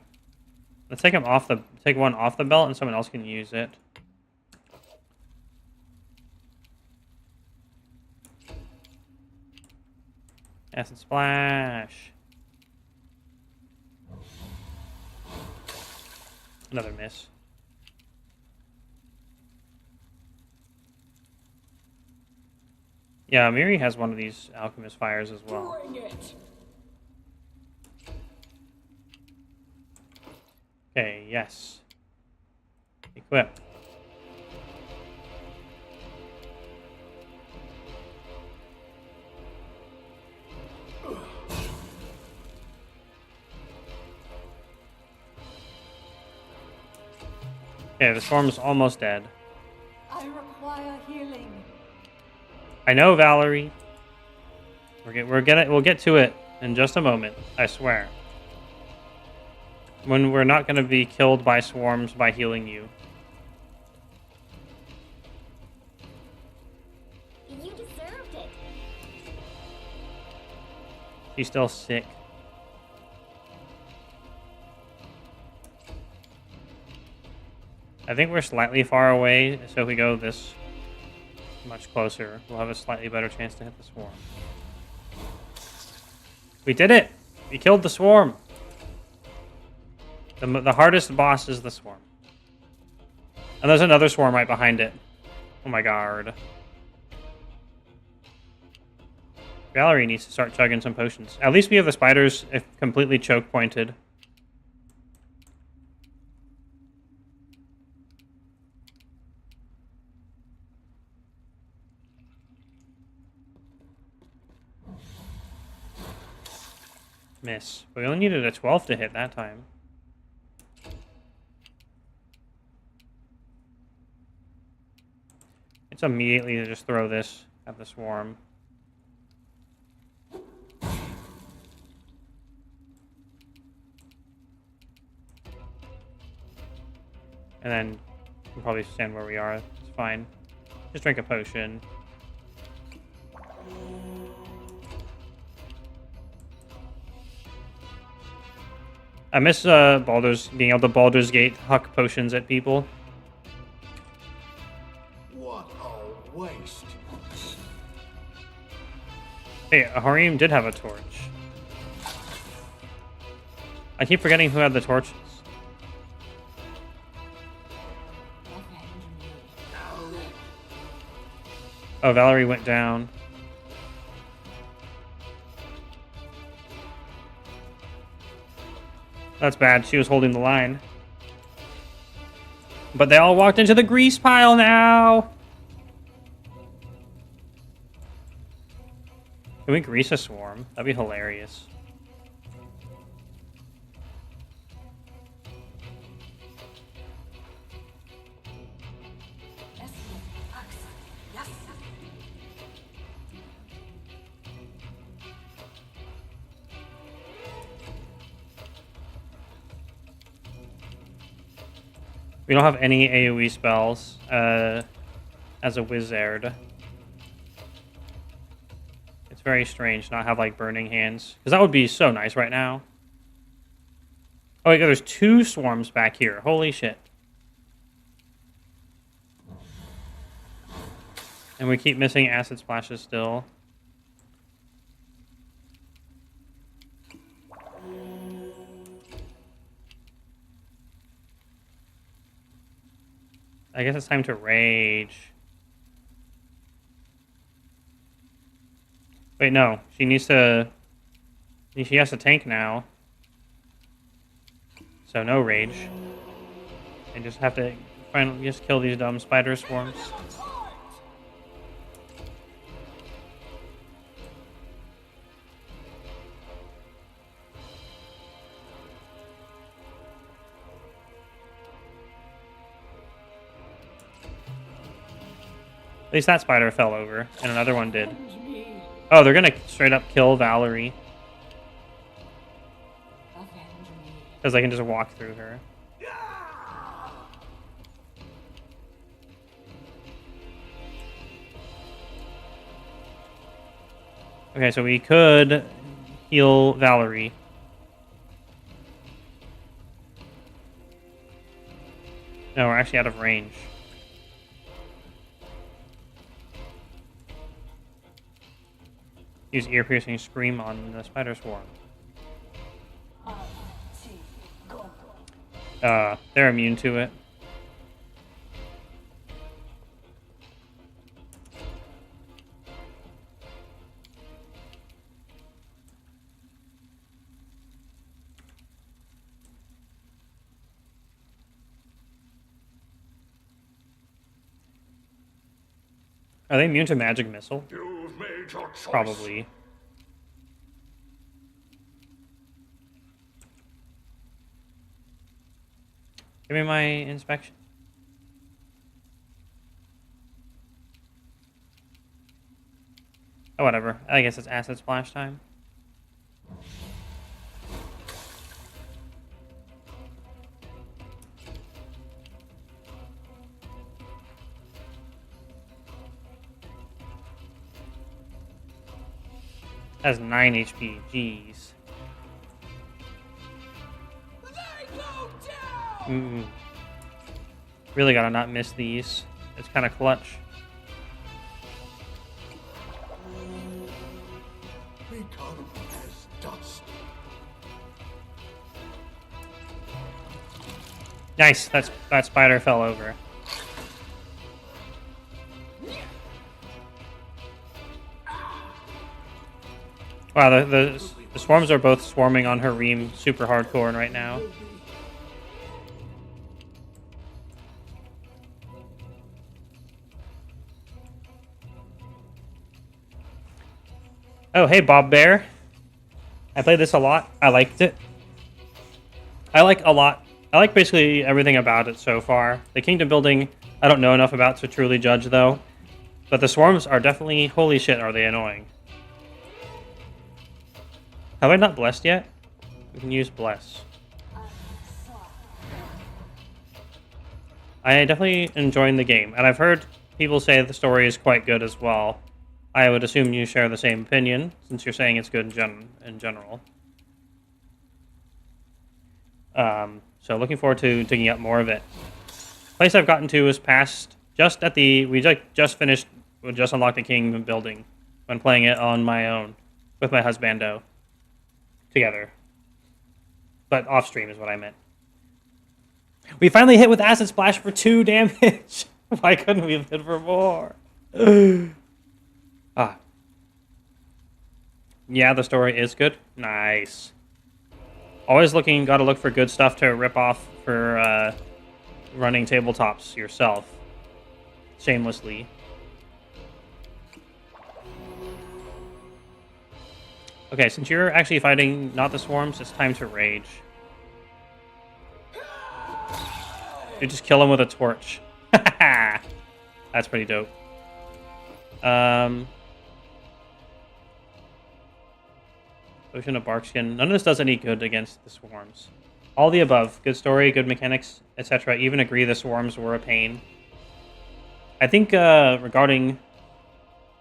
Let's take one off the belt, and someone else can use it. Acid splash. Another miss. Yeah, Miri has one of these alchemist fires as well. Bring it! Okay, yes. Equip. Okay, the storm's almost dead. I require healing. I know, Valerie. We'll get to it in just a moment. I swear. When we're not going to be killed by swarms by healing you. You deserved it. She's still sick. I think we're slightly far away, so if we go this much closer, we'll have a slightly better chance to hit the swarm. We did it! We killed the swarm! The hardest boss is the swarm. And there's another swarm right behind it. Oh my god. Valerie needs to start chugging some potions. At least we have the spiders completely choke pointed. Miss. But we only needed a 12 to hit that time. It's immediately to just throw this at the swarm. And then we'll probably stand where we are. It's fine. Just drink a potion. I miss being able to Baldur's Gate huck potions at people. What a waste. Hey, Harim did have a torch. I keep forgetting who had the torches. Oh, Valerie went down. That's bad. She was holding the line. But they all walked into the grease pile now. Can we grease a swarm? That'd be hilarious. We don't have any AoE spells as a wizard. It's very strange to not have like burning hands, because that would be so nice right now. Oh wait, there's 2 swarms back here. Holy shit. And we keep missing acid splashes still. I guess it's time to rage. Wait, no. She needs to... She has to tank now. So no rage. And just have to finally just kill these dumb spider swarms. At least that spider fell over, and another one did. Oh, they're gonna straight up kill Valerie. Because they can just walk through her. Okay, so we could heal Valerie. No, we're actually out of range. Use ear-piercing scream on the spider swarm. They're immune to it. Are they immune to magic missile? You've made your choice. Probably. Give me my inspection. Oh, whatever. I guess it's acid splash time. Has 9 HP. Jeez. Really gotta not miss these. It's kind of clutch. Become as dust. Nice. That spider fell over. Wow, the swarms are both swarming on her ream super hardcore right now. Oh, hey, Bob Bear. I played this a lot. I liked it. I like basically everything about it so far. The kingdom building, I don't know enough about to truly judge, though. But the swarms are definitely... Holy shit, are they annoying. Have I not blessed yet? We can use bless. I definitely enjoying the game, and I've heard people say the story is quite good as well. I would assume you share the same opinion, since you're saying it's good in general. So looking forward to digging up more of it. Place I've gotten to is past just at the... We just unlocked the king building when playing it on my own with my husbando. Together. But off stream is what I meant. We finally hit with Acid Splash for 2 damage. Why couldn't we have hit for more? Yeah, the story is good. Nice. Always gotta look for good stuff to rip off for running tabletops yourself. Shamelessly. Okay, since you're actually fighting not the swarms, it's time to rage. You just kill him with a torch. That's pretty dope. Potion of Barkskin. None of this does any good against the swarms. All the above. Good story, good mechanics, etc. Even agree the swarms were a pain. I think regarding...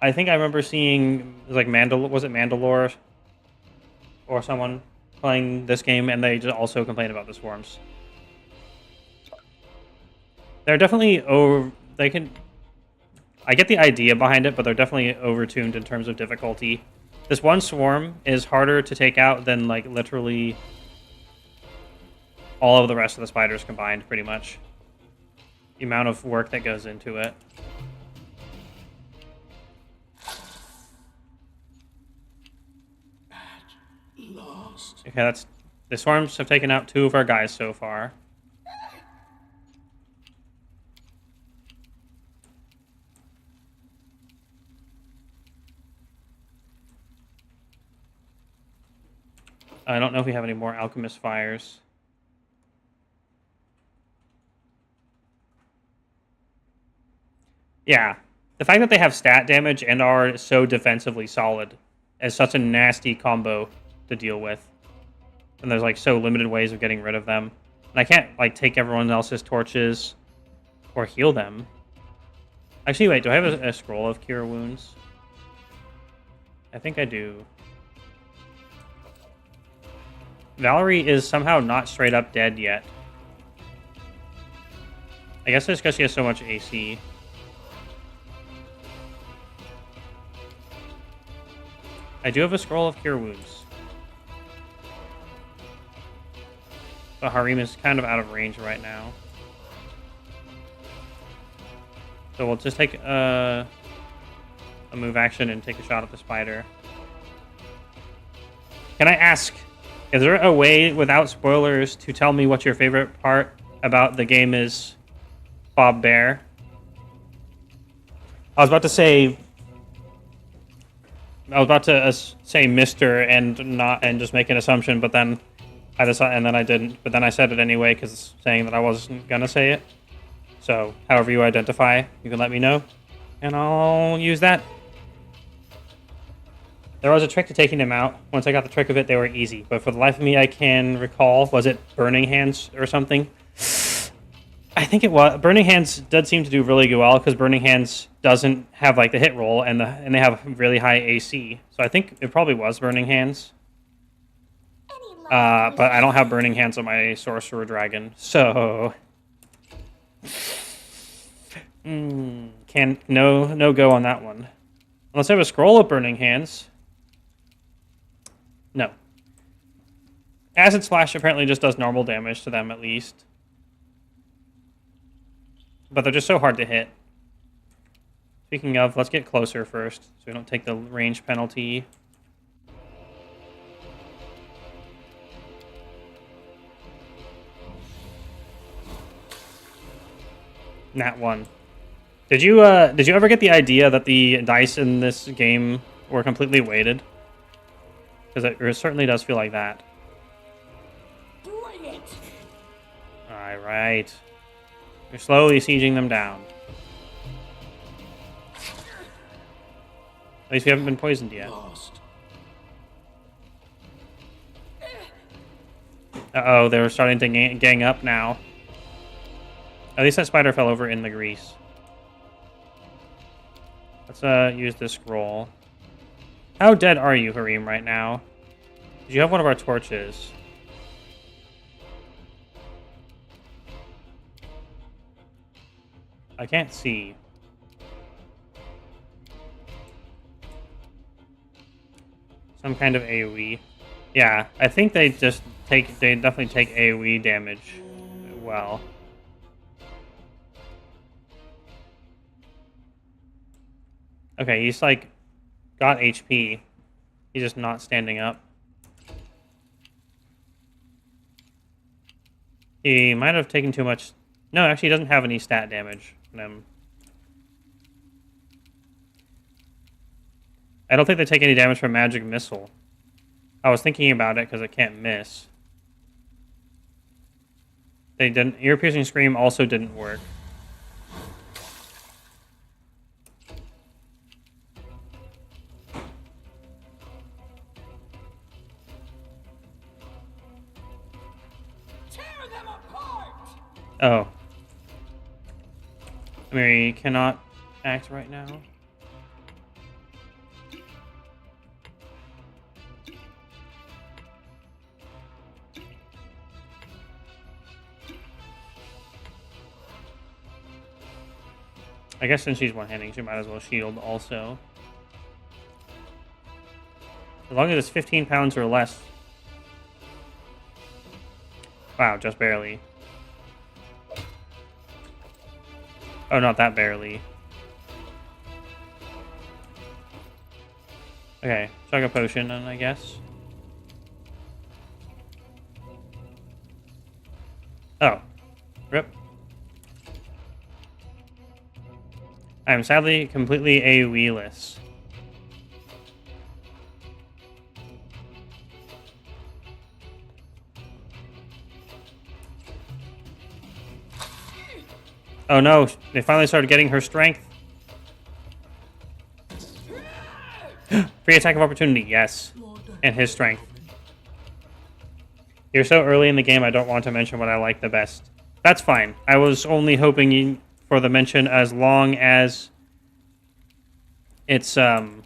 I think I remember seeing... like was it Mandalore? Or someone playing this game, and they just also complain about the swarms. They're definitely they can... I get the idea behind it, but they're definitely overtuned in terms of difficulty. This one swarm is harder to take out than, like, literally all of the rest of the spiders combined, pretty much. The amount of work that goes into it. Okay, the swarms have taken out 2 of our guys so far. I don't know if we have any more alchemist fires. Yeah, the fact that they have stat damage and are so defensively solid is such a nasty combo to deal with. And there's, like, so limited ways of getting rid of them. And I can't, like, take everyone else's torches or heal them. Actually, wait, do I have a scroll of Cure Wounds? I think I do. Valerie is somehow not straight up dead yet. I guess it's because she has so much AC. I do have a scroll of cure wounds. But Harim is kind of out of range right now. So we'll just take a move action and take a shot at the spider. Can I ask, is there a way without spoilers to tell me what your favorite part about the game is, Bob Bear? I was about to say Mr. and just make an assumption, but then I decided, and then I didn't. But then I said it anyway because saying that I wasn't gonna say it. So, however you identify, you can let me know, and I'll use that. There was a trick to taking them out. Once I got the trick of it, they were easy. But for the life of me, I can recall, was it Burning Hands or something? I think it was. Burning Hands does seem to do really well because Burning Hands doesn't have like the hit roll and they have really high AC. So I think it probably was Burning Hands. But I don't have Burning Hands on my Sorcerer Dragon, so no go on that one. Unless I have a scroll of Burning Hands. No. Acid Splash apparently just does normal damage to them at least. But they're just so hard to hit. Speaking of, let's get closer first, so we don't take the range penalty. Nat 1. Did you ever get the idea that the dice in this game were completely weighted? Because it certainly does feel like that. Bring it! Alright. You're slowly sieging them down. At least we haven't been poisoned yet. Uh-oh, they're starting to gang up now. At least that spider fell over in the grease. Let's use this scroll. How dead are you, Harim, right now? Did you have one of our torches? I can't see. Some kind of AoE. Yeah, I think they definitely take AoE damage. Well. Okay, he's like got HP. He's just not standing up. He might have taken too much. No, actually, he doesn't have any stat damage on him. I don't think they take any damage from Magic Missile. I was thinking about it because it can't miss. They didn't. Ear-piercing Scream also didn't work. Oh. Mary cannot act right now. I guess since she's one-handing, she might as well shield also. As long as it's 15 pounds or less. Wow, just barely. Oh, not that barely. Okay, chug a potion then, I guess. Oh. Rip. I am sadly completely AoE-less. Oh no, they finally started getting her strength. Free attack of opportunity, yes. And his strength. You're so early in the game, I don't want to mention what I like the best. That's fine. I was only hoping for the mention as long as it's, oh,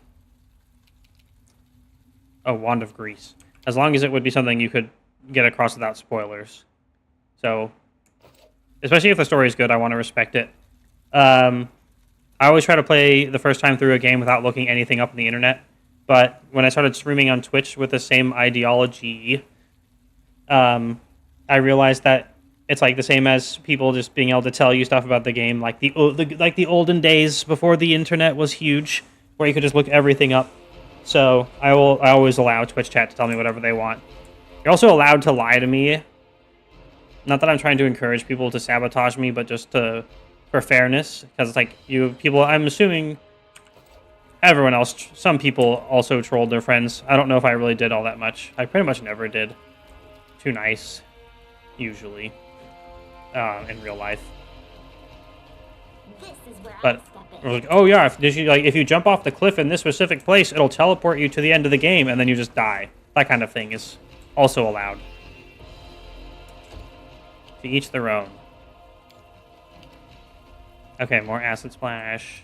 Wand of Grease. As long as it would be something you could get across without spoilers. So, especially if the story is good, I want to respect it. I always try to play the first time through a game without looking anything up on the internet. But when I started streaming on Twitch with the same ideology, I realized that it's like the same as people just being able to tell you stuff about the game, like the olden days before the internet was huge, where you could just look everything up. So I always allow Twitch chat to tell me whatever they want. You're also allowed to lie to me. Not that I'm trying to encourage people to sabotage me, but just for fairness, because it's like people. I'm assuming everyone else. Some people also trolled their friends. I don't know if I really did all that much. I pretty much never did. Too nice, usually, in real life. This is where But I step we're in. like, oh yeah, if you jump off the cliff in this specific place, it'll teleport you to the end of the game, and then you just die. That kind of thing is also allowed. To each their own. Okay, more acid splash.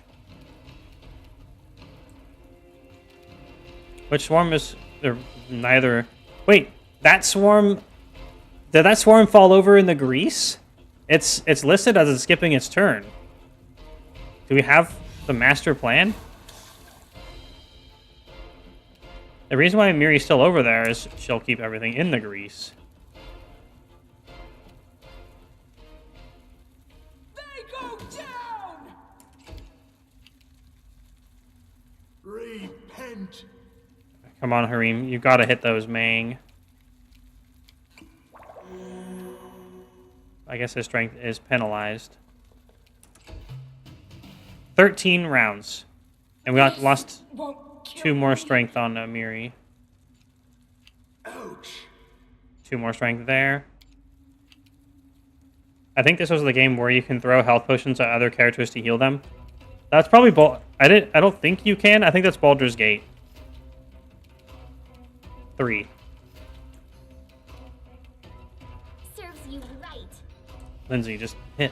Which swarm is there? Neither. Wait, that swarm. Did that swarm fall over in the grease? It's listed as it's skipping its turn. Do we have the master plan? The reason why Miri's still over there is she'll keep everything in the grease. They go down! Repent. Come on, Harim. You gotta hit those, Mang. I guess his strength is penalized. 13 rounds. And we lost 2 more strength on Miri. Ouch. 2 more strength there. I think this was the game where you can throw health potions at other characters to heal them. That's probably I don't think you can. I think that's Baldur's Gate 3. Serves you right. Lindsay, just hit.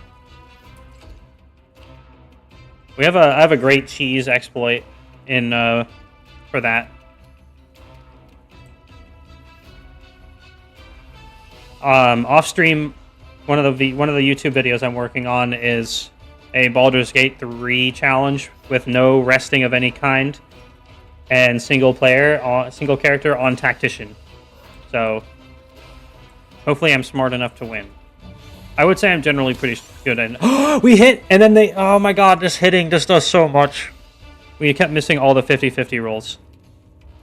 I have a great cheese exploit in for that. Off stream, one of the YouTube videos I'm working on is a Baldur's Gate 3 challenge with no resting of any kind and single character on tactician. So hopefully I'm smart enough to win. I would say I'm generally pretty good at... We hit! And then they... Oh my god, this hitting just does so much. We kept missing all the 50-50 rolls.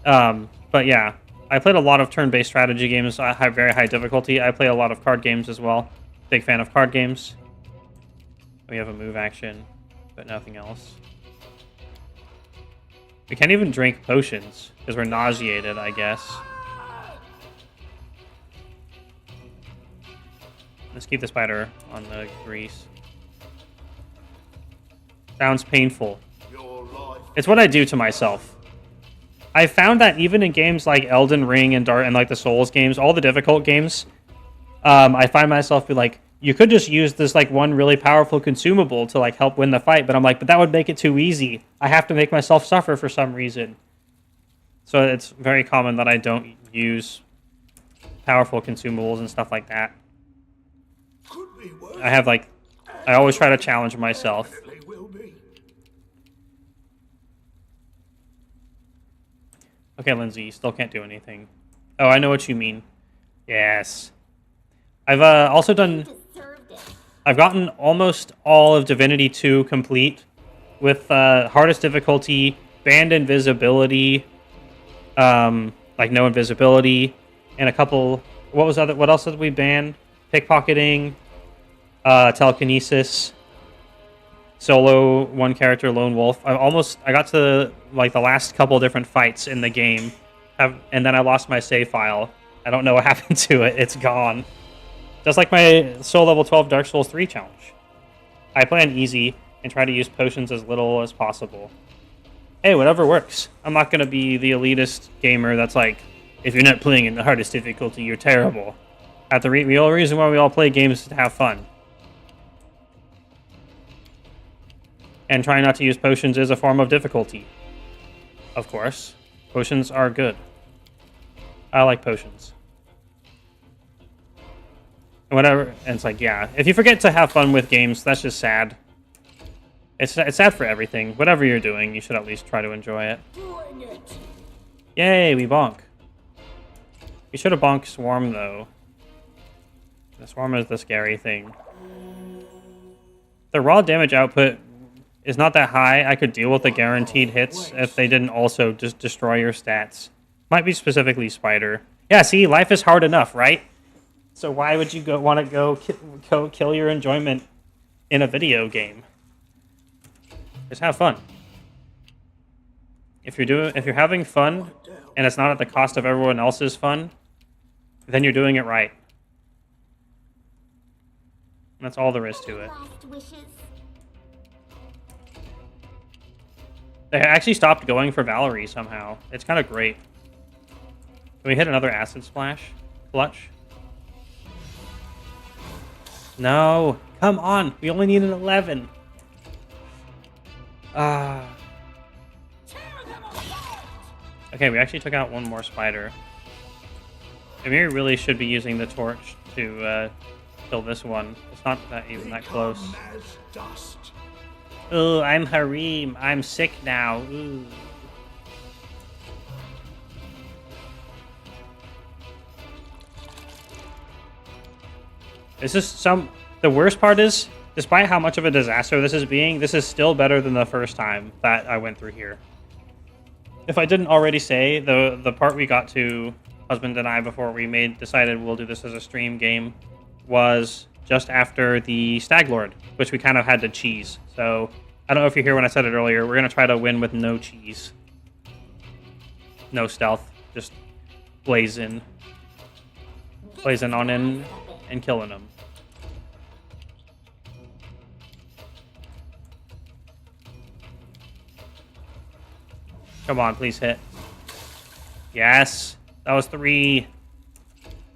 But yeah, I played a lot of turn-based strategy games, very high difficulty. I play a lot of card games as well. Big fan of card games. We have a move action, but nothing else. We can't even drink potions, because we're nauseated, I guess. Let's keep the spider on the grease. Sounds painful. Your life. It's what I do to myself. I found that even in games like Elden Ring and like the Souls games, all the difficult games, I find myself be like, you could just use this like one really powerful consumable to like help win the fight, but I'm like, but that would make it too easy. I have to make myself suffer for some reason. So it's very common that I don't use powerful consumables and stuff like that. Could be worse. I always try to challenge myself. Definitely will be. Okay, Lindsay, you still can't do anything. Oh, I know what you mean. Yes. I've also done... Deserved it. I've gotten almost all of Divinity 2 complete with hardest difficulty, banned invisibility, like no invisibility, and a couple... What else did we ban? Pickpocketing, telekinesis, solo, one character, lone wolf. I got to like the last couple different fights in the game, and then I lost my save file. I don't know what happened to it. It's gone. Just like my Soul Level 12 Dark Souls 3 challenge. I play on easy and try to use potions as little as possible. Hey, whatever works. I'm not going to be the elitist gamer that's like, if you're not playing in the hardest difficulty, you're terrible. The only reason why we all play games is to have fun. And trying not to use potions is a form of difficulty. Of course. Potions are good. I like potions. And whatever. And it's like, yeah. If you forget to have fun with games, that's just sad. It's sad for everything. Whatever you're doing, you should at least try to enjoy it. Bring it! Yay, we bonk. We should have bonked Swarm, though. The Swarm is the scary thing. The raw damage output is not that high. I could deal with the guaranteed hits if they didn't also just destroy your stats. Might be specifically Spider. Yeah, see, life is hard enough, right? So why would you want to go kill your enjoyment in a video game? Just have fun. If you're having fun and it's not at the cost of everyone else's fun, then you're doing it right. That's all there is to it. Last wishes. They actually stopped going for Valerie somehow. It's kind of great. Can we hit another Acid Splash? Clutch? No! Come on! We only need an 11! Okay, we actually took out one more spider. Amir really should be using the torch to kill this one. It's not even that close. Ooh, I'm Harim. I'm sick now. Ooh. The worst part is, despite how much of a disaster this is being, this is still better than the first time that I went through here. If I didn't already say, the part we got to, husband and I, before we decided we'll do this as a stream game, was just after the Stag Lord, which we kind of had to cheese. So, I don't know if you hear when I said it earlier, we're going to try to win with no cheese. No stealth, just blazing on in and killing them. Come on, please hit. Yes, that was 3.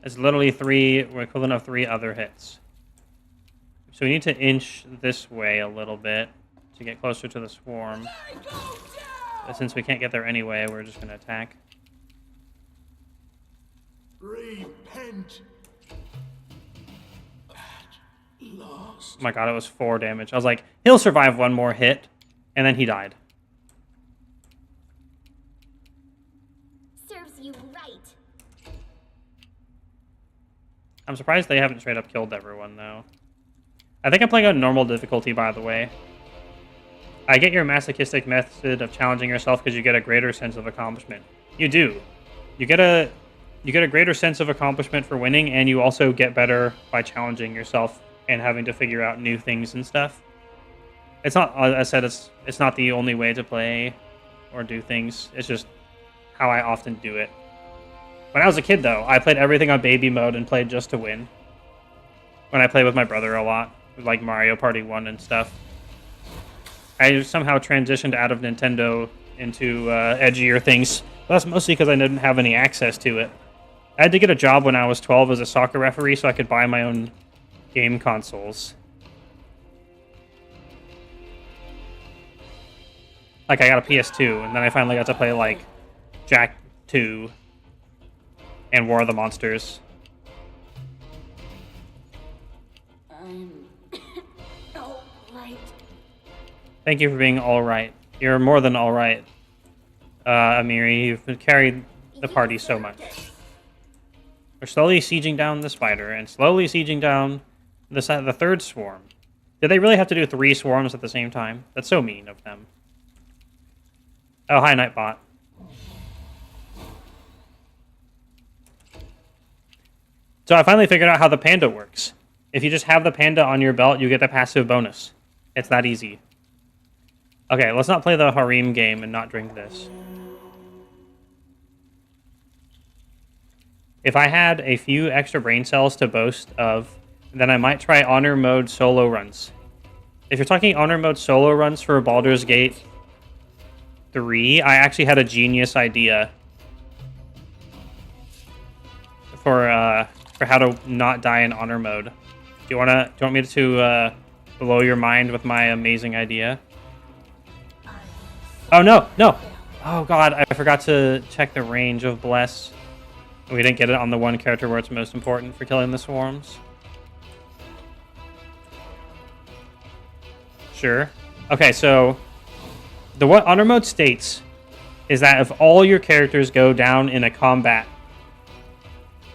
It's literally 3, we're equivalent of 3 other hits. So we need to inch this way a little bit to get closer to the swarm. But since we can't get there anyway, we're just going to attack. Repent. Lost. Oh my god, it was 4 damage. I was like, he'll survive one more hit, and then he died. Serves you right. I'm surprised they haven't straight up killed everyone, though. I think I'm playing on normal difficulty, by the way. I get your masochistic method of challenging yourself because you get a greater sense of accomplishment. You do. You get a greater sense of accomplishment for winning, and you also get better by challenging yourself and having to figure out new things and stuff. It's not, as I said, it's not the only way to play or do things. It's just how I often do it. When I was a kid, though, I played everything on baby mode and played just to win. When I played with my brother a lot, with like Mario Party 1 and stuff. I somehow transitioned out of Nintendo into edgier things. But that's mostly because I didn't have any access to it. I had to get a job when I was 12 as a soccer referee so I could buy my own game consoles. Like, I got a PS2, and then I finally got to play, like, Jack 2 and War of the Monsters. I'm all right. Thank you for being alright. You're more than alright, Amiri. You've carried the party so much. We're slowly sieging down the spider, and slowly sieging down the 3rd swarm. Did they really have to do 3 swarms at the same time? That's so mean of them. Oh, hi, Nightbot. So I finally figured out how the panda works. If you just have the panda on your belt, you get a passive bonus. It's that easy. Okay, let's not play the harem game and not drink this. If I had a few extra brain cells to boast of, then I might try honor mode solo runs. If you're talking honor mode solo runs for Baldur's Gate 3, I actually had a genius idea for how to not die in honor mode. Do you want me to blow your mind with my amazing idea? Oh no, no! Oh god, I forgot to check the range of bless. We didn't get it on the one character where it's most important for killing the swarms. Sure. Okay, so what honor mode states is that if all your characters go down in a combat,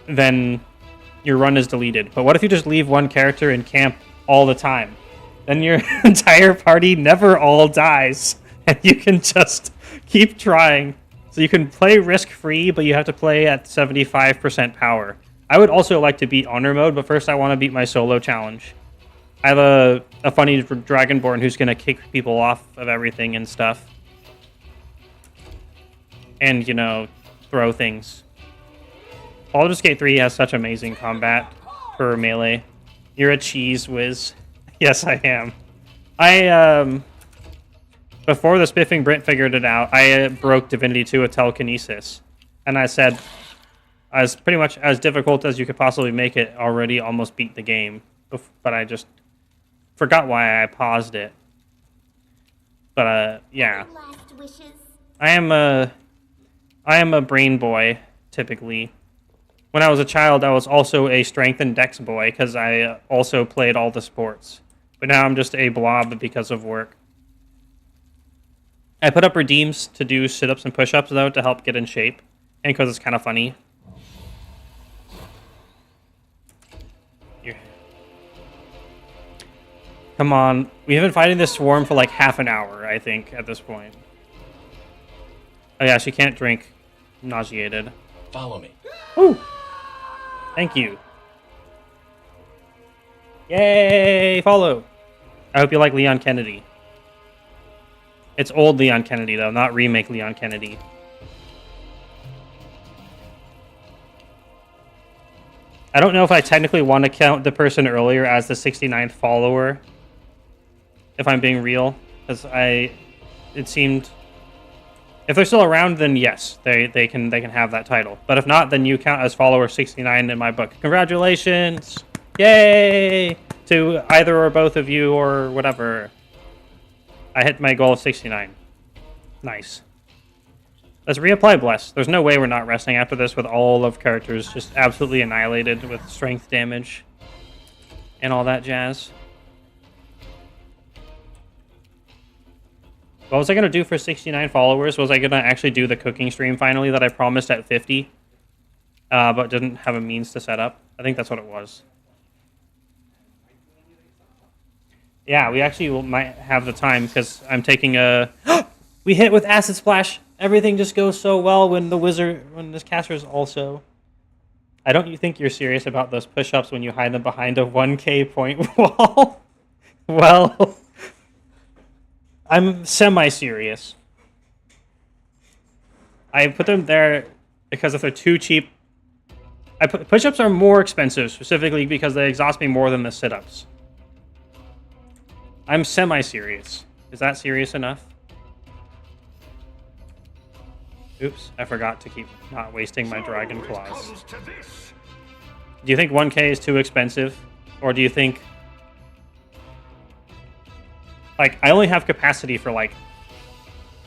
then your run is deleted. But what if you just leave one character in camp all the time? Then your entire party never all dies, and you can just keep trying. So you can play risk-free, but you have to play at 75% power. I would also like to beat Honor Mode, but first I want to beat my solo challenge. I have a funny Dragonborn who's going to kick people off of everything and stuff. And, you know, throw things. Baldur's Gate 3 has such amazing combat for melee. You're a cheese whiz. Yes, I am. Before the Spiffing Brit figured it out, I broke Divinity 2 with telekinesis. And I said, as pretty much as difficult as you could possibly make it, already almost beat the game. But I just forgot why I paused it. But, yeah. Last wishes. I am a brain boy, typically. When I was a child, I was also a strength and dex boy, because I also played all the sports. But now I'm just a blob because of work. I put up redeems to do sit-ups and push-ups, though, to help get in shape. And because it's kind of funny. Here. Come on. We have been fighting this swarm for like half an hour, I think, at this point. Oh yeah, she can't drink. I'm nauseated. Follow me. Woo! Thank you. Yay! Follow! I hope you like Leon Kennedy. It's old Leon Kennedy, though, not remake Leon Kennedy. I don't know if I technically want to count the person earlier as the 69th follower. If I'm being real. Because it seemed... If they're still around, then yes, they can have that title. But if not, then you count as follower 69 in my book. Congratulations! Yay! To either or both of you or whatever. I hit my goal of 69. Nice. Let's reapply Bless. There's no way we're not resting after this with all of characters just absolutely annihilated with strength damage and all that jazz. What was I going to do for 69 followers? Was I going to actually do the cooking stream finally that I promised at 50? But didn't have a means to set up? I think that's what it was. Yeah, we actually might have the time because I'm taking a... We hit with Acid Splash! Everything just goes so well when this caster's also... I don't you think you're serious about those push-ups when you hide them behind a 1k point wall? Well... I'm semi-serious. I put them there because if they're too cheap... Push-ups are more expensive, specifically because they exhaust me more than the sit-ups. I'm semi-serious. Is that serious enough? Oops, I forgot to keep not wasting my dragon claws. Do you think 1k is too expensive? Or do you think... Like, I only have capacity for, like,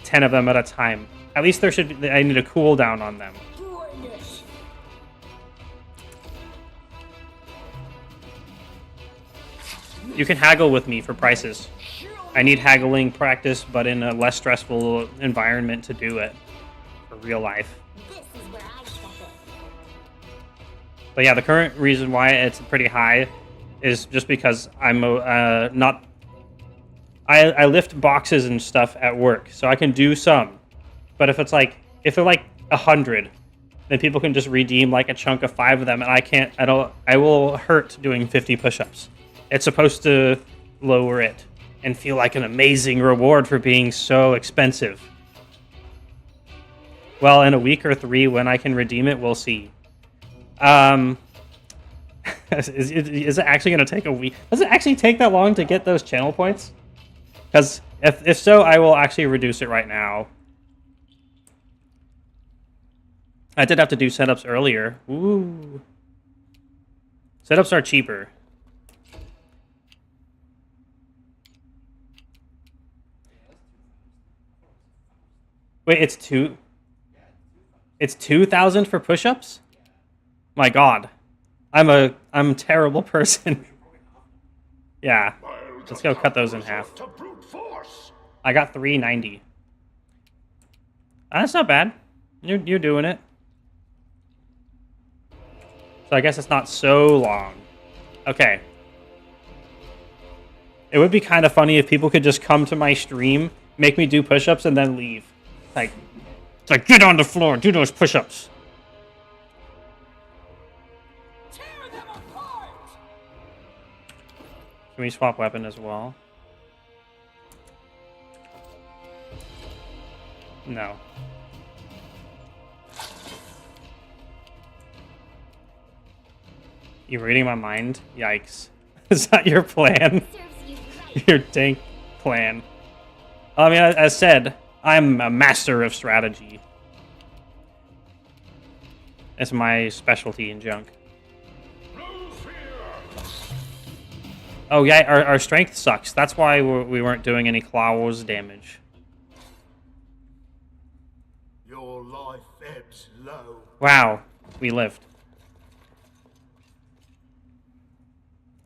10 of them at a time. At least there should be... I need a cooldown on them. You can haggle with me for prices. I need haggling practice, but in a less stressful environment to do it. For real life. This is where I step in. But yeah, the current reason why it's pretty high is just because I'm not... I lift boxes and stuff at work, so I can do some. But if they're like 100, then people can just redeem like a chunk of 5 of them, and I will hurt doing 50 push-ups. It's supposed to lower it and feel like an amazing reward for being so expensive. Well, in a week or 3, when I can redeem it, we'll see. Is it actually going to take a week? Does it actually take that long to get those channel points? Because if so, I will actually reduce it right now. I did have to do setups earlier. Ooh. Setups are cheaper. Wait, it's 2,000 for push-ups? My God. I'm a terrible person. Yeah. Let's go cut those in half. I got 390. That's not bad. You're doing it. So I guess it's not so long. Okay. It would be kind of funny if people could just come to my stream, make me do push-ups, and then leave. It's like, get on the floor, do those push-ups. Can we swap weapon as well? No. You're reading my mind? Yikes. Is that your plan? Your dank plan. I mean, as said, I'm a master of strategy. It's my specialty in junk. Oh yeah, our strength sucks. That's why we weren't doing any claws damage. Your life ebbs low. Wow, we lived.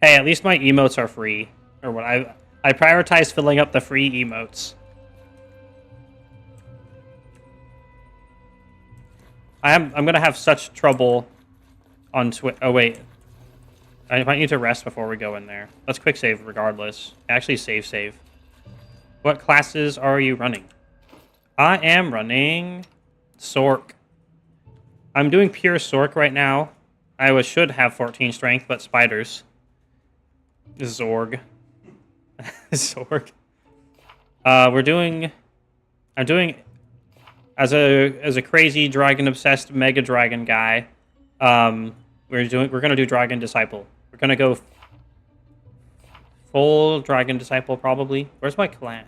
Hey, at least my emotes are free. Or what I prioritize filling up the free emotes. I'm gonna have such trouble on Twitch. Oh wait, I might need to rest before we go in there. Let's quick save regardless. Actually, save. What classes are you running? I am running Sork. I'm doing pure Sork right now. I should have 14 strength, but spiders. Zorg. Zorg. I'm doing as a crazy dragon obsessed mega dragon guy. We're gonna do Dragon Disciple. We're gonna go full Dragon Disciple probably. Where's my class?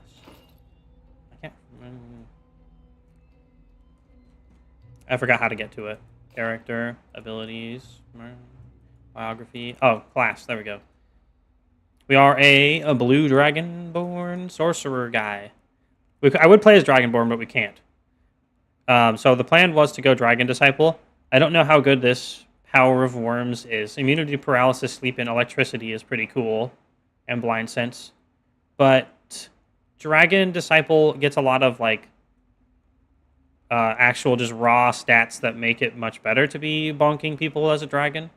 I can't remember. I forgot how to get to it. Character, abilities, biography. Oh, class. There we go. We are a blue dragonborn sorcerer guy. I would play as dragonborn, but we can't. So the plan was to go Dragon Disciple. I don't know how good this Power of Worms is. Immunity, paralysis, sleep, and electricity is pretty cool. And blind sense. But Dragon Disciple gets a lot of like actual just raw stats that make it much better to be bonking people as a dragon.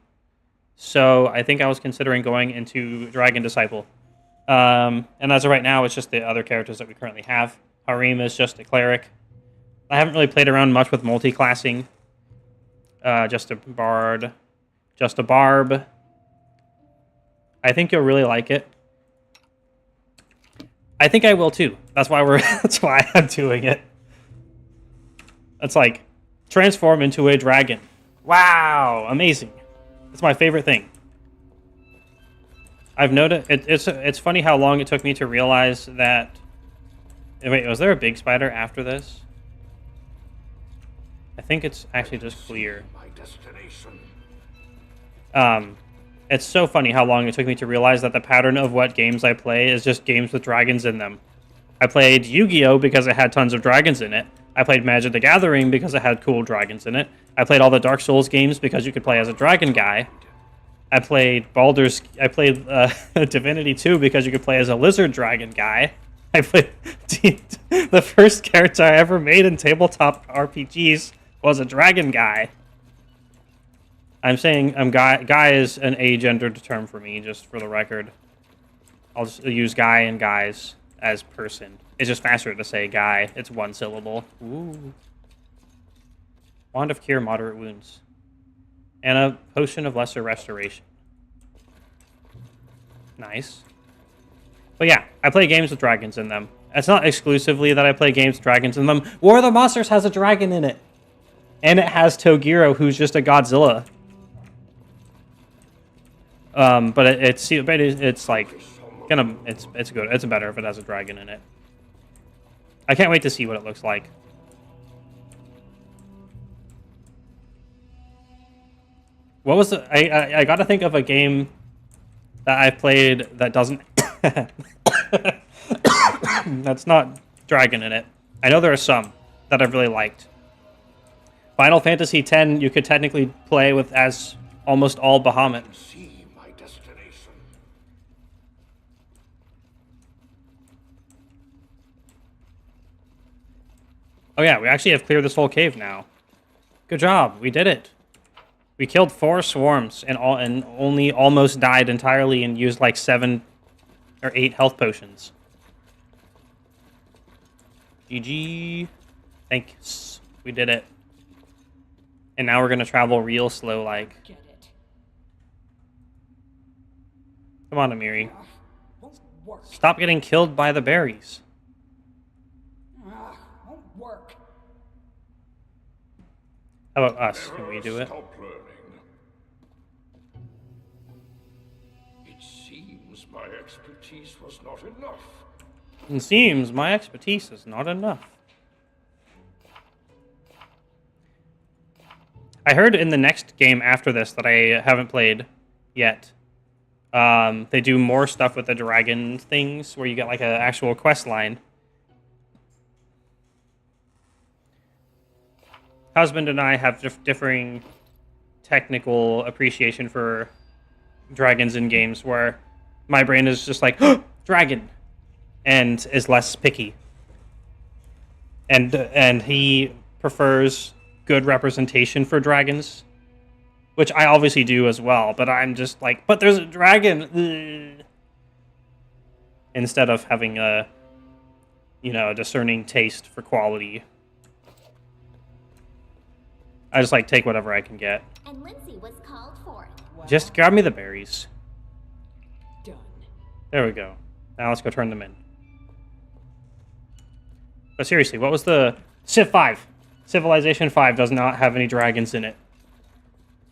So I think I was considering going into Dragon Disciple. And as of right now, it's just the other characters that we currently have. Harim is just a cleric. I haven't really played around much with multi-classing. Just a bard. Just a barb. I think you'll really like it. I think I will too. That's why that's why I'm doing it. It's like transform into a dragon. Wow, amazing. It's my favorite thing. I've noticed it's funny how long it took me to realize that. Wait, was there a big spider after this? I think it's actually just clear. It's so funny how long it took me to realize that the pattern of what games I play is just games with dragons in them. I played Yu-Gi-Oh! Because it had tons of dragons in it. I played Magic the Gathering because it had cool dragons in it. I played all the Dark Souls games because you could play as a dragon guy. I played Divinity 2 because you could play as a lizard dragon guy. I played the first character I ever made in tabletop RPGs was a dragon guy. I'm saying guy is an agendered term for me, just for the record. I'll just use guy and guys as person. It's just faster to say guy. It's one syllable. Ooh. Wand of Cure Moderate Wounds. And a Potion of Lesser Restoration. Nice. But yeah, I play games with dragons in them. It's not exclusively that I play games with dragons in them. War of the Monsters has a dragon in it. And it has Togiro, who's just a Godzilla. But it's like it's good. It's better if it has a dragon in it. I can't wait to see what it looks like. What was the I got to think of a game that I've played that doesn't that's not dragon in it. I know there are some that I've really liked. Final Fantasy X, you could technically play with as almost all Bahamut. Oh yeah, we actually have cleared this whole cave now. Good job, we did it. We killed 4 swarms and only almost died entirely and used like 7 or 8 health potions. GG. Thanks. We did it. And now we're gonna travel real slow like. Get it. Come on, Amiri. Won't work. Stop getting killed by the berries. Won't work. How about us? Can we do it? Stop learning. It seems my expertise was not enough. It seems my expertise is not enough. I heard in the next game after this that I haven't played yet, they do more stuff with the dragon things where you get like an actual quest line. Husband and I have differing technical appreciation for dragons in games where my brain is just like, dragon, and is less picky. And he prefers good representation for dragons, which I obviously do as well, but I'm just like, but there's a dragon! Ugh. Instead of having a, a discerning taste for quality. I just like take whatever I can get. And Lindsay was called forth. Just grab me the berries. Done. There we go. Now let's go turn them in. But seriously, what was the... Civ 5. Civilization 5 does not have any dragons in it.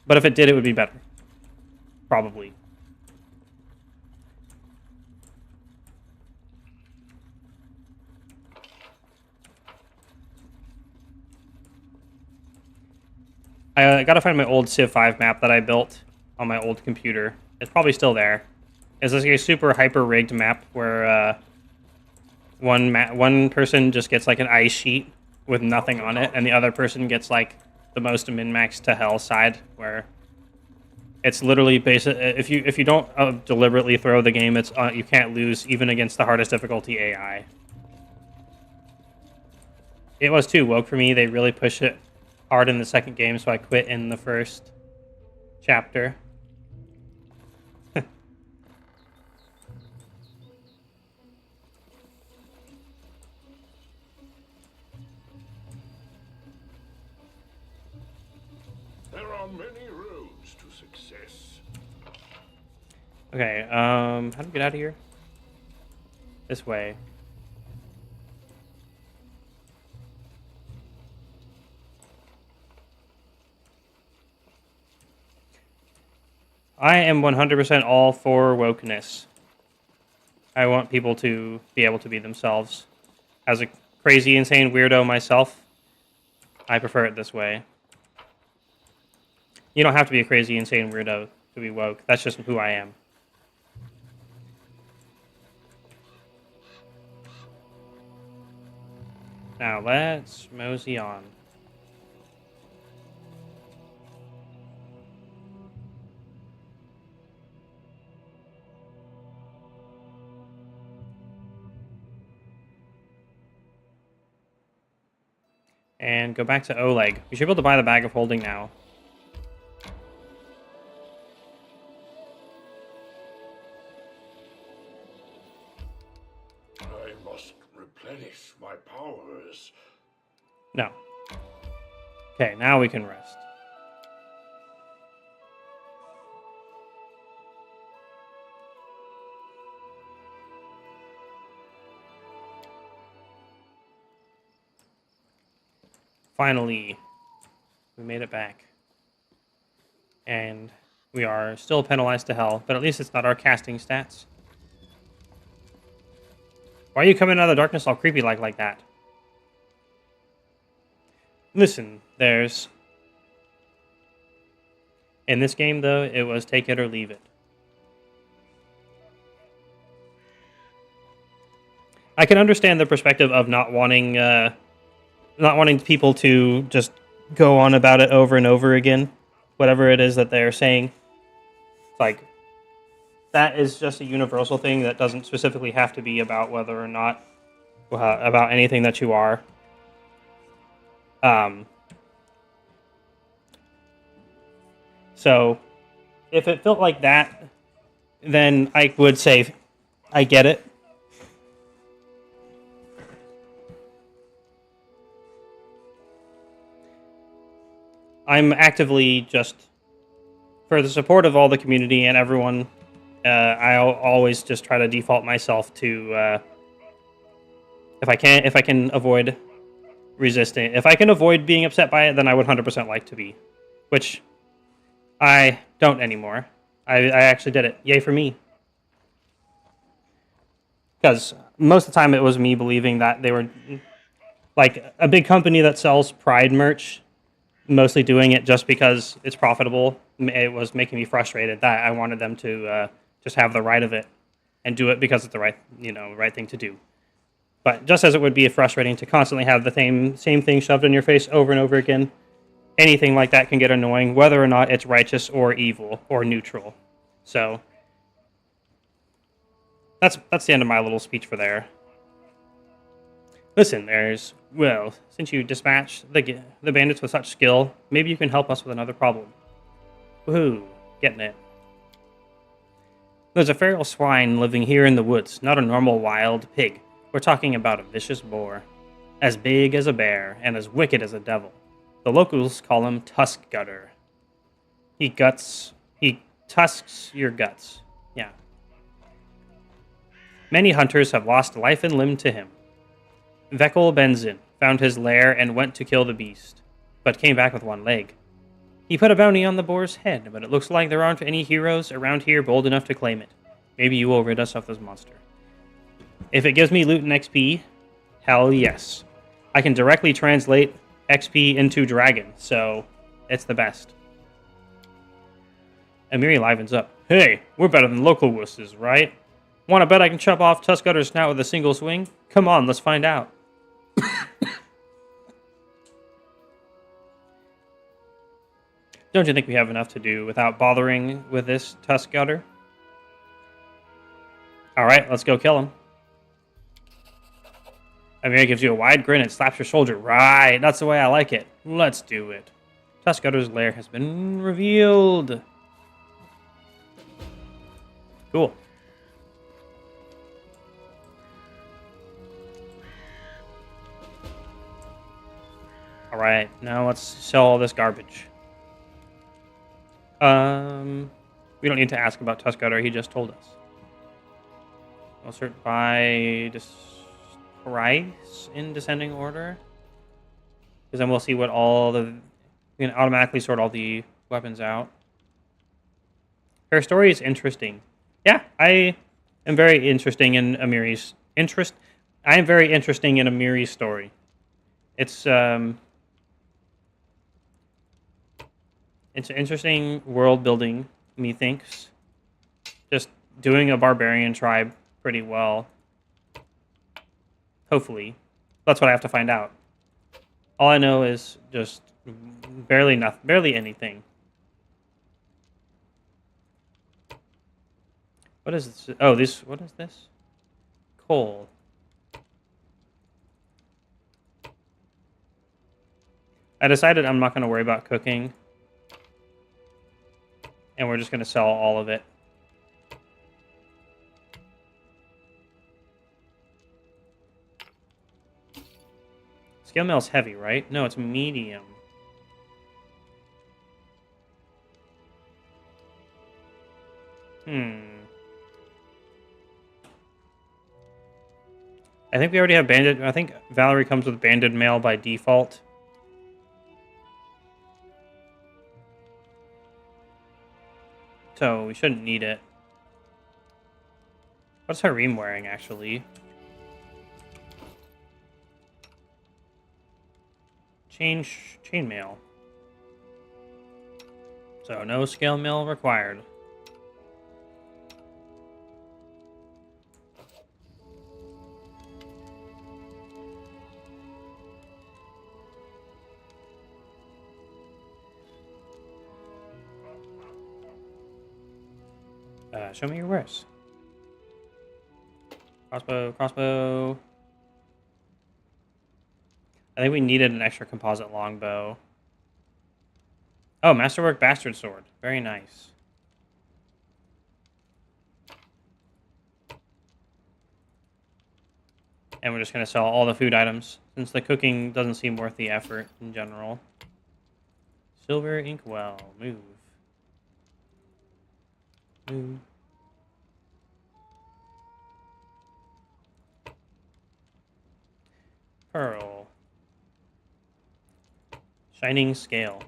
But if it did, it would be better. Probably. I gotta find my old Civ 5 map that I built on my old computer. It's probably still there. It's like a super hyper-rigged map where one person just gets like an ice sheet with nothing on it, and the other person gets like the most min-max to hell side, where it's literally basic. If you don't deliberately throw the game, it's you can't lose even against the hardest difficulty AI. It was too woke for me. They really push it hard in the second game, so I quit in the first chapter. There are many roads to success. Okay, how do we get out of here? This way. I am 100% all for wokeness. I want people to be able to be themselves. As a crazy, insane weirdo myself, I prefer it this way. You don't have to be a crazy, insane weirdo to be woke. That's just who I am. Now let's mosey on. And go back to Oleg. We should be able to buy the bag of holding now. I must replenish my powers. No. Okay, now we can rest. Finally, we made it back. And we are still penalized to hell, but at least it's not our casting stats. Why are you coming out of the darkness all creepy like that? Listen, there's... In this game, though, it was take it or leave it. I can understand the perspective of not wanting people to just go on about it over and over again, whatever it is that they're saying. Like, that is just a universal thing that doesn't specifically have to be about whether or not, about anything that you are. So if it felt like that, then I would say I get it. I'm actively just for the support of all the community and everyone. I'll always just try to default myself to if I can avoid resisting. If I can avoid being upset by it, then I would 100% like to be, which I don't anymore. I actually did it. Yay for me. Because most of the time it was me believing that they were like a big company that sells Pride merch, mostly doing it just because it's profitable. It was making me frustrated that I wanted them to just have the right of it and do it because it's the right thing to do. But just as it would be frustrating to constantly have the same thing shoved in your face over and over again, anything like that can get annoying, whether or not it's righteous or evil or neutral. So that's the end of my little speech for there. Listen, since you dispatched the bandits with such skill, maybe you can help us with another problem. Woohoo, getting it. There's a feral swine living here in the woods, not a normal wild pig. We're talking about a vicious boar. As big as a bear, and as wicked as a devil. The locals call him Tusk Gutter. He tusks your guts. Yeah. Many hunters have lost life and limb to him. Vekel Benzin found his lair and went to kill the beast, but came back with one leg. He put a bounty on the boar's head, but it looks like there aren't any heroes around here bold enough to claim it. Maybe you will rid us of this monster. If it gives me loot and XP, hell yes. I can directly translate XP into dragon, so it's the best. Amiri livens up. Hey, we're better than local wusses, right? Want to bet I can chop off Tuskgutter's snout with a single swing? Come on, let's find out. Don't you think we have enough to do without bothering with this Tuskgutter? Alright, let's go kill him. Amiri gives you a wide grin and slaps your shoulder. Right, that's the way I like it. Let's do it. Tuskgutter's lair has been revealed. Cool. Alright, now let's sell all this garbage. We don't need to ask about Tuskgutter, he just told us. We'll sort by price in descending order. Because then we'll see what we can automatically sort all the weapons out. Her story is interesting. Yeah, I am very interesting in Amiri's I am very interesting in Amiri's story. It's an interesting world building, methinks. Just doing a barbarian tribe pretty well. Hopefully. That's what I have to find out. All I know is just barely anything. What is this? Oh, what is this? Coal. I decided I'm not going to worry about cooking. And we're just going to sell all of it. Scale mail's heavy, right? No, it's medium. I think we already have banded. I think Valerie comes with banded mail by default. So we shouldn't need it. What's Harim wearing, actually? Chainmail. So no scale mail required. Show me your wares. Crossbow. I think we needed an extra composite longbow. Oh, Masterwork Bastard Sword. Very nice. And we're just going to sell all the food items, since the cooking doesn't seem worth the effort in general. Silver inkwell. Move. Move. Pearl. Shining scale.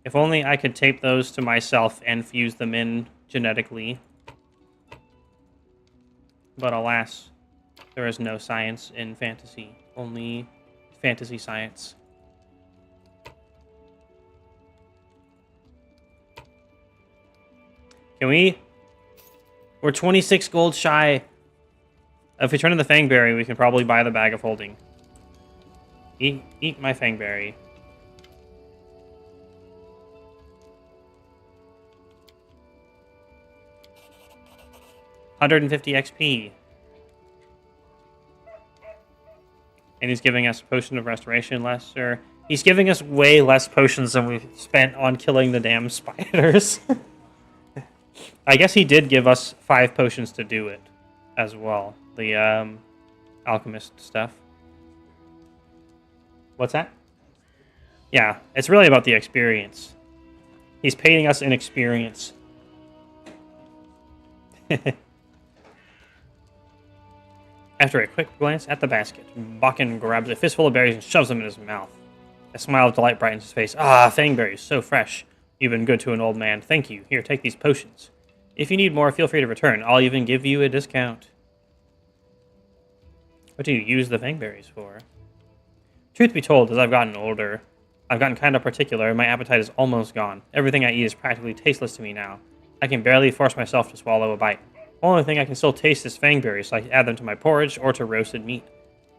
If only I could tape those to myself and fuse them in genetically. But alas, there is no science in fantasy. Only fantasy science. Can we? We're 26 gold shy. If we turn in the Fangberry, we can probably buy the Bag of Holding. Eat my Fangberry. $150 XP. And he's giving us a Potion of Restoration lesser. He's giving us way less potions than we've spent on killing the damn spiders. I guess he did give us 5 potions to do it as well. The alchemist stuff. What's that? Yeah, it's really about the experience. He's paying us in experience. After a quick glance at the basket, Bakken grabs a fistful of berries and shoves them in his mouth. A smile of delight brightens his face. Ah, fangberries, so fresh. You've been good to an old man. Thank you. Here, take these potions. If you need more, feel free to return. I'll even give you a discount. What do you use the fangberries for? Truth be told, as I've gotten older, I've gotten kind of particular, and my appetite is almost gone. Everything I eat is practically tasteless to me now. I can barely force myself to swallow a bite. The only thing I can still taste is fangberries, so I add them to my porridge or to roasted meat.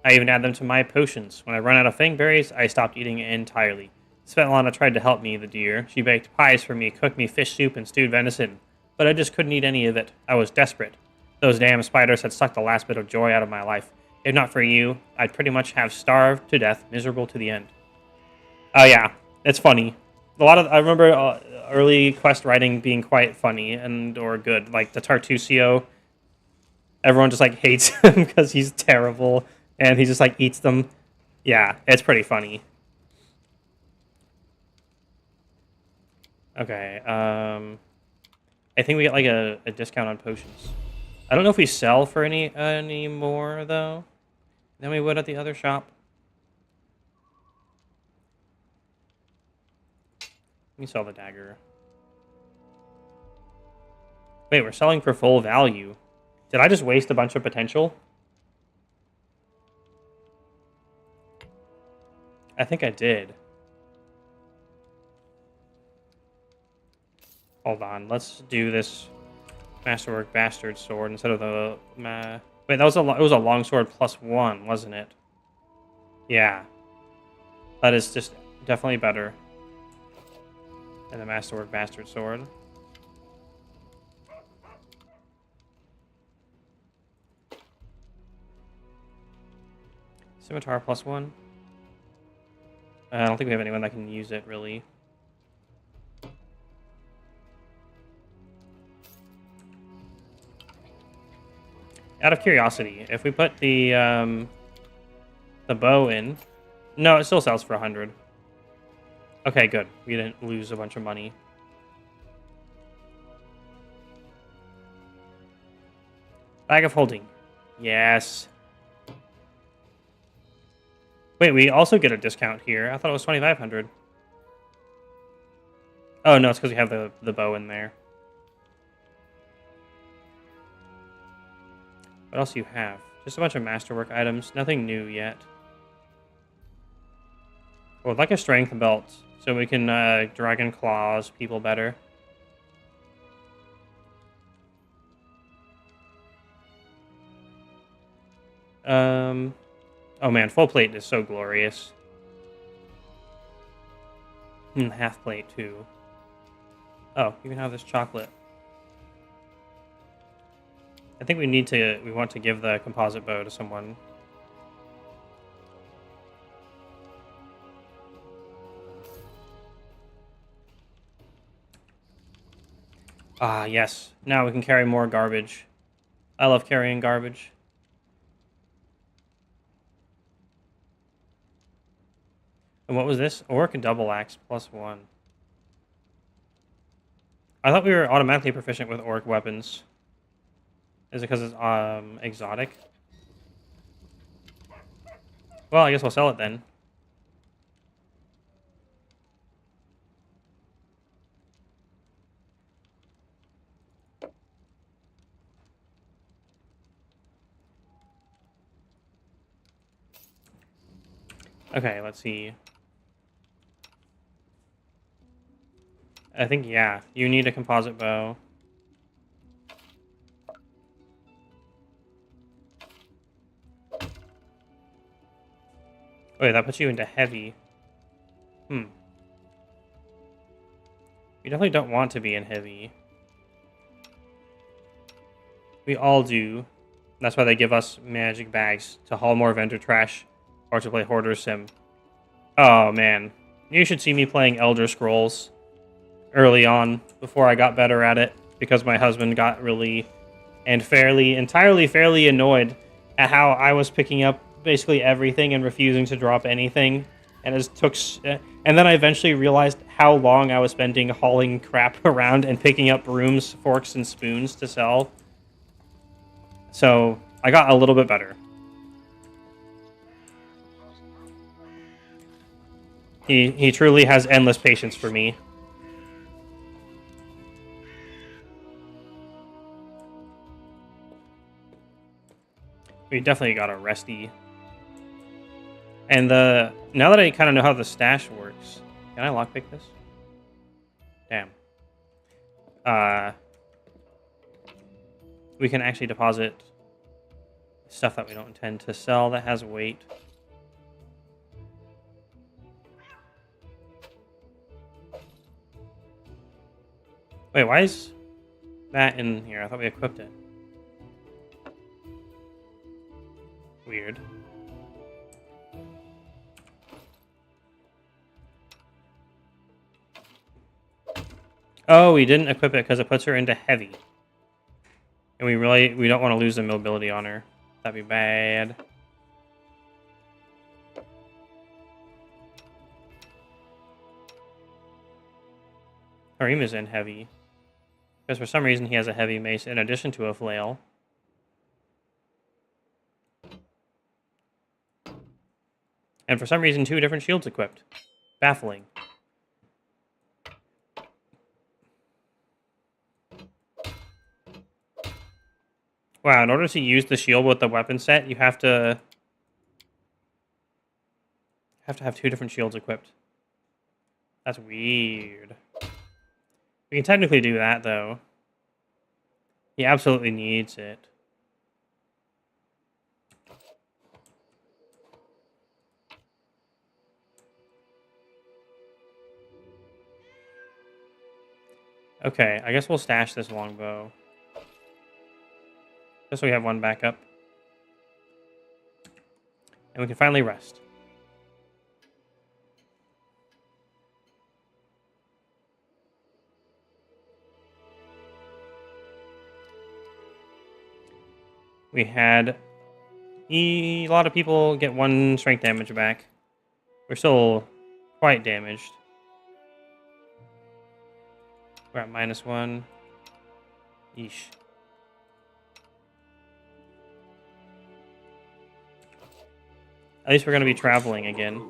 I even add them to my potions. When I run out of fangberries, I stopped eating it entirely. Svetlana tried to help me, the dear. She baked pies for me, cooked me fish soup and stewed venison. But I just couldn't eat any of it. I was desperate. Those damn spiders had sucked the last bit of joy out of my life. If not for you, I'd pretty much have starved to death, miserable to the end. Oh yeah, it's funny. I remember early quest writing being quite funny and or good. Like the Tartusio, everyone just like hates him because he's terrible and he just like eats them. Yeah, it's pretty funny. Okay, I think we get like a discount on potions. I don't know if we sell for any more though than we would at the other shop. We can sell the dagger. Wait, we're selling for full value. Did I just waste a bunch of potential? I think I did. Hold on, let's do this Masterwork Bastard Sword instead of the... Wait, it was a longsword +1, wasn't it? Yeah. That is just definitely better than the Masterwork Bastard Sword. Scimitar +1. I don't think we have anyone that can use it, really. Out of curiosity, if we put the bow in... No, it still sells for 100. Okay, good. We didn't lose a bunch of money. Bag of Holding. Yes. Wait, we also get a discount here. I thought it was 2,500. Oh, no, it's because we have the bow in there. What else do you have? Just a bunch of masterwork items. Nothing new yet. Oh, I'd like a strength belt, so we can dragon claws people better. Oh man, full plate is so glorious. And half plate too. Oh, you can have this chocolate. I think we want to give the composite bow to someone. Ah, yes. Now we can carry more garbage. I love carrying garbage. And what was this? Orc double axe +1. I thought we were automatically proficient with orc weapons. Is it because it's exotic? Well, I guess we'll sell it then. Okay, let's see. I think, yeah, you need a composite bow. Wait, that puts you into heavy. You definitely don't want to be in heavy. We all do. That's why they give us magic bags to haul more vendor trash or to play Hoarder Sim. Oh, man. You should see me playing Elder Scrolls early on before I got better at it because my husband got really and entirely fairly annoyed at how I was picking up basically everything and refusing to drop anything. And and then I eventually realized how long I was spending hauling crap around and picking up brooms, forks, and spoons to sell. So I got a little bit better. He truly has endless patience for me. We definitely got a resty. And now that I kind of know how the stash works, can I lockpick this? Damn. We can actually deposit stuff that we don't intend to sell that has weight. Wait, why is that in here? I thought we equipped it. Weird. Oh, we didn't equip it because it puts her into heavy. And we don't want to lose the mobility on her. That'd be bad. Kareem is in heavy. Because for some reason he has a heavy mace in addition to a flail. And for some reason 2 different shields equipped. Baffling. Wow, in order to use the shield with the weapon set, you have to have 2 different shields equipped. That's weird. We can technically do that, though. He absolutely needs it. Okay, I guess we'll stash this longbow. Just so we have 1 backup. And we can finally rest. We had a lot of people get 1 strength damage back. We're still quite damaged. We're at -1. Yeesh. At least we're going to be traveling again.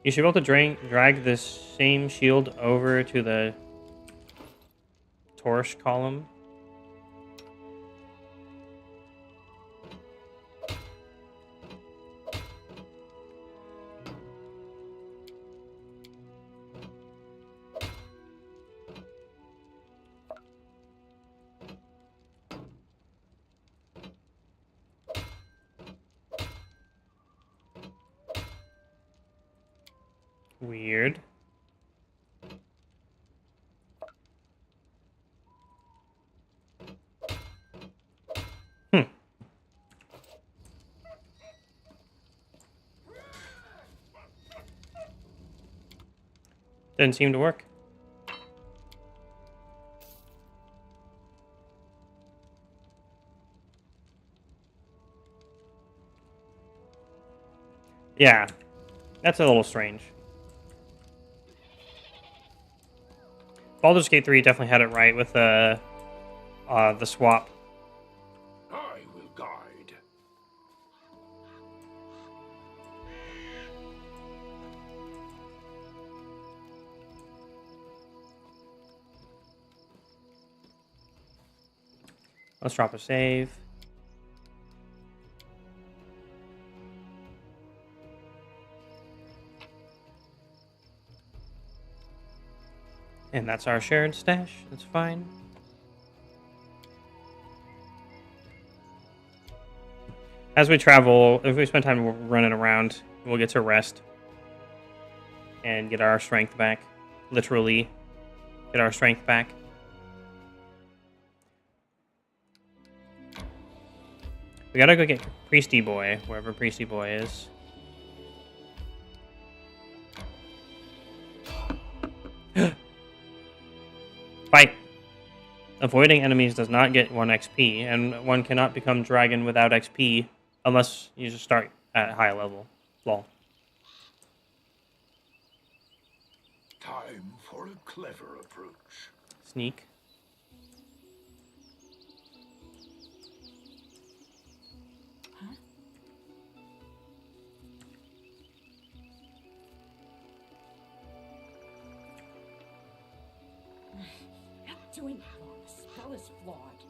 You should be able to drag this same shield over to the Torch column. Weird. Didn't seem to work. Yeah, that's a little strange. Baldur's Gate 3 definitely had it right with the swap. I will guide. Let's drop a save. And that's our shared stash. That's fine. As we travel, if we spend time running around, we'll get to rest and get our strength back. Literally, get our strength back. We gotta go get Priesty Boy, wherever Priesty Boy is. Fight! Avoiding enemies does not get 1 XP, and one cannot become dragon without XP unless you just start at high level. Lol. Time for a clever approach. Sneak. Not doing that wrong. The spell is flawed.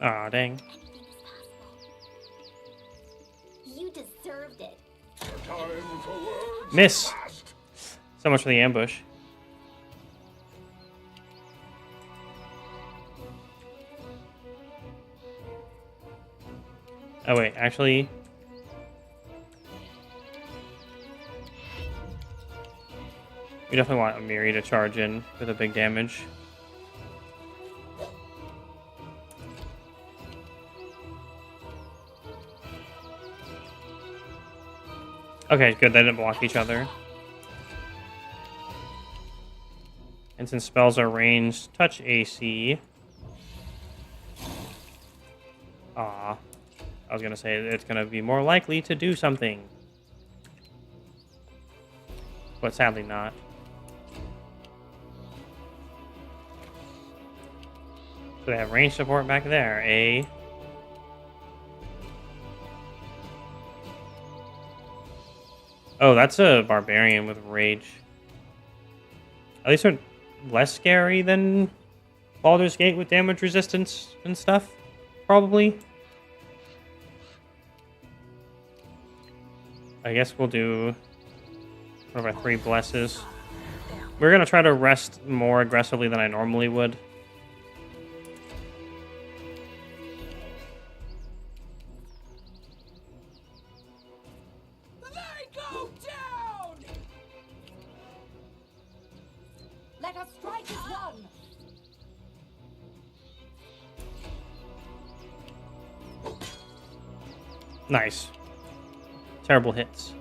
Aw, dang. Anything is possible. You deserved it. Time for words. Miss! Fast. So much for the ambush. Oh wait, actually... we definitely want Amiri to charge in with a big damage. Okay, good, they didn't block each other. And since spells are ranged, touch AC. I was gonna say it's gonna be more likely to do something. But sadly not. So they have range support back there, eh? Oh, that's a barbarian with rage. At least they're less scary than Baldur's Gate with damage resistance and stuff, probably. I guess we'll do one of our 3 blesses. We're gonna try to rest more aggressively than I normally would. Let us strike as one! Nice. Terrible hits.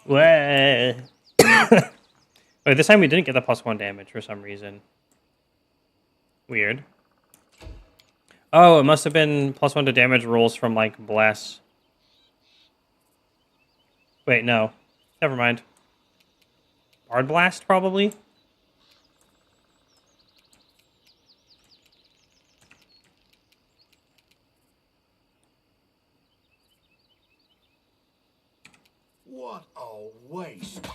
Wait, this time we didn't get the +1 damage for some reason. Weird. Oh, it must have been +1 to damage rolls from, like, Bless. Wait, no. Never mind. Bard Blast, probably? What a waste.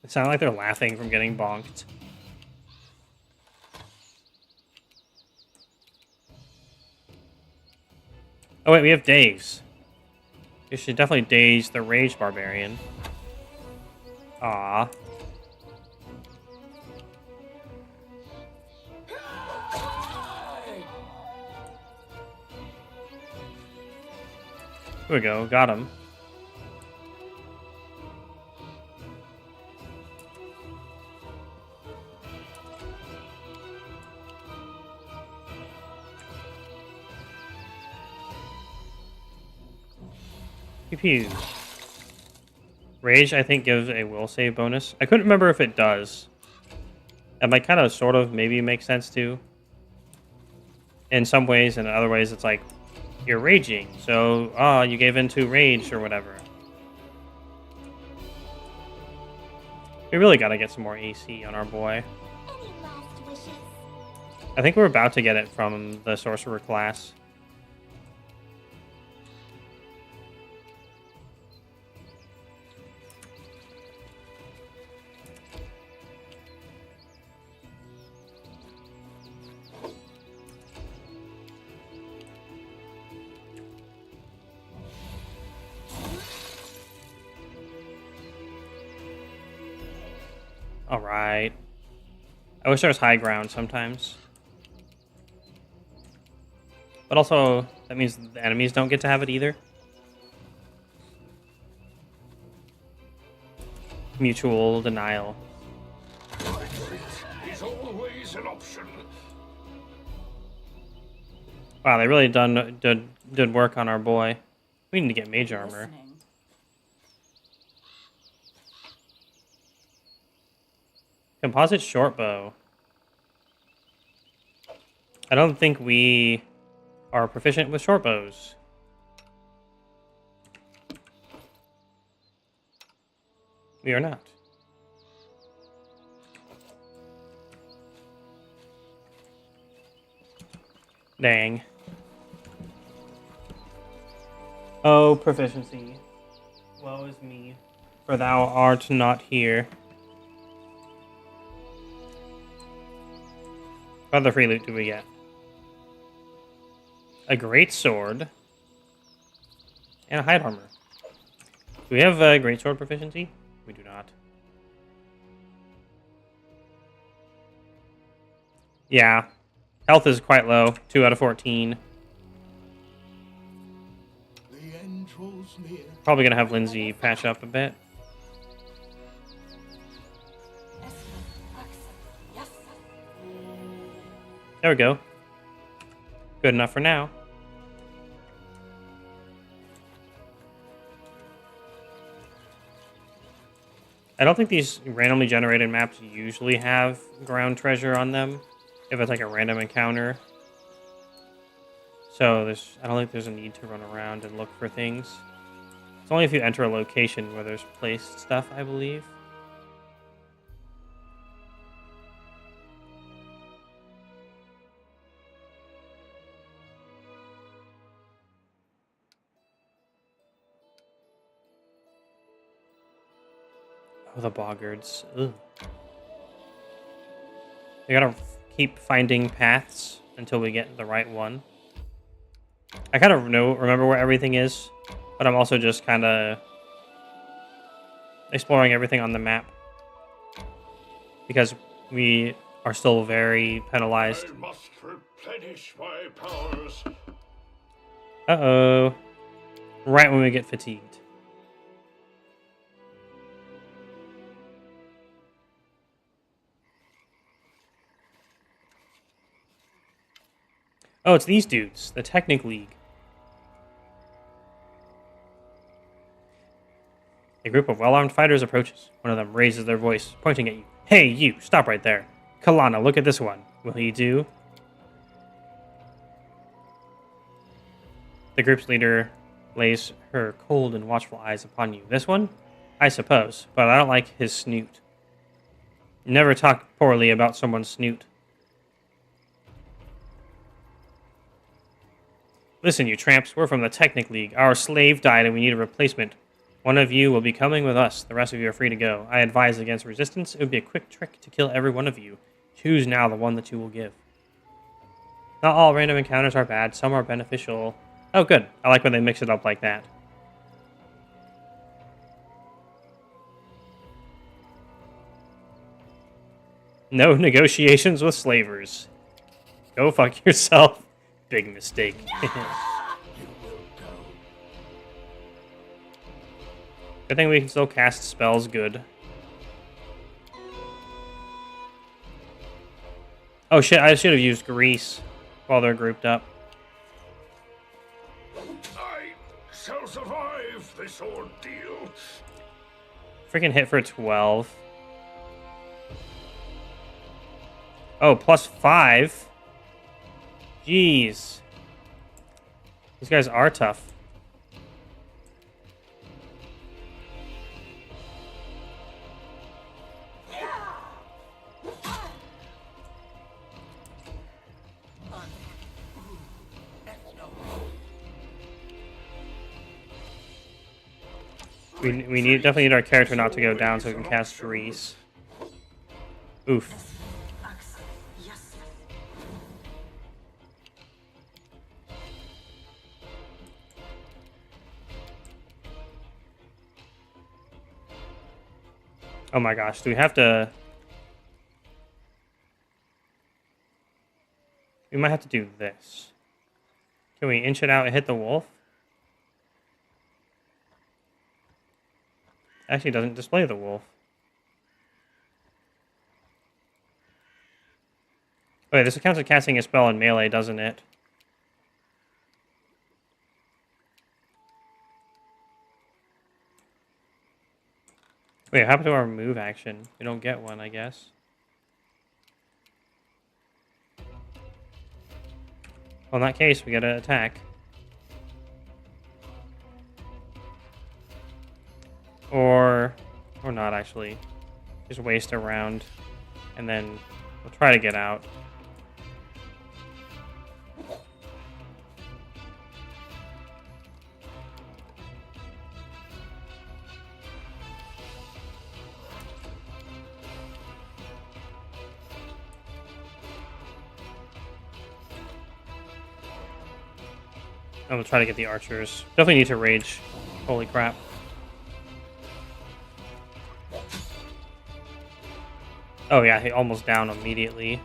It sounded like they're laughing from getting bonked. Oh wait, we have Daze. We should definitely Daze the Rage Barbarian. Ah. Here we go, got him. Pew pew. Rage, I think, gives a will save bonus. I couldn't remember if it does. It might kind of, sort of, maybe make sense too. In some ways, and in other ways, it's like, you're raging, so, you gave into rage or whatever. We really gotta get some more AC on our boy. Any last wishes? I think we're about to get it from the sorcerer class. Alright. I wish there was high ground sometimes. But also, that means the enemies don't get to have it either. Mutual denial. Is always an option. Wow, they really did work on our boy. We need to get mage armor. Composite short bow. I don't think we are proficient with short bows. We are not. Dang. Oh, proficiency. Woe is me, for thou art not here. What other free loot do we get? A great sword. And a hide armor. Do we have a great sword proficiency? We do not. Yeah. Health is quite low. 2 out of 14. The end draws near. Probably gonna have Lindsay patch up a bit. There we go. Good enough for now. I don't think these randomly generated maps usually have ground treasure on them, if it's like a random encounter. So I don't think there's a need to run around and look for things. It's only if you enter a location where there's placed stuff, I believe. Oh, the boggards. Ugh. We gotta keep finding paths until we get the right one. I kind of remember where everything is, but I'm also just kind of exploring everything on the map because we are still very penalized. I must replenish my powers. Uh-oh. Right when we get fatigued. Oh, it's these dudes, the Technic League. A group of well-armed fighters approaches. One of them raises their voice, pointing at you. Hey, you! Stop right there. Kalana, look at this one. Will he do? The group's leader lays her cold and watchful eyes upon you. This one? I suppose, but I don't like his snoot. Never talk poorly about someone's snoot. Listen, you tramps, we're from the Technic League. Our slave died and we need a replacement. One of you will be coming with us. The rest of you are free to go. I advise against resistance. It would be a quick trick to kill every one of you. Choose now the one that you will give. Not all random encounters are bad. Some are beneficial. Oh, good. I like when they mix it up like that. No negotiations with slavers. Go fuck yourself. Big mistake. Good thing we can still cast spells good. Oh shit, I should have used grease while they're grouped up. I shall survive this ordeal. Freaking hit for 12. Oh, +5. Jeez. These guys are tough. We definitely need our character not to go down so we can cast Grease. Oof. Oh my gosh, do we have to... We might have to do this. Can we inch it out and hit the wolf? Actually, it doesn't display the wolf. Wait, this counts as casting a spell in melee, doesn't it? Wait, what happened to our move action? We don't get one, I guess. Well, in that case, we gotta attack. Or not, actually. Just waste a round, and then we'll try to get out. And we'll try to get the archers. Definitely need to rage. Holy crap. Oh yeah, he almost down immediately.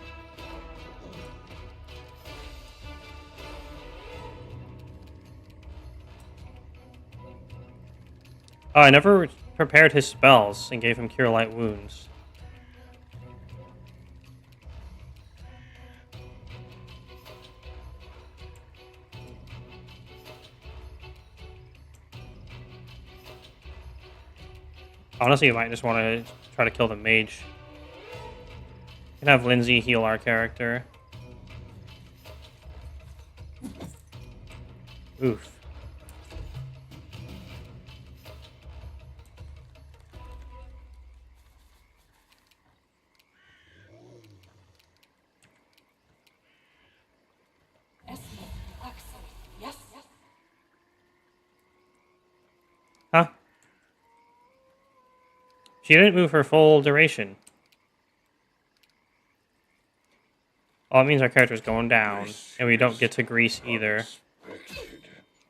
Oh, I never prepared his spells and gave him Cure Light Wounds. Honestly, you might just want to try to kill the mage. We can have Lindsay heal our character. Oof. Huh? She didn't move her full duration. Well, it means our character's going down, and we don't get to Grease either.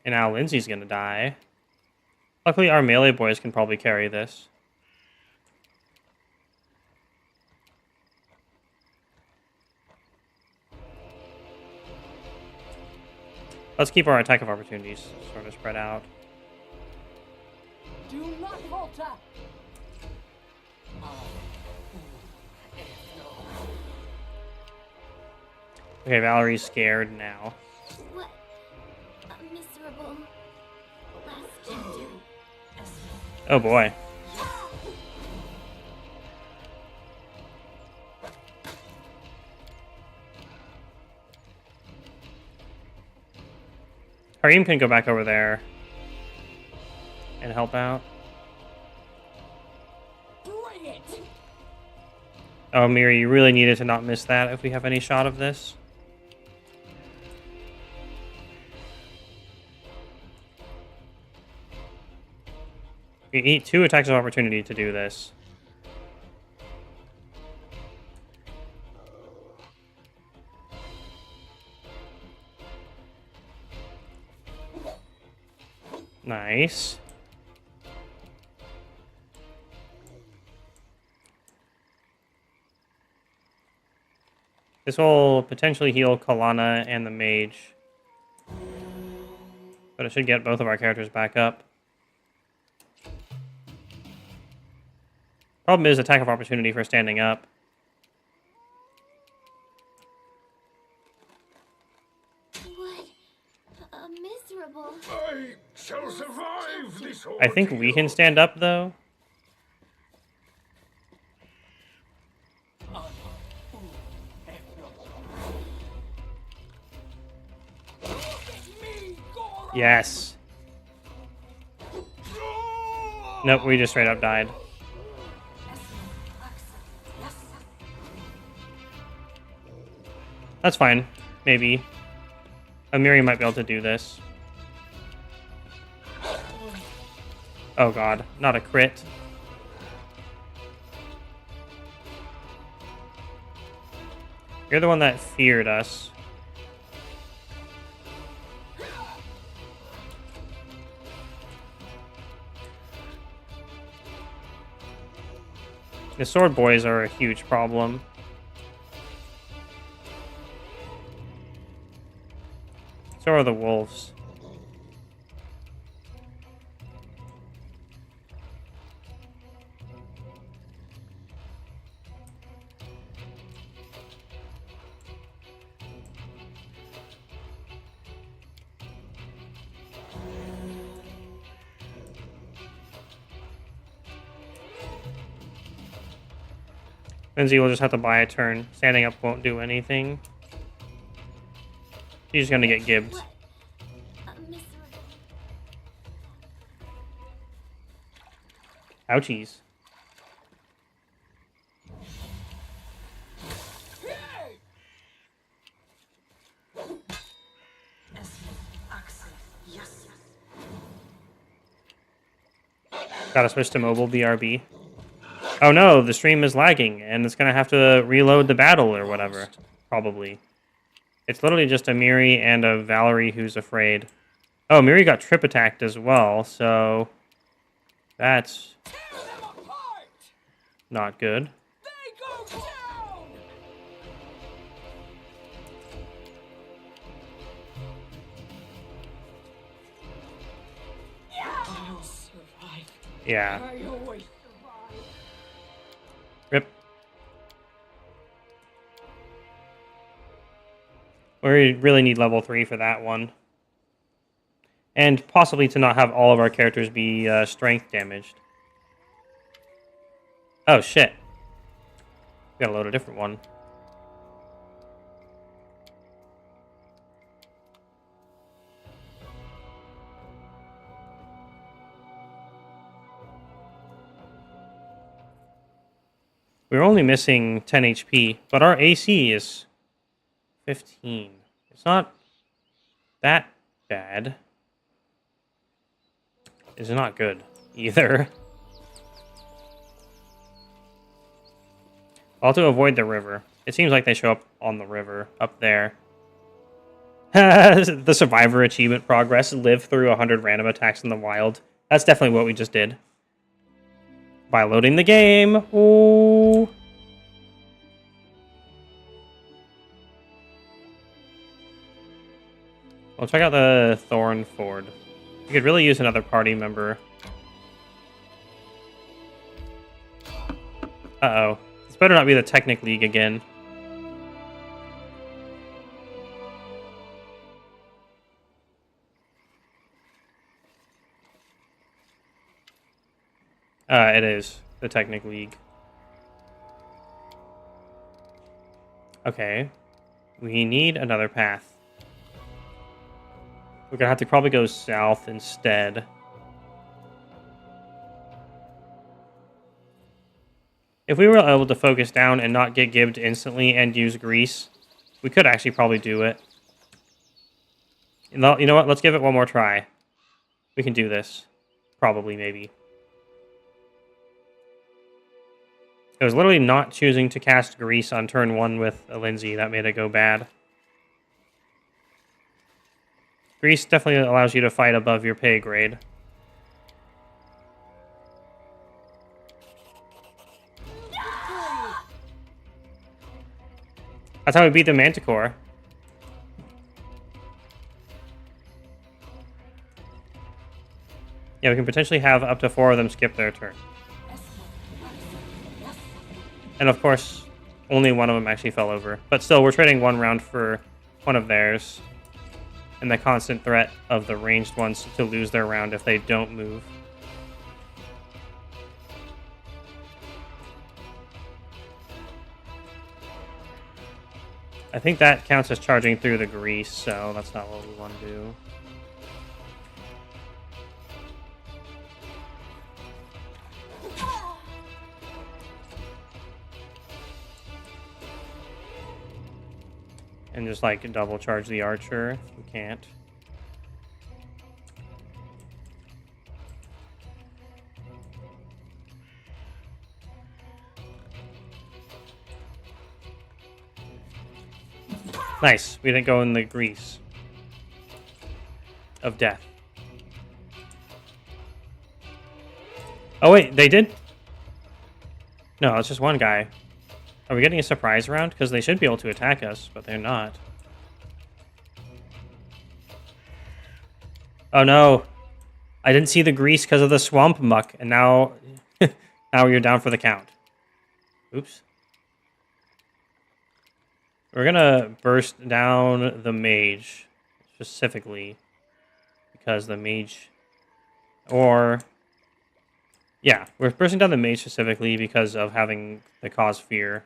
And now Lindsay's gonna die. Luckily, our melee boys can probably carry this. Let's keep our attack of opportunities sort of spread out. Do not falter! Okay, Valerie's scared now. What a miserable last chapter. Oh boy. Harim can go back over there and help out. Bring it! Oh, Miri, you really needed to not miss that if we have any shot of this. We need 2 attacks of opportunity to do this. Nice. This will potentially heal Kalana and the mage. But it should get both of our characters back up. Problem is attack of opportunity for standing up. What a miserable. I shall survive this ordeal. I think we can stand up, though. Yes. Nope, we just straight up died. That's fine. Maybe. Amiri might be able to do this. Oh god, not a crit. You're the one that feared us. The sword boys are a huge problem. So are the wolves. Lindsay will just have to buy a turn. Standing up won't do anything. She's gonna get gibbed. Ouchies. Gotta switch to mobile BRB. Oh no, the stream is lagging, and it's gonna have to reload the battle or whatever. Probably. It's literally just a Miri and a Valerie who's afraid. Oh, Miri got trip attacked as well, so... That's... not good. Yeah. Rip. We really need level 3 for that one. And possibly to not have all of our characters be strength damaged. Oh, shit. We gotta load a different one. We're only missing 10 HP, but our AC is 15. It's not that bad. It's not good either. I'll have to avoid the river. It seems like they show up on the river up there. The Survivor achievement progress, live through 100 random attacks in the wild. That's definitely what we just did. By loading the game. Ooh. We'll check out the Thorn Ford. You could really use another party member. Uh-oh. This better not be the Technic League again. It is the Technic League. Okay. We need another path. We're gonna have to probably go south instead. If we were able to focus down and not get gibbed instantly and use grease, we could actually probably do it. You know what? Let's give it one more try. We can do this. Probably, maybe. It was literally not choosing to cast grease on turn 1 with a Lindsay that made it go bad. Grease definitely allows you to fight above your pay grade. That's how we beat the Manticore. Yeah, we can potentially have up to 4 of them skip their turn. And of course, only one of them actually fell over. But still, we're trading 1 round for one of theirs. and the constant threat of the ranged ones to lose their round if they don't move. I think that counts as charging through the grease, so that's not what we want to do. And just like double charge the archer if we can't. Nice. We didn't go in the grease of death. Oh wait, they did? No, it's just one guy. Are we getting a surprise round? Because they should be able to attack us, but they're not. Oh no. I didn't see the grease because of the swamp muck, and now now you're down for the count. Oops. We're gonna burst down the mage, specifically, because the mage, or, yeah, we're bursting down the mage specifically because of having the cause fear.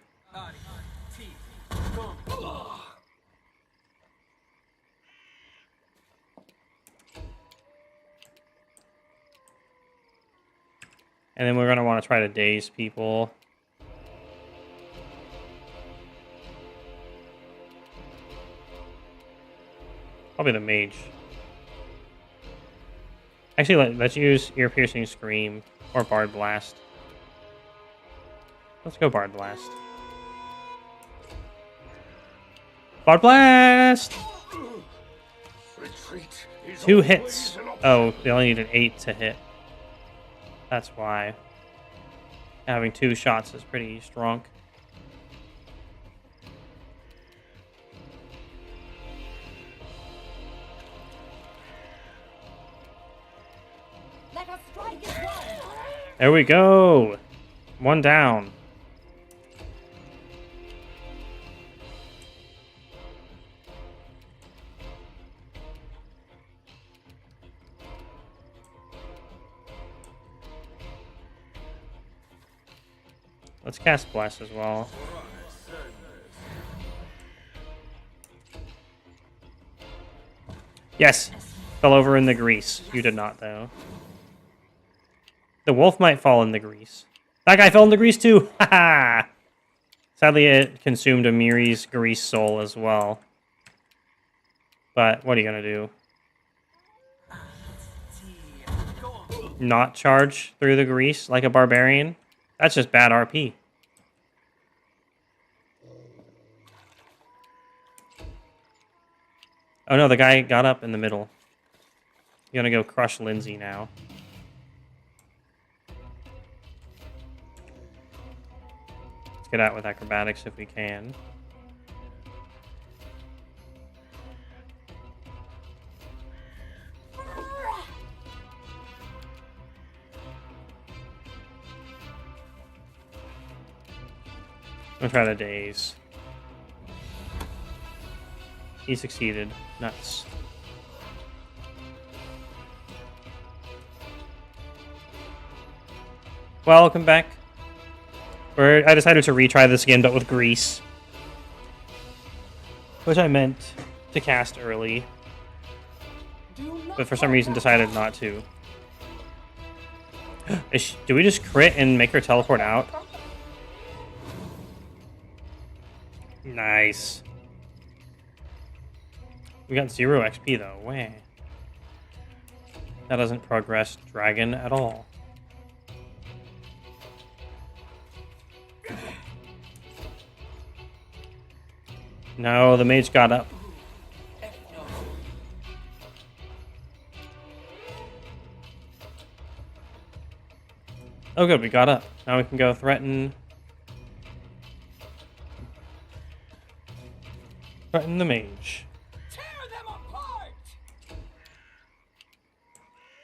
And then we're gonna want to try to daze people. Probably the mage. Actually, let's use Ear-Piercing Scream or Bard Blast. Let's go Bard Blast. Bard Blast! 2 hits. Oh, they only needed 8 to hit. That's why. Having 2 shots is pretty strong. There we go. 1 down. Let's cast Bless as well. Yes. Fell over in the grease. You did not, though. The wolf might fall in the grease. That guy fell in the grease too! Haha! Sadly, it consumed Amiri's grease soul as well. But what are you gonna do? Not charge through the grease like a barbarian? That's just bad RP. Oh no, the guy got up in the middle. You're gonna go crush Lindsay now. Let's get out with acrobatics if we can. I'm gonna try to daze. He succeeded. Nuts. Welcome back. I decided to retry this again, but with grease. Which I meant to cast early. But for some reason decided not to. Do we just crit and make her teleport out? Nice. We got 0 XP though. Way. That doesn't progress dragon at all. No, the mage got up. Oh good, we got up. Now we can go threaten... Threaten the mage. Tear them apart!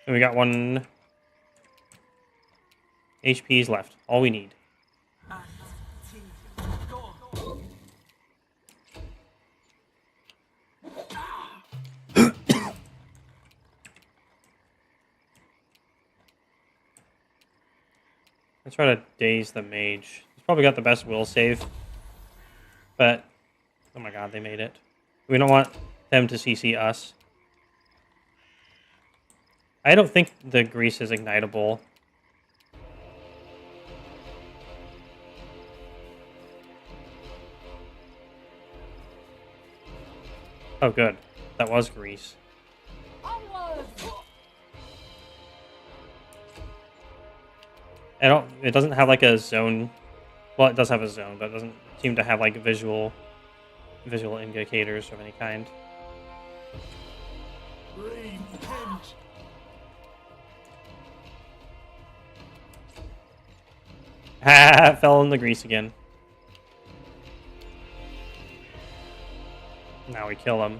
And we got 1 HP's left. All we need. Let's try to daze the mage. He's probably got the best will save. But, oh my god, they made it. We don't want them to CC us. I don't think the grease is ignitable. Oh, good. That was grease. It doesn't have like a zone. Well, it does have a zone, but it doesn't seem to have like visual indicators of any kind. Repent. Ha! Fell in the grease again. Now we kill him.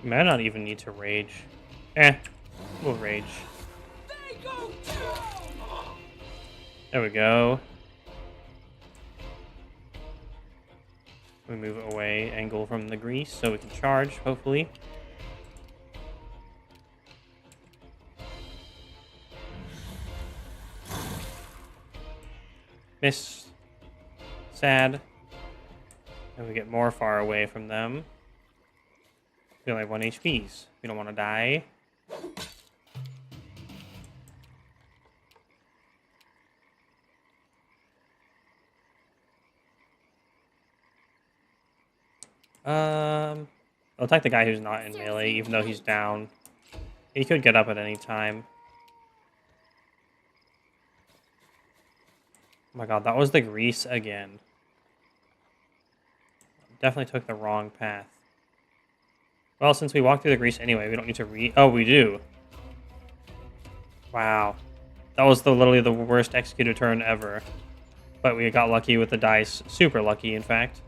We might not even need to rage. We'll rage. There we go. We move away, angle from the grease, so we can charge, hopefully. Miss. Sad. And we get more far away from them. We only have 1 HPs. We don't want to die. I'll attack the guy who's not in melee, even though he's down. He could get up at any time. Oh my god, that was the grease again. Definitely took the wrong path. Well, since we walked through the grease anyway, we don't need to Oh, we do. Wow. That was literally the worst executed turn ever. But we got lucky with the dice. Super lucky, in fact.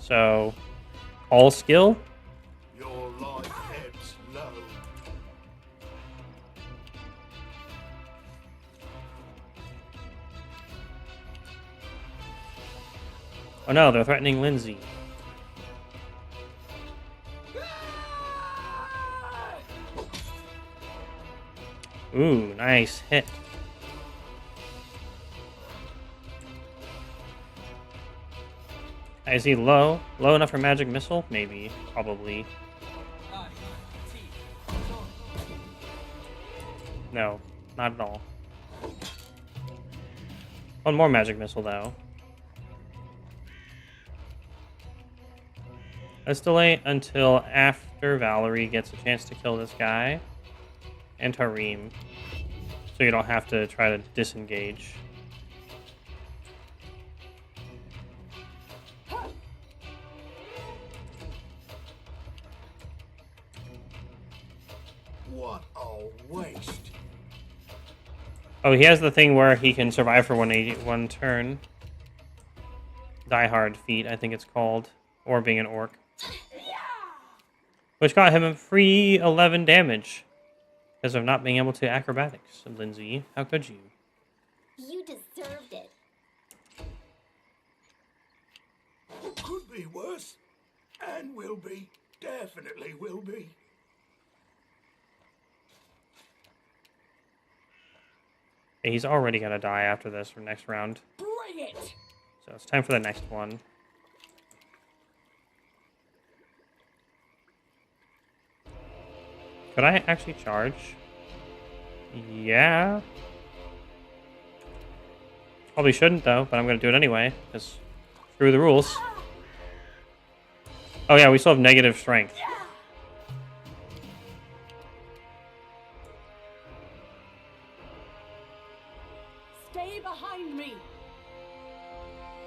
So, all skill? Your life ebbs low. Oh no, they're threatening Lindsay. Ooh, nice hit. Is he low? Low enough for magic missile? Maybe. Probably. No, not at all. One more magic missile, though. Let's delay until after Valerie gets a chance to kill this guy. And Tareem. So you don't have to try to disengage. What a waste. Oh, he has the thing where he can survive for one turn. Die Hard feat, I think it's called. Or being an orc. Which got him a free 11 damage. Because of not being able to acrobatics. Lindsay, how could you? You deserved it. Could be worse. And will be. Definitely will be. Yeah, he's already going to die after this for next round. Bring it! So it's time for the next one. Could I actually charge? Yeah. Probably shouldn't, though, but I'm going to do it anyway, because screw the rules. Oh, yeah, we still have negative strength. Stay behind me.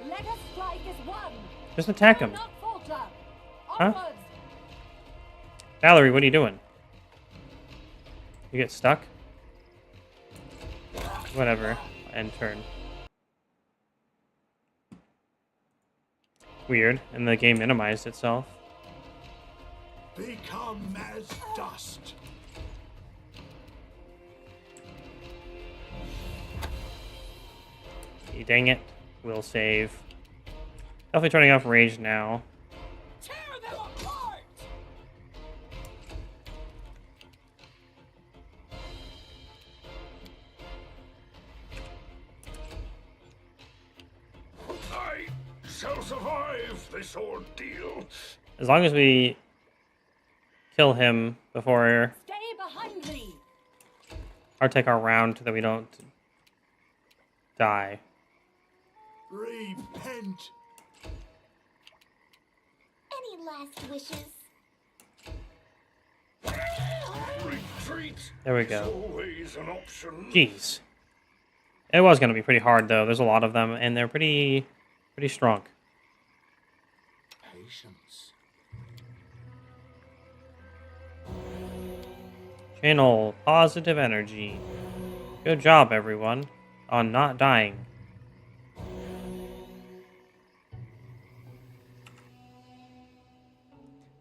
Let us strike as one. Just attack him. Not falter. Huh? Onwards. Valerie, what are you doing? You get stuck? Whatever. End turn. Weird. And the game minimized itself. Become as dust. Dang it. We'll save. Definitely turning off rage now. Tear them apart! shall survive this ordeal. As long as we kill him before Stay behind me! or take our round so that we don't die. Repent. Any last wishes? Retreat. There we is go. always an option. Jeez. It was going to be pretty hard, though. There's a lot of them, and they're pretty strong. Patience. Channel positive energy. Good job, everyone, on not dying.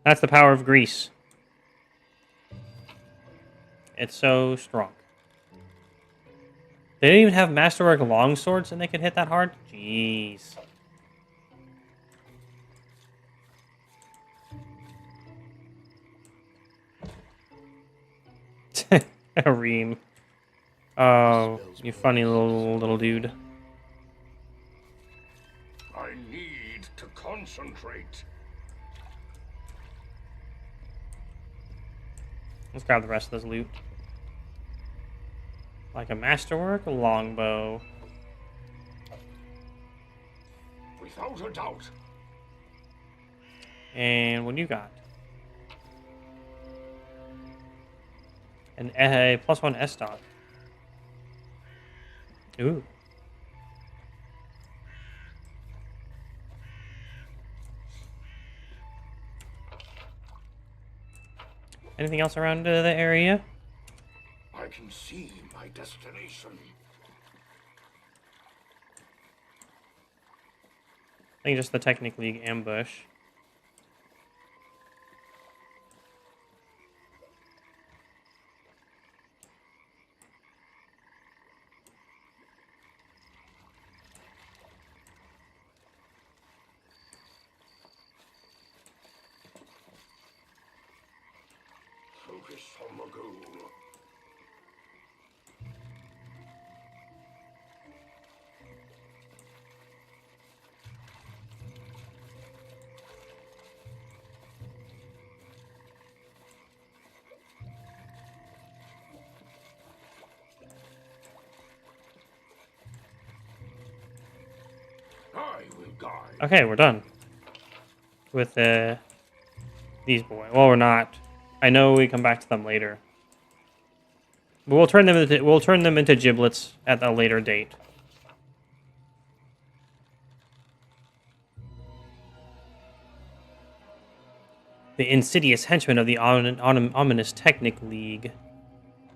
That's the power of Greece. It's so strong. They didn't even have masterwork longswords and they could hit that hard? Jeez. A ream. Oh, you funny little dude. I need to concentrate. Let's grab the rest of this loot. Like a masterwork longbow. Without a doubt. And what do you got? An a +1 S stock. Ooh. Anything else around the area? I can see my destination. I think just the Technic League ambush. Focus on the goal. I will guide. Okay, we're done with these boys. Well, we're not. I know we come back to them later. But we'll turn them into giblets at a later date. The insidious henchmen of the ominous Technic League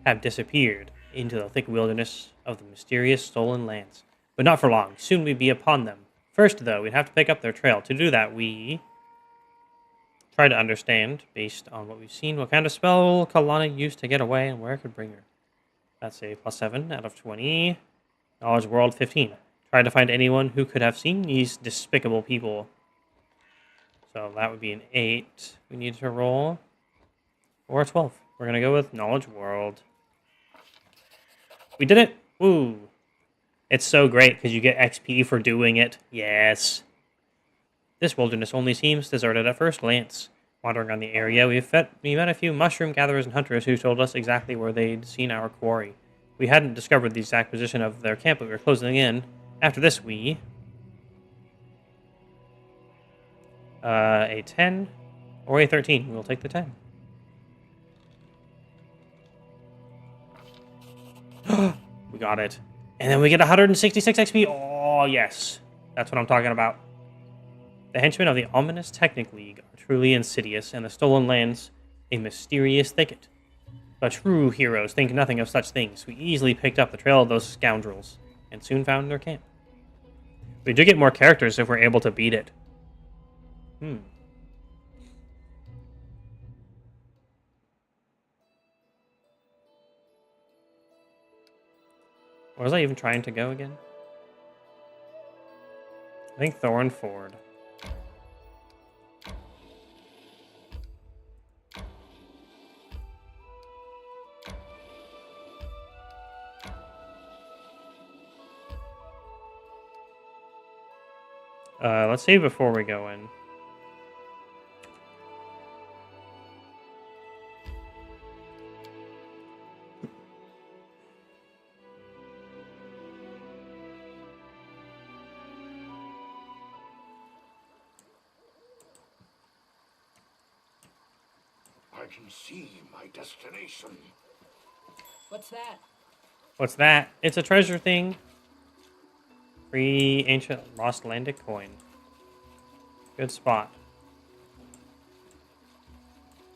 have disappeared into the thick wilderness of the mysterious stolen lands. But not for long. Soon we'd be upon them. First, though, we'd have to pick up their trail. To do that, we try to understand, based on what we've seen, what kind of spell Kalana used to get away and where it could bring her. That's a +7 out of 20. Knowledge World 15. Try to find anyone who could have seen these despicable people. So that would be an 8 we need to roll. Or a 12. We're going to go with Knowledge World. We did it! Woo! It's so great because you get XP for doing it. Yes. This wilderness only seems deserted at first glance. Wandering around the area, we met a few mushroom gatherers and hunters who told us exactly where they'd seen our quarry. We hadn't discovered the exact position of their camp, but we were closing in. After this, we... a 10 or a 13. We'll take the 10. We got it. And then we get 166 XP. Oh, yes. That's what I'm talking about. The henchmen of the ominous Technic League are truly insidious, and the stolen lands a mysterious thicket. But true heroes think nothing of such things. We easily picked up the trail of those scoundrels, and soon found their camp. We do get more characters if we're able to beat it. Where was I even trying to go again? I think Thornford. Let's save before we go in. I can see my destination. What's that? What's that? It's a treasure thing. Free ancient lost landic coin. Good spot.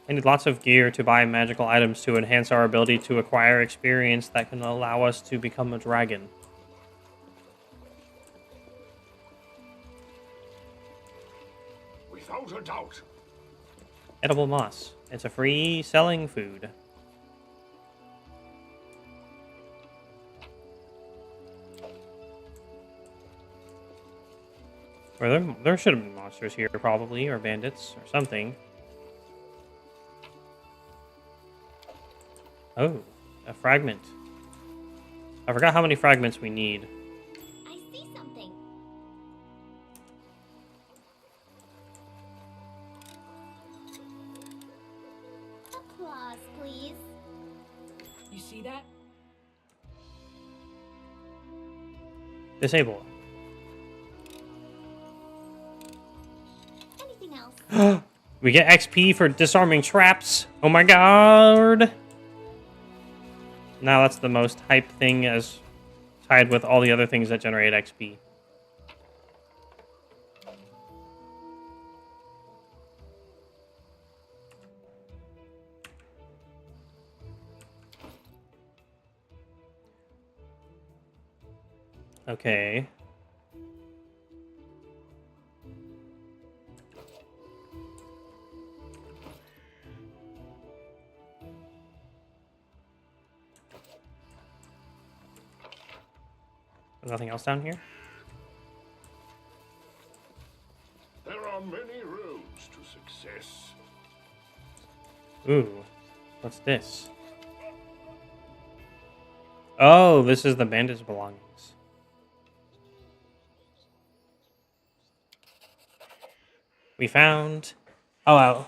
I need lots of gear to buy magical items to enhance our ability to acquire experience that can allow us to become a dragon. Without a doubt. Edible moss. It's a free selling food. Or there should have been monsters here, probably, or bandits, or something. Oh, a fragment. I forgot how many fragments we need. I see something. Applause, please. You see that? Disable. Anything else? We get XP for disarming traps. Oh my god. Now that's the most hype thing as tied with all the other things that generate XP. Okay. Nothing else down here? There are many roads to success. Ooh. What's this? Oh, this is the bandit's belongings. We found... Oh, wow.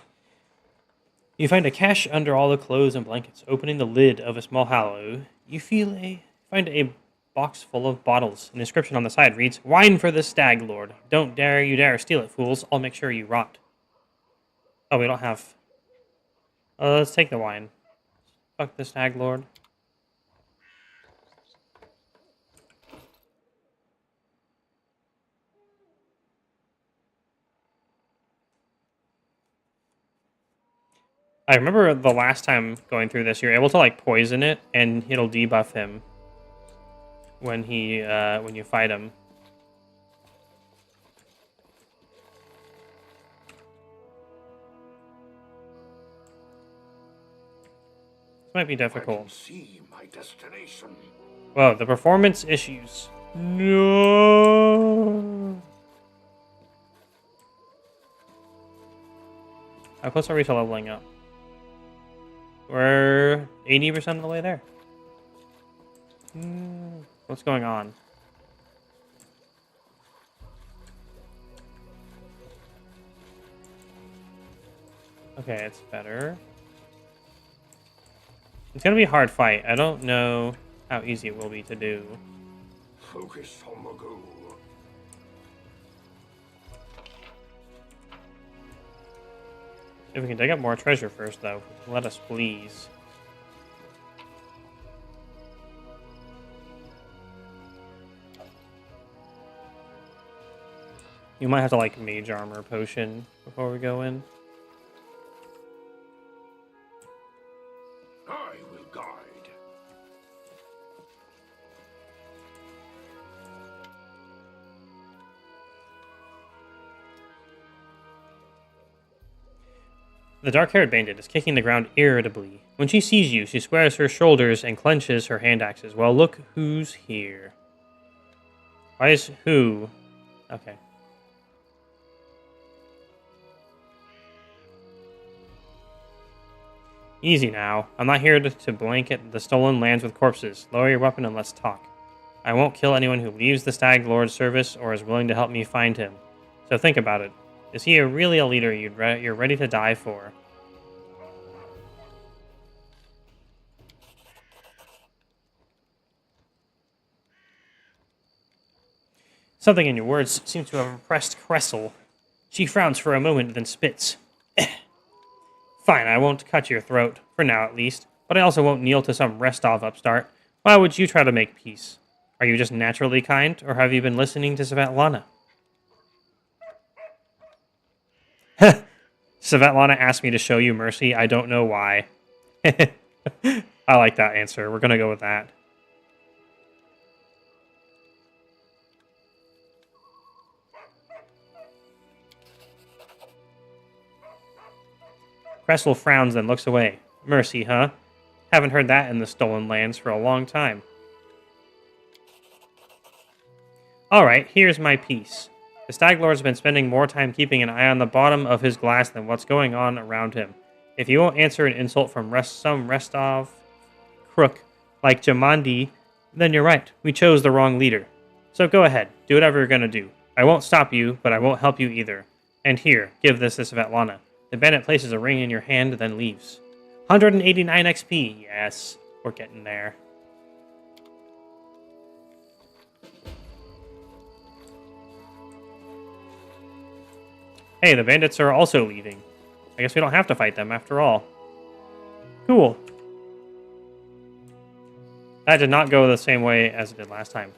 You find a cache under all the clothes and blankets. Opening the lid of a small hollow, you find a box full of bottles. An inscription on the side reads, "Wine for the Stag Lord. Don't dare steal it, fools. I'll make sure you rot." Oh, we don't have... let's take the wine. Fuck the Stag Lord. I remember the last time going through this, you're able to like poison it, and it'll debuff him when when you fight him. This might be difficult. I can see my destination. Whoa, the performance issues. No. How close are we to leveling up? We're 80% of the way there. What's going on? Okay, it's better. It's gonna be a hard fight. I don't know how easy it will be to do. Focus on the goal. If we can dig up more treasure first, though, let us please. You might have to, like, mage armor potion before we go in. I will guide. The dark-haired bandit is kicking the ground irritably. When she sees you, she squares her shoulders and clenches her hand axes. Well, look who's here. Why is who? Okay. Easy now. I'm not here to blanket the stolen lands with corpses. Lower your weapon and let's talk. I won't kill anyone who leaves the Stag Lord's service or is willing to help me find him. So think about it. Is he really a leader you're ready to die for? Something in your words seems to have impressed Cressel. She frowns for a moment, then spits. Fine, I won't cut your throat, for now at least, but I also won't kneel to some Restov upstart. Why would you try to make peace? Are you just naturally kind, or have you been listening to Svetlana? Svetlana asked me to show you mercy. I don't know why. I like that answer. We're gonna go with that. Cressel frowns, then looks away. Mercy, huh? Haven't heard that in the Stolen Lands for a long time. Alright, here's my piece. The Stag Lord's been spending more time keeping an eye on the bottom of his glass than what's going on around him. If you won't answer an insult from some Restov crook like Jamandi, then you're right. We chose the wrong leader. So go ahead, do whatever you're gonna do. I won't stop you, but I won't help you either. And here, give this to Svetlana. The bandit places a ring in your hand, then leaves. 189 XP. Yes, we're getting there. Hey, the bandits are also leaving. I guess we don't have to fight them after all. Cool. That did not go the same way as it did last time.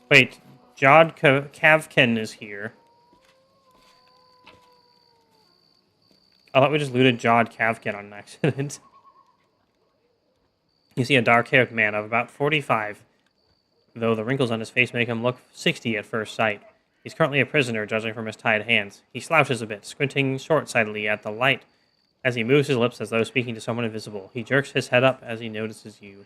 Wait, Jod Kavkin is here. I thought we just looted Jod Kavkin on accident. You see a dark-haired man of about 45, though the wrinkles on his face make him look 60 at first sight. He's currently a prisoner, judging from his tied hands. He slouches a bit, squinting short-sightedly at the light as he moves his lips as though speaking to someone invisible. He jerks his head up as he notices you.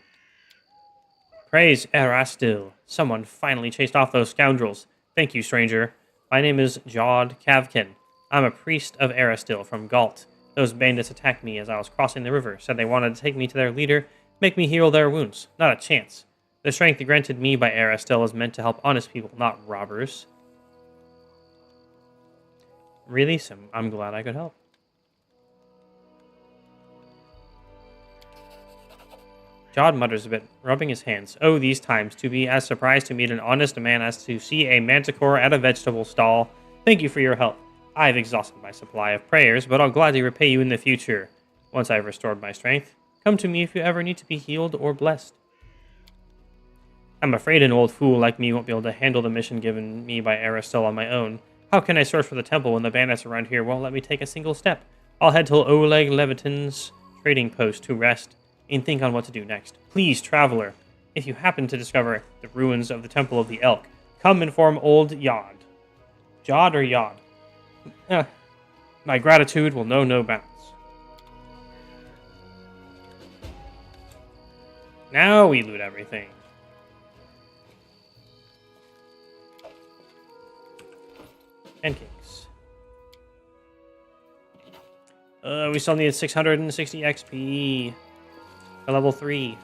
Praise Erastil. Someone finally chased off those scoundrels. Thank you, stranger. My name is Jod Kavkin. I'm a priest of Erastil from Galt. Those bandits attacked me as I was crossing the river, said they wanted to take me to their leader, make me heal their wounds. Not a chance. The strength granted me by Erastil is meant to help honest people, not robbers. Really? I'm glad I could help. Jod mutters a bit, rubbing his hands. Oh, these times, to be as surprised to meet an honest man as to see a manticore at a vegetable stall. Thank you for your help. I've exhausted my supply of prayers, but I'll gladly repay you in the future. Once I've restored my strength, come to me if you ever need to be healed or blessed. I'm afraid an old fool like me won't be able to handle the mission given me by Erastil on my own. How can I search for the temple when the bandits around here won't let me take a single step? I'll head to Oleg Levitin's trading post to rest and think on what to do next. Please, traveler, if you happen to discover the ruins of the Temple of the Elk, come inform old Yod. Jod or Yod? My gratitude will know no bounds. Now we loot everything. And kings. We still need 660 XP. For level 3.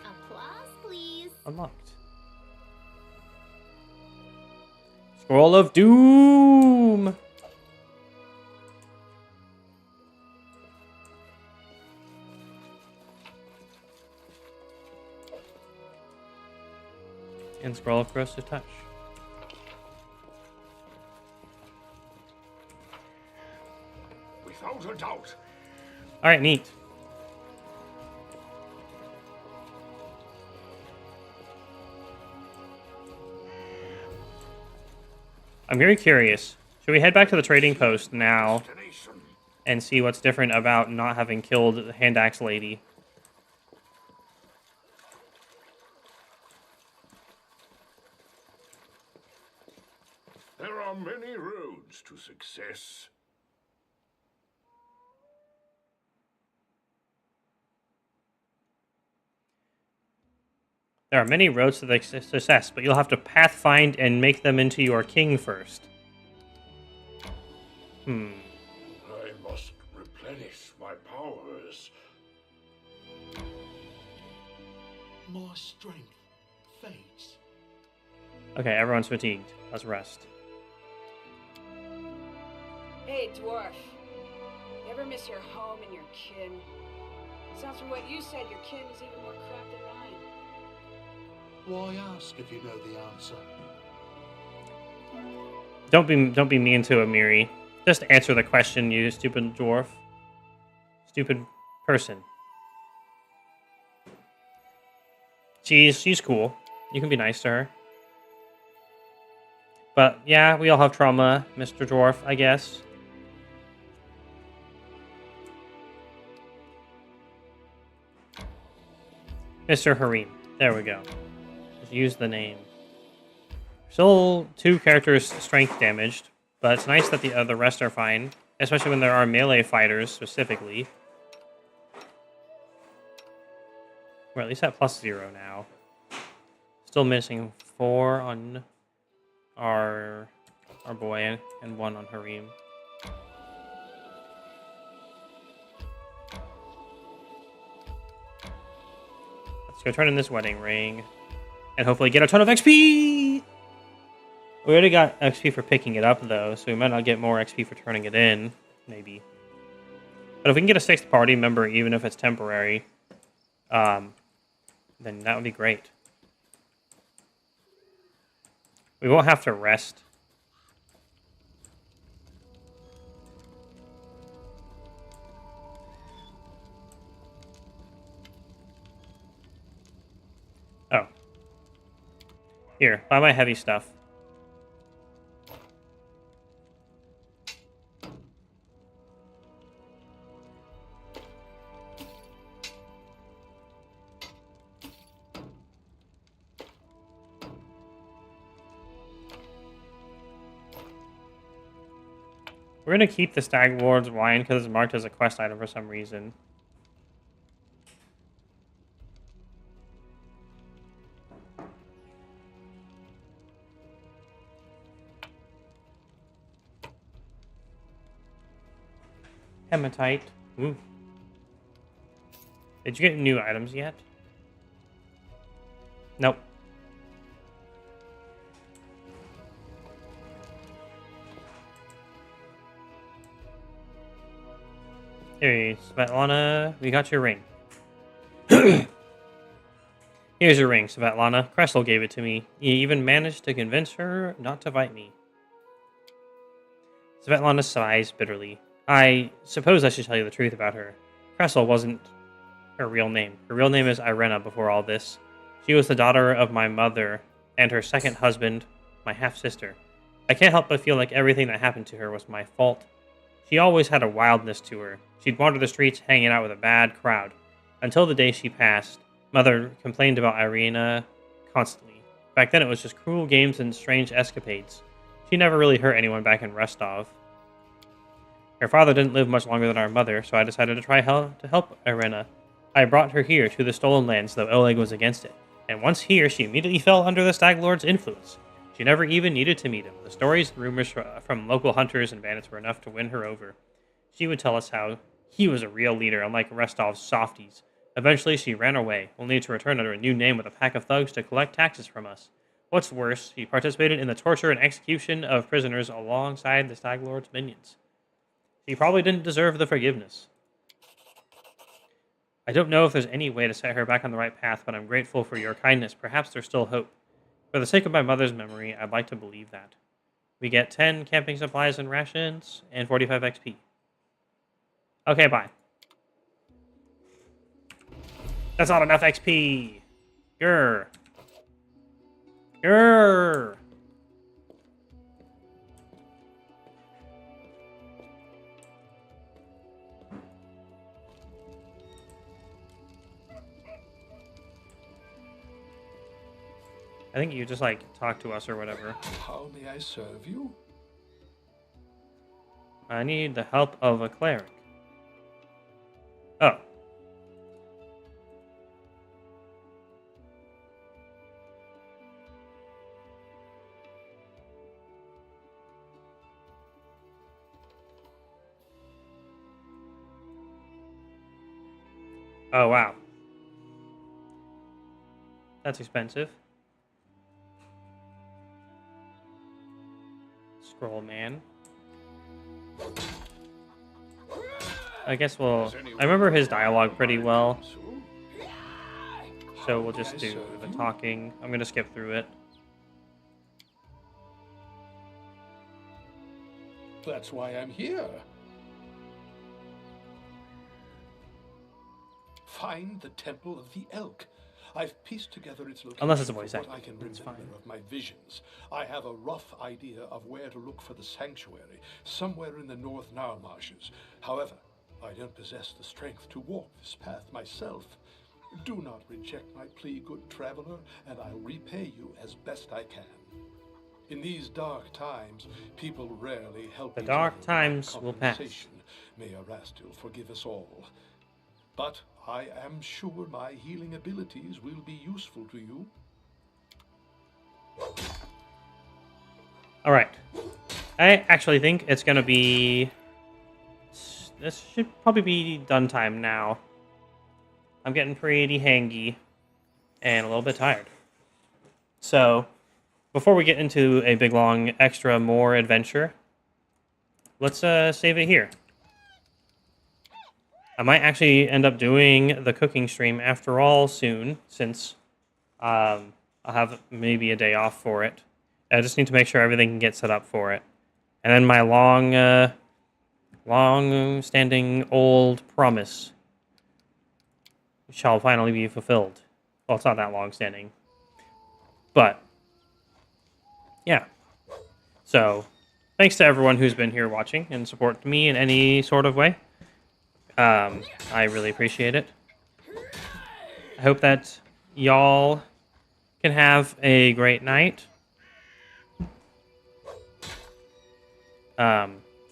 Applause, please. Unlocked. Scroll of Doom! And Scroll of Corrosive Touch. Without a doubt. Alright, neat. I'm very curious. Should we head back to the trading post now and see what's different about not having killed the hand axe lady? There are many roads to success. There are many roads to the success, but you'll have to pathfind and make them into your king first. I must replenish my powers. My strength fades. Okay, everyone's fatigued. Let's rest. Hey, dwarf. You ever miss your home and your kin? Sounds from what you said, your kin is even more crap than mine. Why ask if you know the answer? Don't be mean to Amiri. Just answer the question, you stupid dwarf. Stupid person. She's cool. You can be nice to her. But yeah, we all have trauma, Mr. Dwarf, I guess. Mr. Harim. There we go. Just use the name. Still 2 characters strength damaged, but it's nice that the rest are fine, especially when there are melee fighters specifically. We're at least at +0 now. Still missing 4 on our boy and 1 on Harim. Let's go turn in this wedding ring and hopefully get a ton of XP! We already got XP for picking it up, though, so we might not get more XP for turning it in. Maybe. But if we can get a 6th party member, even if it's temporary, then that would be great. We won't have to rest. Oh. Here, buy my heavy stuff. We're going to keep the Stag Lord's wine because it's marked as a quest item for some reason. Hematite. Ooh. Did you get new items yet? Nope. Here, Svetlana, we got your ring. Here's your ring, Svetlana. Kressel gave it to me. You even managed to convince her not to fight me. Svetlana sighs bitterly. I suppose I should tell you the truth about her. Kressel wasn't her real name. Her real name is Irena before all this. She was the daughter of my mother and her second husband, my half-sister. I can't help but feel like everything that happened to her was my fault. She always had a wildness to her. She'd wander the streets hanging out with a bad crowd. Until the day she passed, Mother complained about Irena constantly. Back then it was just cruel games and strange escapades. She never really hurt anyone back in Rostov. Her father didn't live much longer than our mother, so I decided to try to help Irena. I brought her here to the Stolen Lands, though Oleg was against it. And once here, she immediately fell under the Stag Lord's influence. She never even needed to meet him. The stories and rumors from local hunters and bandits were enough to win her over. She would tell us how he was a real leader, unlike Rostov's softies. Eventually, she ran away, only to return under a new name with a pack of thugs to collect taxes from us. What's worse, she participated in the torture and execution of prisoners alongside the Stag Lord's minions. She probably didn't deserve the forgiveness. I don't know if there's any way to set her back on the right path, but I'm grateful for your kindness. Perhaps there's still hope. For the sake of my mother's memory, I'd like to believe that. We get 10 camping supplies and rations, and 45 XP. Okay, bye. That's not enough XP! Grr. Grr. I think you just, like, talk to us or whatever. How may I serve you? I need the help of a cleric. Oh. Oh, wow. That's expensive. Scroll man. I guess we'll... I remember his dialogue pretty well. So we'll just do the talking. I'm going to skip through it. That's why I'm here. Find the Temple of the Elk. I've pieced together its location. Unless it's a voice from actor, what I can it's remember fine. of my visions. I have a rough idea of where to look for the sanctuary, somewhere in the North Nile marshes. However, I don't possess the strength to walk this path myself. Do not reject my plea, good traveler, and I'll repay you as best I can. In these dark times, people rarely help The each dark other. times will pass. Compensation. May Erastil forgive us all. But I am sure my healing abilities will be useful to you. Alright. I actually think it's going to be... This should probably be done time now. I'm getting pretty hangy and a little bit tired. So, before we get into a big, long, extra, more adventure, let's save it here. I might actually end up doing the cooking stream after all soon, since I'll have maybe a day off for it. I just need to make sure everything can get set up for it. And then my long-standing old promise shall finally be fulfilled. Well, it's not that long-standing. But, yeah. So, thanks to everyone who's been here watching and supported me in any sort of way. I really appreciate it. I hope that y'all can have a great night.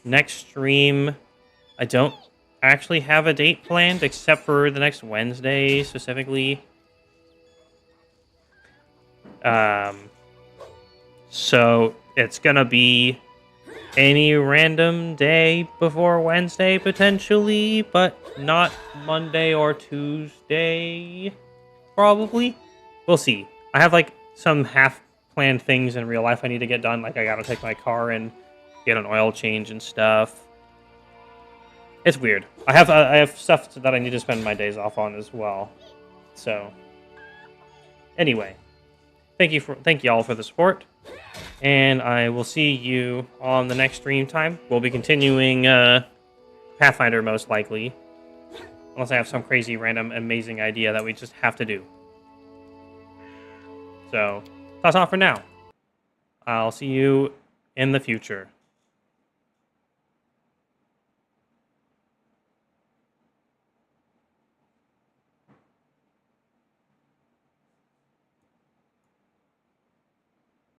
Next stream, I don't actually have a date planned except for the next Wednesday specifically. So it's gonna be any random day before Wednesday potentially, but not Monday or Tuesday, probably. We'll see. I have like some half-planned things in real life I need to get done, like I gotta take my car and get an oil change and stuff. It's weird. I have stuff that I need to spend my days off on as well. So, anyway, thank you all for the support, and I will see you on the next stream time. We'll be continuing Pathfinder most likely, unless I have some crazy, random, amazing idea that we just have to do. So, that's all for now. I'll see you in the future.